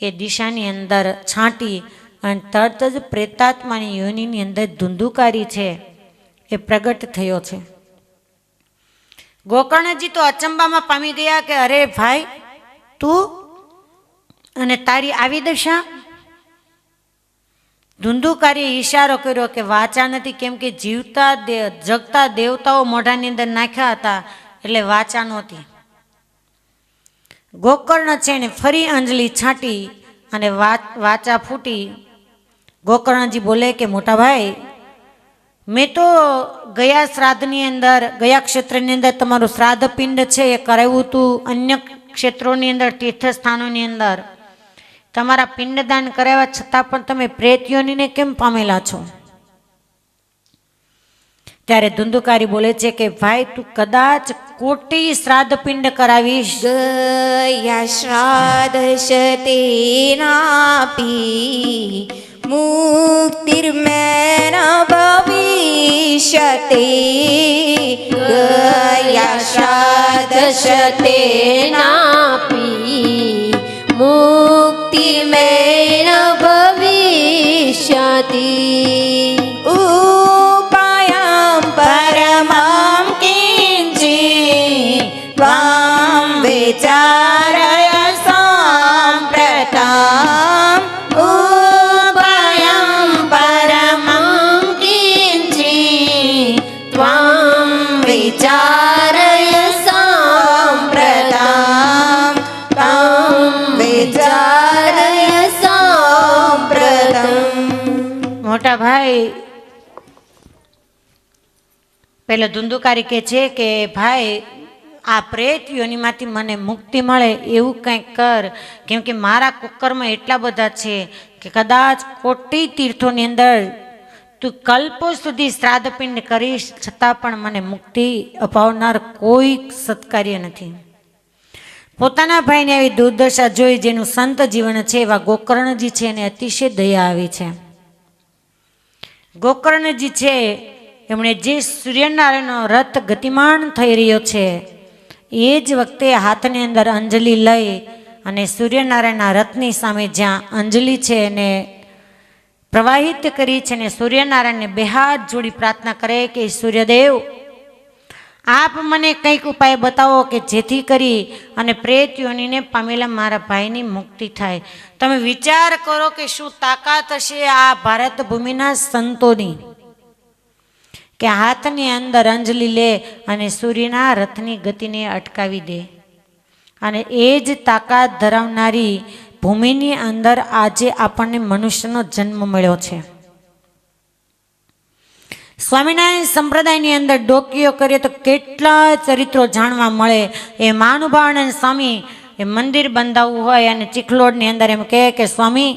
[SPEAKER 1] એ દિશાની અંદર છાંટી અને તરત જ પ્રેતાત્માની યોનિની અંદર ધુંધુકારી છે એ પ્રગટ થયો છે. ગોકર્ણજી તો અચંબામાં પામી ગયા કે અરે ભાઈ, તું અને તારી આવી દશા. ધુંધુકારીએ ઈશારો કર્યો કે વાચા નથી, કેમ કે જીવતા જગતા દેવતાઓ મોઢાની અંદર નાખ્યા હતા એટલે વાચા નહોતી. ગોકર્ણ છે ને ફરી અંજલિ છાંટી અને વાચા ફૂટી. ગોકર્ણજી બોલે કે મોટા ભાઈ, મેં તો ગયા શ્રાદ્ધની અંદર, ગયા ક્ષેત્રની અંદર તમારું શ્રાદ્ધ પિંડ છે એ કરાવ્યું હતું. અન્ય ક્ષેત્રોની અંદર, તીર્થસ્થાનોની અંદર તમારા પિંડદાન કરાવ્યા છતાં પણ તમે પ્રેતયોનીને કેમ પામેલા છો? ત્યારે ધુંધુકારી બોલે છે કે ભાઈ, તું કદાચ કોટી શ્રાદ્ધ પિંડ કરાવીશ.
[SPEAKER 2] ગયા શ્રાદ્ધ શતેનાપી મુક્તિર્મેન ભવિષ્યતે. ગયા શ્રાદ્ધ શતેનાપી મુક્તિર્મેન ભવિષ્યતિ. ઉપાયં પરમં કિંચિત ત્વાં વિચારય સામ્પ્રતમ. ઉપાયં પરમં કિંચિત ત્વાં વિચારય સામ્પ્રતમ. ત્વાં વિચારય સામ્પ્રતમ.
[SPEAKER 1] મોટા ભાઈ પેલા ધુંધુકારી કહે છે કે ભાઈ આ પ્રેત યોનિમાંથી મને મુક્તિ મળે એવું કંઈક કર, કેમ કે મારા કુકર્મ એટલા બધા છે કે કદાચ કોટી તીર્થોની અંદર તું કલ્પો સુધી શ્રાદ્ધ પિંડ કરીશ છતાં પણ મને મુક્તિ અપાવનાર કોઈ સત્કાર્ય નથી. પોતાના ભાઈને આવી દુર્દશા જોઈ જેનું સંત જીવન છે એવા ગોકર્ણજી છે એને અતિશય દયા આવી છે. ગોકર્ણજી છે એમણે જે સૂર્યનારાયણનો રથ ગતિમાન થઈ રહ્યો છે એ જ વખતે હાથની અંદર અંજલિ લઈ અને સૂર્યનારાયણના રથની સામે જ્યાં અંજલિ છે એને પ્રવાહિત કરી છે અને સૂર્યનારાયણને બે હાથ જોડી પ્રાર્થના કરે કે સૂર્યદેવ આપ મને કંઈક ઉપાય બતાવો કે જેથી કરી અને પ્રેત યોનિને પામેલા મારા ભાઈની મુક્તિ થાય. તમે વિચાર કરો કે શું તાકાત હશે આ ભારત ભૂમિના સંતોની કે હાથની અંદર અંજલિ લે અને સૂર્યના રથની ગતિને અટકાવી દે. અને એ જ તાકાત ધરાવનારી ભૂમિની અંદર આજે આપણને મનુષ્યનો જન્મ મળ્યો છે. સ્વામિનારાયણ સંપ્રદાયની અંદર ડોકીઓ કરીએ તો કેટલા ચરિત્રો જાણવા મળે. એ મહાનુભાવાનંદ સ્વામી એ મંદિર બંધાવવું હોય અને ચીખલોડની અંદર એમ કહે કે સ્વામી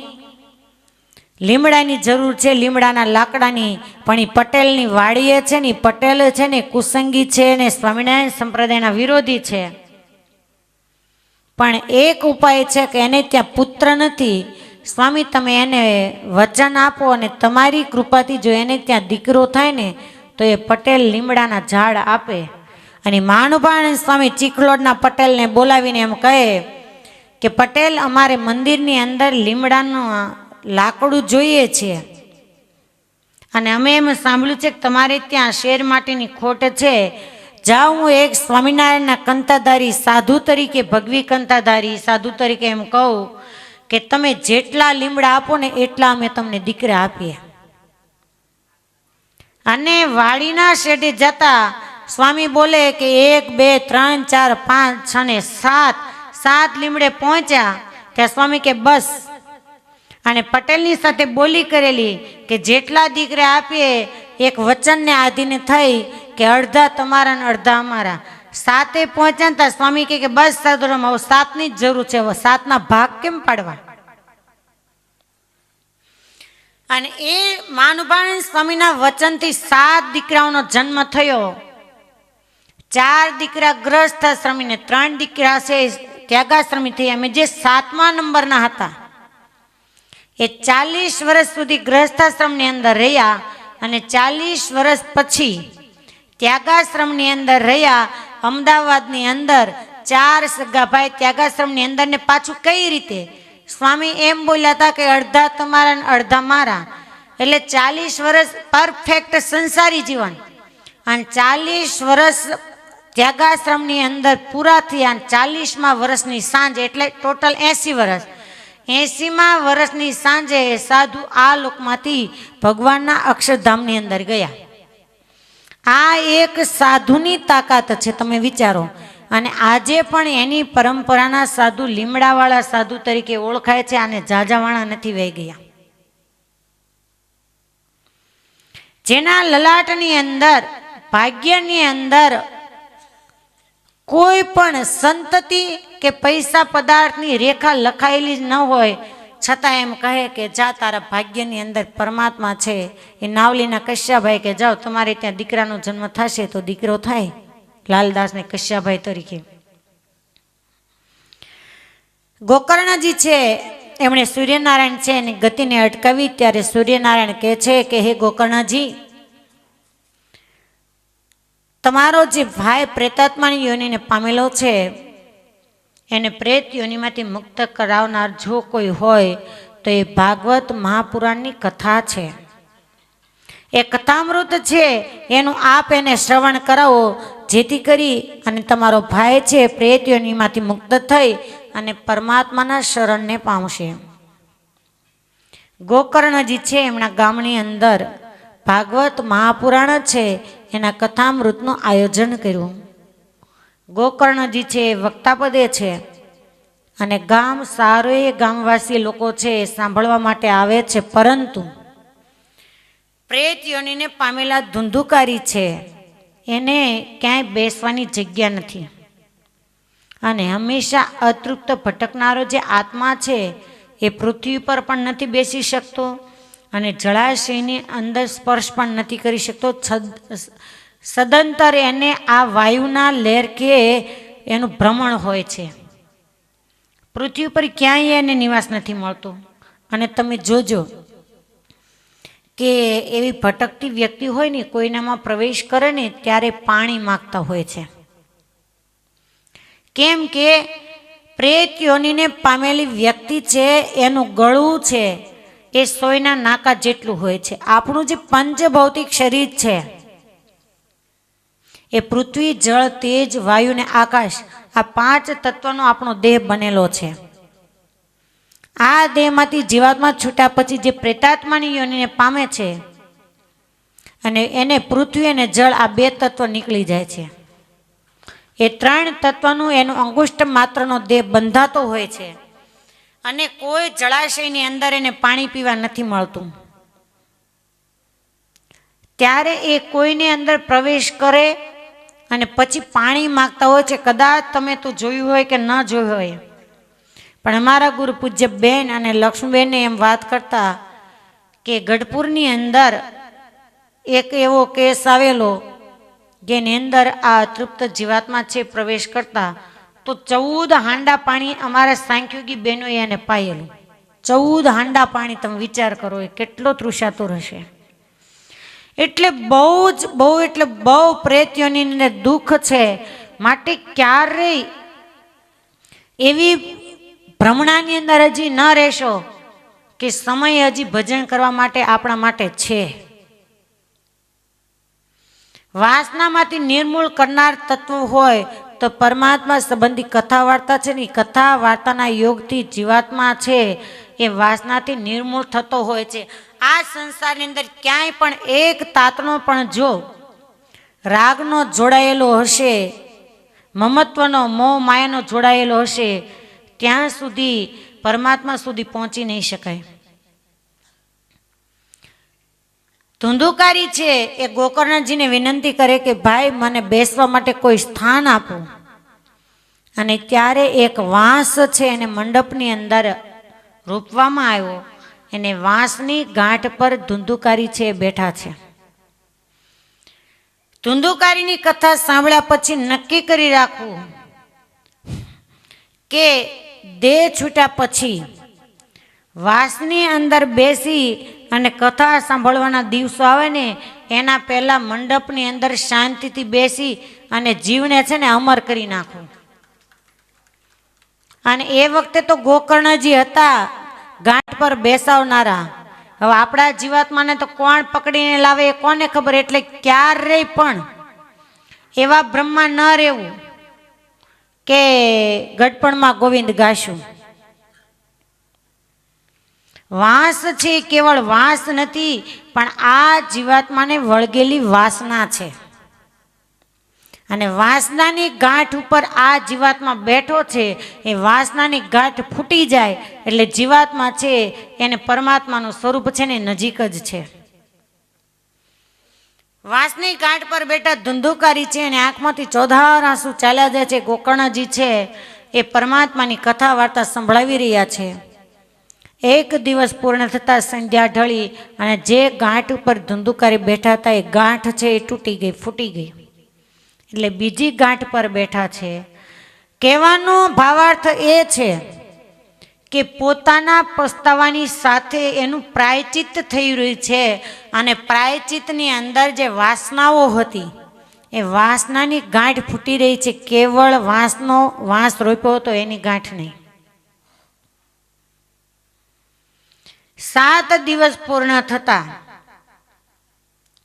[SPEAKER 1] લીમડાની જરૂર છે, લીમડાના લાકડાની, પણ એ પટેલની વાડીએ છે ને પટેલ છે ને કુસંગી છે ને સ્વામિનારાયણ સંપ્રદાયના વિરોધી છે. પણ એક ઉપાય છે કે એને ત્યાં પુત્ર નથી. સ્વામી તમે એને વચન આપો અને તમારી કૃપાથી જો એને ત્યાં દીકરો થાય ને તો એ પટેલ લીમડાના ઝાડ આપે. અને મહાનુભાવાનંદ સ્વામી ચીખલોડના પટેલને બોલાવીને એમ કહે કે પટેલ અમારે મંદિરની અંદર લીમડાનું લાકડું જોઈએ છે અને અમે એમ સાંભળ્યું છે કે તમારે ત્યાં શેર માટેની ખોટ છે. જાઓ હું એક સ્વામિનારાયણના કંતાધારી સાધુ તરીકે ભગવી કંતાધારી સાધુ તરીકે એમ કહું કે તમે જેટલા લીમડા આપો ને એટલા અમે તમને દીકરા આપીએ. અને વાડીના શેઢે જતા સ્વામી બોલે કે 1 2 3 4 5 6 ને 7 લીમડે પહોંચ્યા ત્યાં સ્વામી કે બસ. અને પટેલની સાથે બોલી કરેલી કે જેટલા દીકરા આપીએ એક વચનને આધીને થઈ કે અડધા તમારા ને અડધા અમારા. 7 પહોંચ્યા હતા સ્વામી કે બસ સાધુરામ હવે 7ની જ જરૂર છે, હવે 7ના ભાગ કેમ પાડવા. અને એ મહાનુભાવાનંદ સ્વામીના વચનથી 7 દીકરાઓનો જન્મ થયો. 4 દીકરા ગ્રહસ્થાશ્રમી ને 3 દીકરા છે ત્યાગાશ્રમી થયા. અમે જે 7મા નંબરના હતા એ 40 વર્ષ સુધી ગ્રહસ્થાશ્રમની અંદર રહ્યા અને 40 વર્ષ પછી ત્યાગાશ્રમની અંદર રહ્યા. અમદાવાદની અંદર 4 સગાભાઈ ત્યાગાશ્રમની અંદર ને પાછું કઈ રીતે સ્વામી એમ બોલ્યા હતા કે અડધા તમારા ને અડધા મારા. એટલે 40 વર્ષ પરફેક્ટ સંસારી જીવન અને 40 વર્ષ ત્યાગાશ્રમની અંદર પૂરા થયા. 40મા વર્ષની સાંજ એટલે ટોટલ 80 વર્ષ. 80મા વર્ષની સાંજે સાધુ આ લોકમાંથી ભગવાનના અક્ષરધામની અંદર ગયા. આ એક સાધુની તાકાત છે, તમે વિચારો. અને આજે પણ એની પરંપરાના સાધુ લીમડાવાળા સાધુ તરીકે ઓળખાય છે. આને જાજાવાળા નથી વહી ગયા. જેના લલાટની અંદર ભાગ્યની અંદર કોઈ પણ સંતતિ કે પૈસા પદાર્થની રેખા લખાયેલી જ ન હોય છતાં એમ કહે કે જા તારા ભાગ્યની અંદર પરમાત્મા છે. એ નાવલીના કશ્યાભાઈ કે જાઓ તમારે ત્યાં દીકરાનો જન્મ થશે તો દીકરો થાય. લાલદાસ ને કશ્યાભાઈ તરીકે. ગોકર્ણજી છે એમણે સૂર્યનારાયણ છે એની ગતિને અટકાવી. ત્યારે સૂર્યનારાયણ કહે છે કે હે ગોકર્ણજી, તમારો જે ભાઈ પ્રેતાત્માની યોનિને પામેલો છે એને પ્રેત યોનિમાંથી મુક્ત કરાવનાર જો કોઈ હોય તો એ ભાગવત મહાપુરાણની કથા છે. એ કથામૃત છે એનું આપ એને શ્રવણ કરાવો, જેથી કરી અને તમારો ભાઈ છે પ્રેત યોનિમાંથી મુક્ત થઈ અને પરમાત્માના શરણને પામશે. ગોકર્ણજી છે એમના ગામની અંદર ભાગવત મહાપુરાણ છે એના કથામૃતનું આયોજન કર્યું. ગોકર્ણજી છે એ વક્તાપદે છે અને ગામ સારો એ ગામવાસી લોકો છે એ સાંભળવા માટે આવે છે. પરંતુ પ્રેત યોનિને પામેલા ધુંધુકારી છે એને ક્યાંય બેસવાની જગ્યા નથી અને હંમેશા અતૃપ્ત ભટકનારો જે આત્મા છે એ પૃથ્વી પર પણ નથી બેસી શકતો અને જળાશયની અંદર સ્પર્શ પણ નથી કરી શકતો. સદંતર એને આ વાયુના લહેર કે એનું ભ્રમણ હોય છે. પૃથ્વી પર ક્યાંય એને નિવાસ નથી મળતો. અને તમે જોજો કે એવી ભટકતી વ્યક્તિ હોય ને કોઈનામાં પ્રવેશ કરે ને ત્યારે પાણી માગતા હોય છે. કેમ કે પ્રેત યોનિને પામેલી વ્યક્તિ છે એનું ગળું છે એ સોયના નાકા જેટલું હોય છે. આપણું જે પંચભૌતિક શરીર છે એ પૃથ્વી, જળ, તેજ, વાયુ ને આકાશ આ 5 તત્વનો આપણો દેહ બનેલો છે. આ દેહમાંથી જીવાત્મા છૂટ્યા પછી જે પ્રેતાત્માની યોનિને પામે છે અને એને પૃથ્વી અને જળ આ 2 તત્વ નીકળી જાય છે. એ 3 તત્વનું એનો અંગુષ્ઠ માત્રનો દેહ બંધાતો હોય છે અને કોઈ જળાશયની અંદર એને પાણી પીવા નથી મળતું. ત્યારે એ કોઈની અંદર પ્રવેશ કરે અને પછી પાણી માગતા હોય છે. કદાચ તમે તો જોયું હોય કે ન જોયું હોય, પણ અમારા ગુરુ પૂજ્ય બેન અને લક્ષ્મીબેનને એમ વાત કરતા કે ગઢપુરની અંદર એક એવો કેસ આવેલો જેની અંદર આ અતૃપ્ત જીવાત્મા છે પ્રવેશ કરતા તો 14 હાંડા પાણી અમારા સાંખ્યોગી બહેનોએ એને પાયેલું. 14 હાંડા પાણી, તમે વિચાર કરો એ કેટલો તૃષાતુર હશે. એટલે બહુ પ્રેત યોનિને દુઃખ છે. માટે ક્યારેય એવી ભ્રમણાની અંદર હજી ન રહેશો કે સમય હજી ભજન કરવા માટે આપણા માટે છે. વાસનામાંથી નિર્મૂળ કરનાર તત્વ હોય તો પરમાત્મા સંબંધી કથા વાર્તા છે ને, કથા વાર્તાના યોગથી જીવાત્મા છે એ વાસનાથી નિર્મૂળ થતો હોય છે. આ સંસારની અંદર ક્યાંય પણ એક તાતણો પણ જો રાગનો જોડાયેલો હશે, મમત્વનો, મોહ માયાનો જોડાયેલો હશે, ત્યાં સુધી પરમાત્મા સુધી પહોંચી નહીં શકાય. ધુંધુકારી છે એ ગોકર્ણજીને વિનંતી કરે કે ભાઈ મને બેસવા માટે કોઈ સ્થાન આપો. અને ત્યારે એક વાંસ છે એને મંડપની અંદર રોપવામાં આવ્યો. એને વાંસની ગાંઠ પર ધુંધુકારી છે બેઠા છે. ધુંધુકારીની કથા સાંભળ્યા પછી નક્કી કરી રાખવું કે દેહ છૂટ્યા પછી વાંસની અંદર બેસી અને કથા સાંભળવાના દિવસો આવે ને એના પહેલા મંડપની અંદર શાંતિથી બેસી અને જીવને છે ને અમર કરી નાખવું. અને એ વખતે તો ગોકર્ણજી હતા ગાંઠ પર બેસાવનારા. હવે આપણા જીવાત્માને તો કોણ પકડીને લાવે એ કોને ખબર. એટલે ક્યારેય પણ એવા બ્રહ્મા ન રહેવું કે ગઢપણમાં ગોવિંદ ગાશું. વાંસ છે કેવળ વાંસ નથી, પણ આ જીવાત્માને વળગેલી વાસના છે. અને વાસનાની ગાંઠ ઉપર આ જીવાત્મા બેઠો છે. એ વાસનાની ગાંઠ ફૂટી જાય એટલે જીવાત્મા છે એને પરમાત્માનું સ્વરૂપ છે ને નજીક જ છે. વાંસની ગાંઠ પર બેઠા ધુંધુકારી છે અને આંખમાંથી ચોધાર આંસુ ચાલ્યા જાય છે. ગોકર્ણજી છે એ પરમાત્માની કથા વાર્તા સંભળાવી રહ્યા છે. એક દિવસ પૂર્ણ થતાં સંધ્યા ઢળી અને જે ગાંઠ ઉપર ધુંધુકારી બેઠા હતા એ ગાંઠ છે એ તૂટી ગઈ, ફૂટી ગઈ. એટલે બીજી ગાંઠ પર બેઠા છે. કહેવાનો ભાવાર્થ એ છે કે પોતાના પસ્તાવાની સાથે એનું પ્રાયચિત્ત થઈ રહ્યું છે, અને પ્રાયચિત્તની અંદર જે વાસનાઓ હતી એ વાસનાની ગાંઠ ફૂટી રહી છે. કેવળ વાંસ રોપ્યો હતો એની ગાંઠ નહીં. 7 દિવસ પૂર્ણ થતા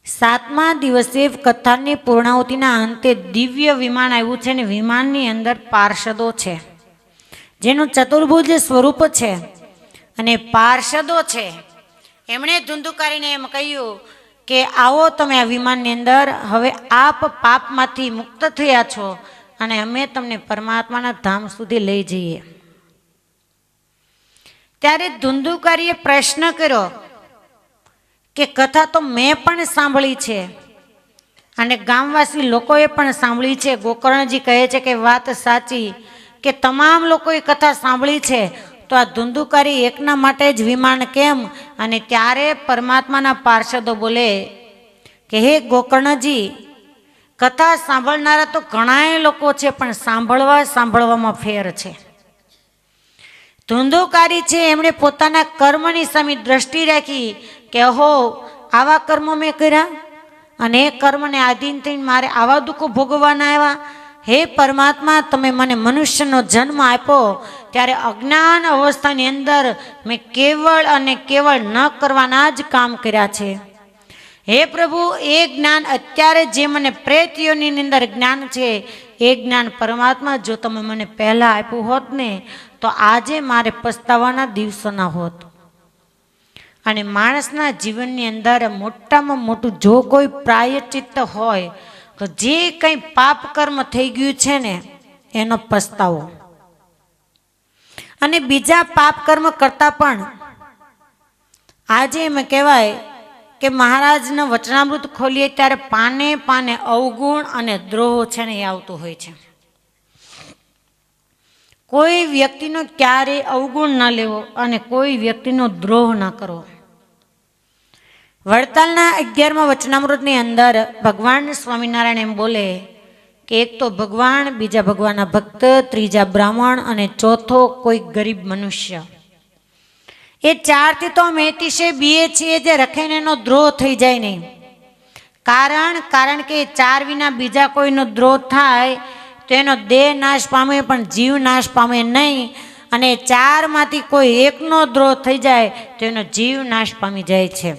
[SPEAKER 1] 7મા દિવસે કથાની પૂર્ણાહુતિના અંતે દિવ્ય વિમાન આવ્યું છે, અને વિમાનની અંદર પાર્ષદો છે જેનું ચતુર્ભુજ સ્વરૂપ છે. અને પાર્ષદો છે એમણે ધુંધુકારીને એમ કહ્યું કે આવો તમે આ વિમાનની અંદર, હવે આપ પાપમાંથી મુક્ત થયા છો અને અમે તમને પરમાત્માના ધામ સુધી લઈ જઈએ. ત્યારે ધુંધુકારીએ પ્રશ્ન કર્યો કે કથા તો મેં પણ સાંભળી છે અને ગામવાસી લોકોએ પણ સાંભળી છે. ગોકર્ણજી કહે છે કે વાત સાચી, કે તમામ લોકોએ કથા સાંભળી છે, તો આ ધુંધુકારી એકના માટે જ વિમાન કેમ? અને ત્યારે પરમાત્માના પાર્ષદો બોલે કે હે ગોકર્ણજી, કથા સાંભળનારા તો ઘણાય લોકો છે, પણ સાંભળવામાં ફેર છે. ધુંધુકારી છે એમણે પોતાના કર્મની સામે દ્રષ્ટિ રાખી કે હો, આવા કર્મો મેં કર્યા અને એ કર્મને આધીન થઈને મારે આવા દુઃખો ભોગવવાના આવ્યા. હે પરમાત્મા, તમે મને મનુષ્યનો જન્મ આપ્યો ત્યારે અજ્ઞાન અવસ્થાની અંદર મેં કેવળ અને કેવળ ન કરવાના જ કામ કર્યા છે. હે પ્રભુ, એ જ્ઞાન અત્યારે જે મને પ્રેત યોનિની અંદર જ્ઞાન છે, એ જ્ઞાન પરમાત્મા જો તમે મને પહેલાં આપ્યું હોત ને, તો આજે મારે પસ્તાવાના દિવસો ના હોત. અને માણસના જીવનની અંદર મોટામાં મોટું જો કોઈ પ્રાયચિત્ત હોય તો જે કંઈ પાપ કર્મ થઈ ગયું છે ને એનો પસ્તાવો. અને બીજા પાપ કર્મ કરતાં પણ આજે એમ કહેવાય કે મહારાજના વચનામૃત ખોલીએ ત્યારે પાને પાને અવગુણ અને દ્રોહ છે ને એ આવતું હોય છે. કોઈ વ્યક્તિનો ક્યારેય અવગુણ ન લેવો અને કોઈ વ્યક્તિનો દ્રોહ ન કરવો. વડતાલના 11મા વચનામૃતની અંદર ભગવાન સ્વામિનારાયણ એમ બોલે કે એક તો ભગવાન, બીજા ભગવાનના ભક્ત, ત્રીજા બ્રાહ્મણ અને ચોથો કોઈ ગરીબ મનુષ્ય. એ 4થી તો અમે અતિશય બીએ છીએ જે રખેને એનો દ્રોહ થઈ જાય નહીં. કારણ કે 4 વિના બીજા કોઈનો દ્રોહ થાય તો એનો દેહ નાશ પામે પણ જીવ નાશ પામે નહીં, અને 4માંથી કોઈ એકનો દ્રોહ થઈ જાય તો એનો જીવ નાશ પામી જાય છે.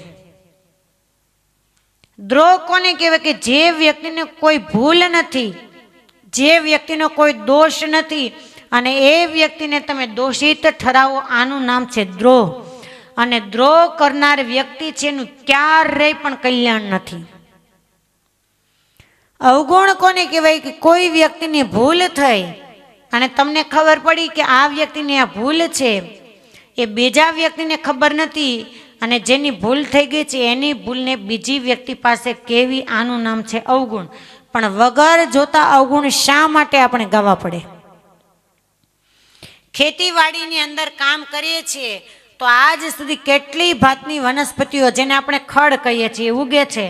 [SPEAKER 1] દ્રોહ કોને કહેવાય? કે જે વ્યક્તિને કોઈ ભૂલ નથી, જે વ્યક્તિનો કોઈ દોષ નથી અને એ વ્યક્તિને તમે દોષિત ઠરાવો, આનું નામ છે દ્રોહ. અને દ્રોહ કરનાર વ્યક્તિ છે એનું ક્યારેય પણ કલ્યાણ નથી. અવગુણ કોને કહેવાય? કે કોઈ વ્યક્તિની ભૂલ થઈ અને તમને ખબર પડી કે આ વ્યક્તિની આ ભૂલ છે, એ બીજા વ્યક્તિને ખબર નથી, અને જેની ભૂલ થઈ ગઈ છે એની ભૂલને બીજી વ્યક્તિ પાસે કેવી, આનું નામ છે અવગુણ. પણ વગર જોતા અવગુણ શા માટે આપણે ગાવા પડે? ખેતીવાડીની અંદર કામ કરીએ છીએ તો આજ સુધી કેટલી ભાતની વનસ્પતિઓ, જેને આપણે ખડ કહીએ છીએ, ઉગે છે.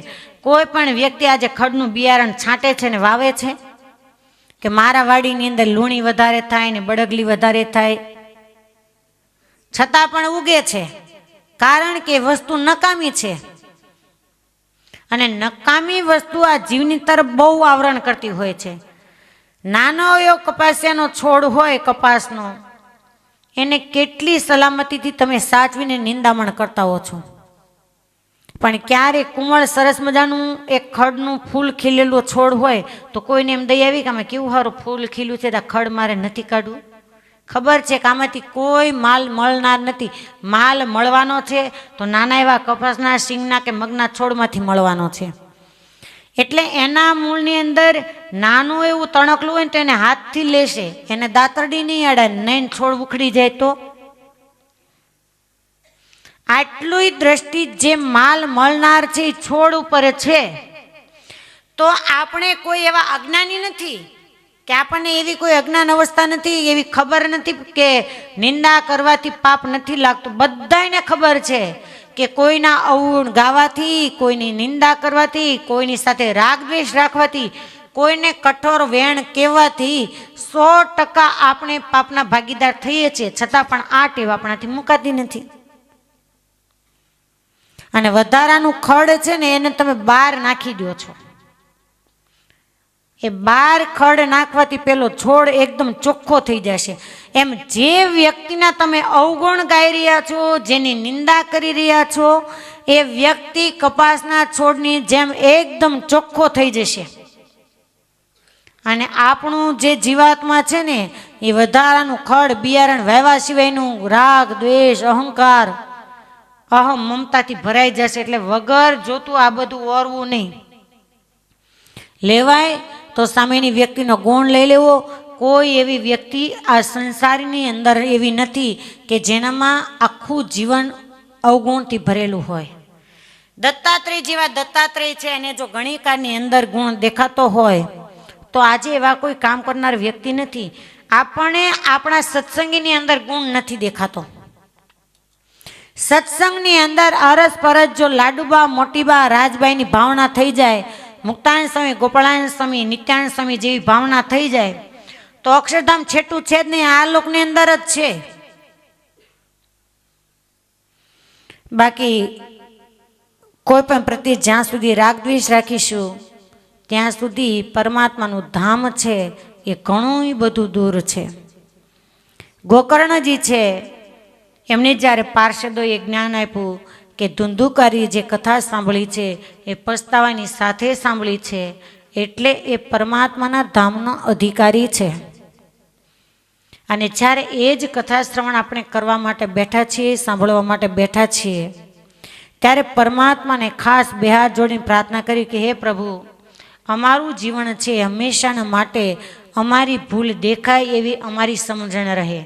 [SPEAKER 1] કોઈ પણ વ્યક્તિ આજે ખડનું બિયારણ છાંટે છે ને વાવે છે કે મારા વાડીની અંદર લૂણી વધારે થાય ને બળગલી વધારે થાય, છતાં પણ ઉગે છે. કારણ કે વસ્તુ નકામી છે, અને નકામી વસ્તુ આ જીવની તરફ બહુ આવરણ કરતી હોય છે. નાનો એવો કપાસિયાનો છોડ હોય, કપાસનો, એને કેટલી સલામતીથી તમે સાચવીને નિંદામણ કરતા હો છો, પણ ક્યારે કુંવળ સરસ મજાનું એક ખડનું ફૂલ ખીલેલું છોડ હોય તો કોઈને એમ દઈ આવી કે આમાં કેવું સારું ફૂલ ખીલું છે, ખડ મારે નથી કાઢવું. ખબર છે કે આમાંથી કોઈ માલ મળનાર નથી. માલ મળવાનો છે તો નાના એવા કપાસના સિંગના કે મગના છોડમાંથી મળવાનો છે. એટલે એના મૂળની અંદર નાનું એવું તણકલું હોય ને તો એને હાથથી લેશે, એને દાતરડી નહીં અડાય, નહીં છોડ ઉખડી જાય તો. આટલું દ્રષ્ટિ જે માલ મળનાર છે એ છોડ ઉપર છે, તો આપણે કોઈ એવા અજ્ઞાની નથી કે આપણને એવી કોઈ અજ્ઞાન અવસ્થા નથી, એવી ખબર નથી કે નિંદા કરવાથી પાપ નથી લાગતું. બધાને ખબર છે કે કોઈના અવગુણ ગાવાથી, કોઈની નિંદા કરવાથી, કોઈની સાથે રાગ દ્વેષ રાખવાથી કોઈને કઠોર વેણ કહેવાથી 100% આપણે પાપના ભાગીદાર થઈએ છીએ, છતાં પણ આ ટેવ આપણાથી મુકાતી નથી. અને વધારાનું ખડ છે ને એને તમે બહાર નાખી દો છો. એ બહાર ખડ નાખવાથી પેલો છોડ એકદમ ચોખ્ખો થઈ જશે. એમ જે વ્યક્તિના તમે અવગુણ ગાઈ રહ્યા છો, જેની નિંદા કરી રહ્યા છો, એ વ્યક્તિ કપાસના છોડની જેમ એકદમ ચોખ્ખો થઈ જશે. અને આપણું જે જીવાત્મા છે ને એ વધારાનું ખડ બિયારણ વાવ્યા સિવાયનું રાગ, દ્વેષ, અહંકાર, અહમ, મમતાથી ભરાઈ જશે. એટલે વગર જોતું આ બધું ઓરવું નહીં. લેવાય તો સામેની વ્યક્તિનો ગુણ લઈ લેવો. કોઈ એવી વ્યક્તિ આ સંસારની અંદર એવી નથી કે જેનામાં આખું જીવન અવગુણથી ભરેલું હોય. દત્તાત્રેય જેવા દત્તાત્રેય છે એને જો ગણિકાની અંદર ગુણ દેખાતો હોય તો આજે એવા કોઈ કામ કરનાર વ્યક્તિ નથી. આપણને આપણા સત્સંગીની અંદર ગુણ નથી દેખાતો. સત્સંગની અંદર અરસ પરસ જો લાડુબા, મોટીબા, રાજબાઈની ભાવના થઈ જાય, મુક્તાનંદ સ્વામી, ગોપાળાનંદ સ્વામી, નિત્યાનંદ સ્વામી જેવી ભાવના થઈ જાય તો અક્ષરધામ છેટું છે જ નહીં, આ લોકની અંદર જ છે. બાકી કોઈ પણ પ્રત્યે જ્યાં સુધી રાગદ્વેષ રાખીશું ત્યાં સુધી પરમાત્માનું ધામ છે એ ઘણું બધું દૂર છે. ગોકર્ણજી છે એમને જ્યારે પાર્ષદોએ જ્ઞાન આપ્યું કે ધુંધુકારી જે કથા સાંભળી છે એ પસ્તાવાની સાથે સાંભળી છે, એટલે એ પરમાત્માના ધામનો અધિકારી છે. અને જ્યારે એ જ કથા શ્રવણ આપણે કરવા માટે બેઠા છીએ, સાંભળવા માટે બેઠા છીએ, ત્યારે પરમાત્માને ખાસ બે હાથ જોડીને પ્રાર્થના કરી કે હે પ્રભુ, અમારું જીવન છે હંમેશાના માટે અમારી ભૂલ દેખાય એવી અમારી સમજણ રહે.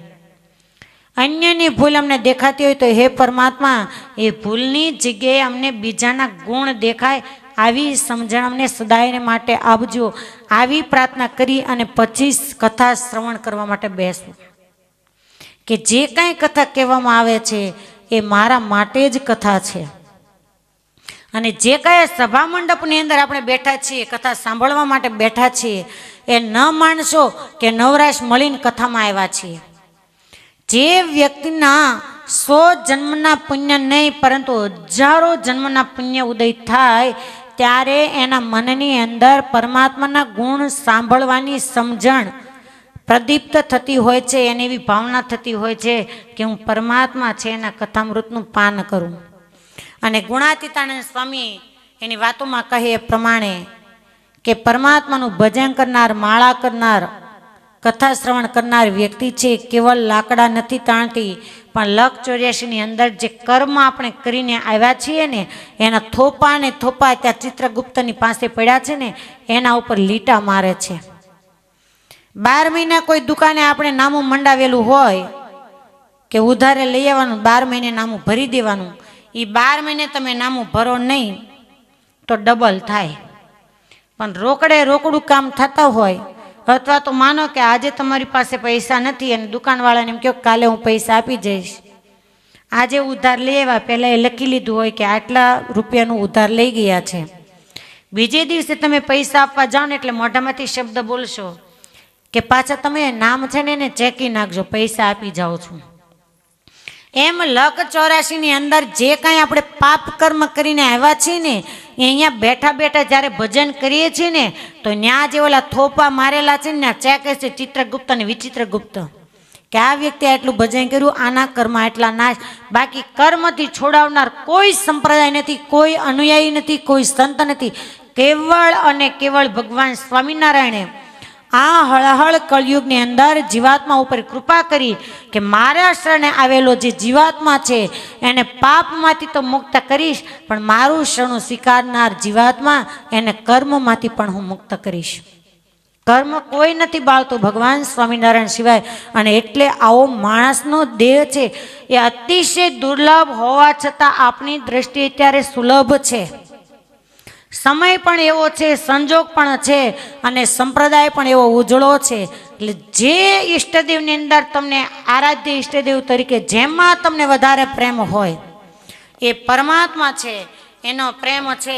[SPEAKER 1] અન્યની ભૂલ અમને દેખાતી હોય તો હે પરમાત્મા, એ ભૂલની જગ્યાએ અમને બીજાના ગુણ દેખાય આવી સમજણ અમને સદાયને માટે આપજો. આવી પ્રાર્થના કરી અને પછી કથા શ્રવણ કરવા માટે બેસવું. કે જે કાંઈ કથા કહેવામાં આવે છે એ મારા માટે જ કથા છે. અને જે કાંઈ સભા મંડપની અંદર આપણે બેઠા છીએ, કથા સાંભળવા માટે બેઠા છીએ, એ ન માનશો કે નવરાશ મળીને કથામાં આવ્યા છીએ. જે વ્યક્તિના 100 જન્મના પુણ્ય નહીં પરંતુ હજારો જન્મના પુણ્ય ઉદય થાય ત્યારે એના મનની અંદર પરમાત્માના ગુણ સાંભળવાની સમજણ પ્રદીપ્ત થતી હોય છે. એને એવી ભાવના થતી હોય છે કે હું પરમાત્મા છે એના કથામૃતનું પાન કરું. અને ગુણાતીતાનંદ સ્વામી એની વાતોમાં કહે એ પ્રમાણે કે પરમાત્માનું ભજન કરનાર, માળા કરનાર, કથા શ્રવણ કરનાર વ્યક્તિ છે કેવલ લાકડા નથી તાણતી, પણ લખ 84ની અંદર જે કર્મ આપણે કરીને આવ્યા છીએ ને એના થોપા ને થોપા ત્યાં ચિત્રગુપ્તની પાસે પડ્યા છે ને એના ઉપર લીટા મારે છે. 12 મહિના કોઈ દુકાને આપણે નામું મંડાવેલું હોય કે ઉધારે લઈ આવવાનું, 12 મહિને નામું ભરી દેવાનું. એ 12 મહિને તમે નામું ભરો નહીં તો ડબલ થાય. પણ રોકડું કામ થતા હોય અથવા તો માનો કે આજે તમારી પાસે પૈસા નથી અને દુકાનવાળાને એમ કહો કાલે હું પૈસા આપી જઈશ, આજે ઉધાર લઈ આવ્યા, પહેલાં એ લખી લીધું હોય કે આટલા રૂપિયાનું ઉધાર લઈ ગયા છે. બીજે દિવસે તમે પૈસા આપવા જાઓ ને એટલે મોઢામાંથી શબ્દ બોલશો કે પાછા તમે નામ છે ને એને ચેકી નાખજો, પૈસા આપી જાઓ છું. એમ લખ 84ની અંદર જે કાંઈ આપણે પાપ કર્મ કરીને આવ્યા છીએ ને એ અહીંયા બેઠા બેઠા જ્યારે ભજન કરીએ છીએ ને તો ત્યાં જે ઓલા થોપા મારેલા છે ને ચેક છે ચિત્રગુપ્ત અને વિચિત્રગુપ્ત કે આ વ્યક્તિ આટલું ભજન કર્યું, આના કર્મ આટલા નાશ. બાકી કર્મથી છોડાવનાર કોઈ સંપ્રદાય નથી, કોઈ અનુયાયી નથી, કોઈ સંત નથી. કેવળ અને કેવળ ભગવાન સ્વામિનારાયણે આ હળહળ કળયુગની અંદર જીવાત્મા ઉપર કૃપા કરી કે મારા શરણે આવેલો જે જીવાત્મા છે એને પાપમાંથી તો મુક્ત કરીશ, પણ મારું શરણું સ્વીકારનાર જીવાત્મા એને કર્મમાંથી પણ હું મુક્ત કરીશ. કર્મ કોઈ નથી બાળતું ભગવાન સ્વામિનારાયણ સિવાય. અને એટલે આવો માણસનો દેહ છે એ અતિશય દુર્લભ હોવા છતાં આપણી દ્રષ્ટિએ ત્યારે સુલભ છે. સમય પણ એવો છે, સંજોગ પણ છે અને સંપ્રદાય પણ એવો ઉજળો છે. એટલે જે ઈષ્ટદેવની અંદર તમને આરાધ્ય ઈષ્ટદેવ તરીકે જેમાં તમને વધારે પ્રેમ હોય એ પરમાત્મા છે, એનો પ્રેમ છે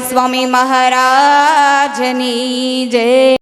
[SPEAKER 2] સ્વામી મહારાજની જય.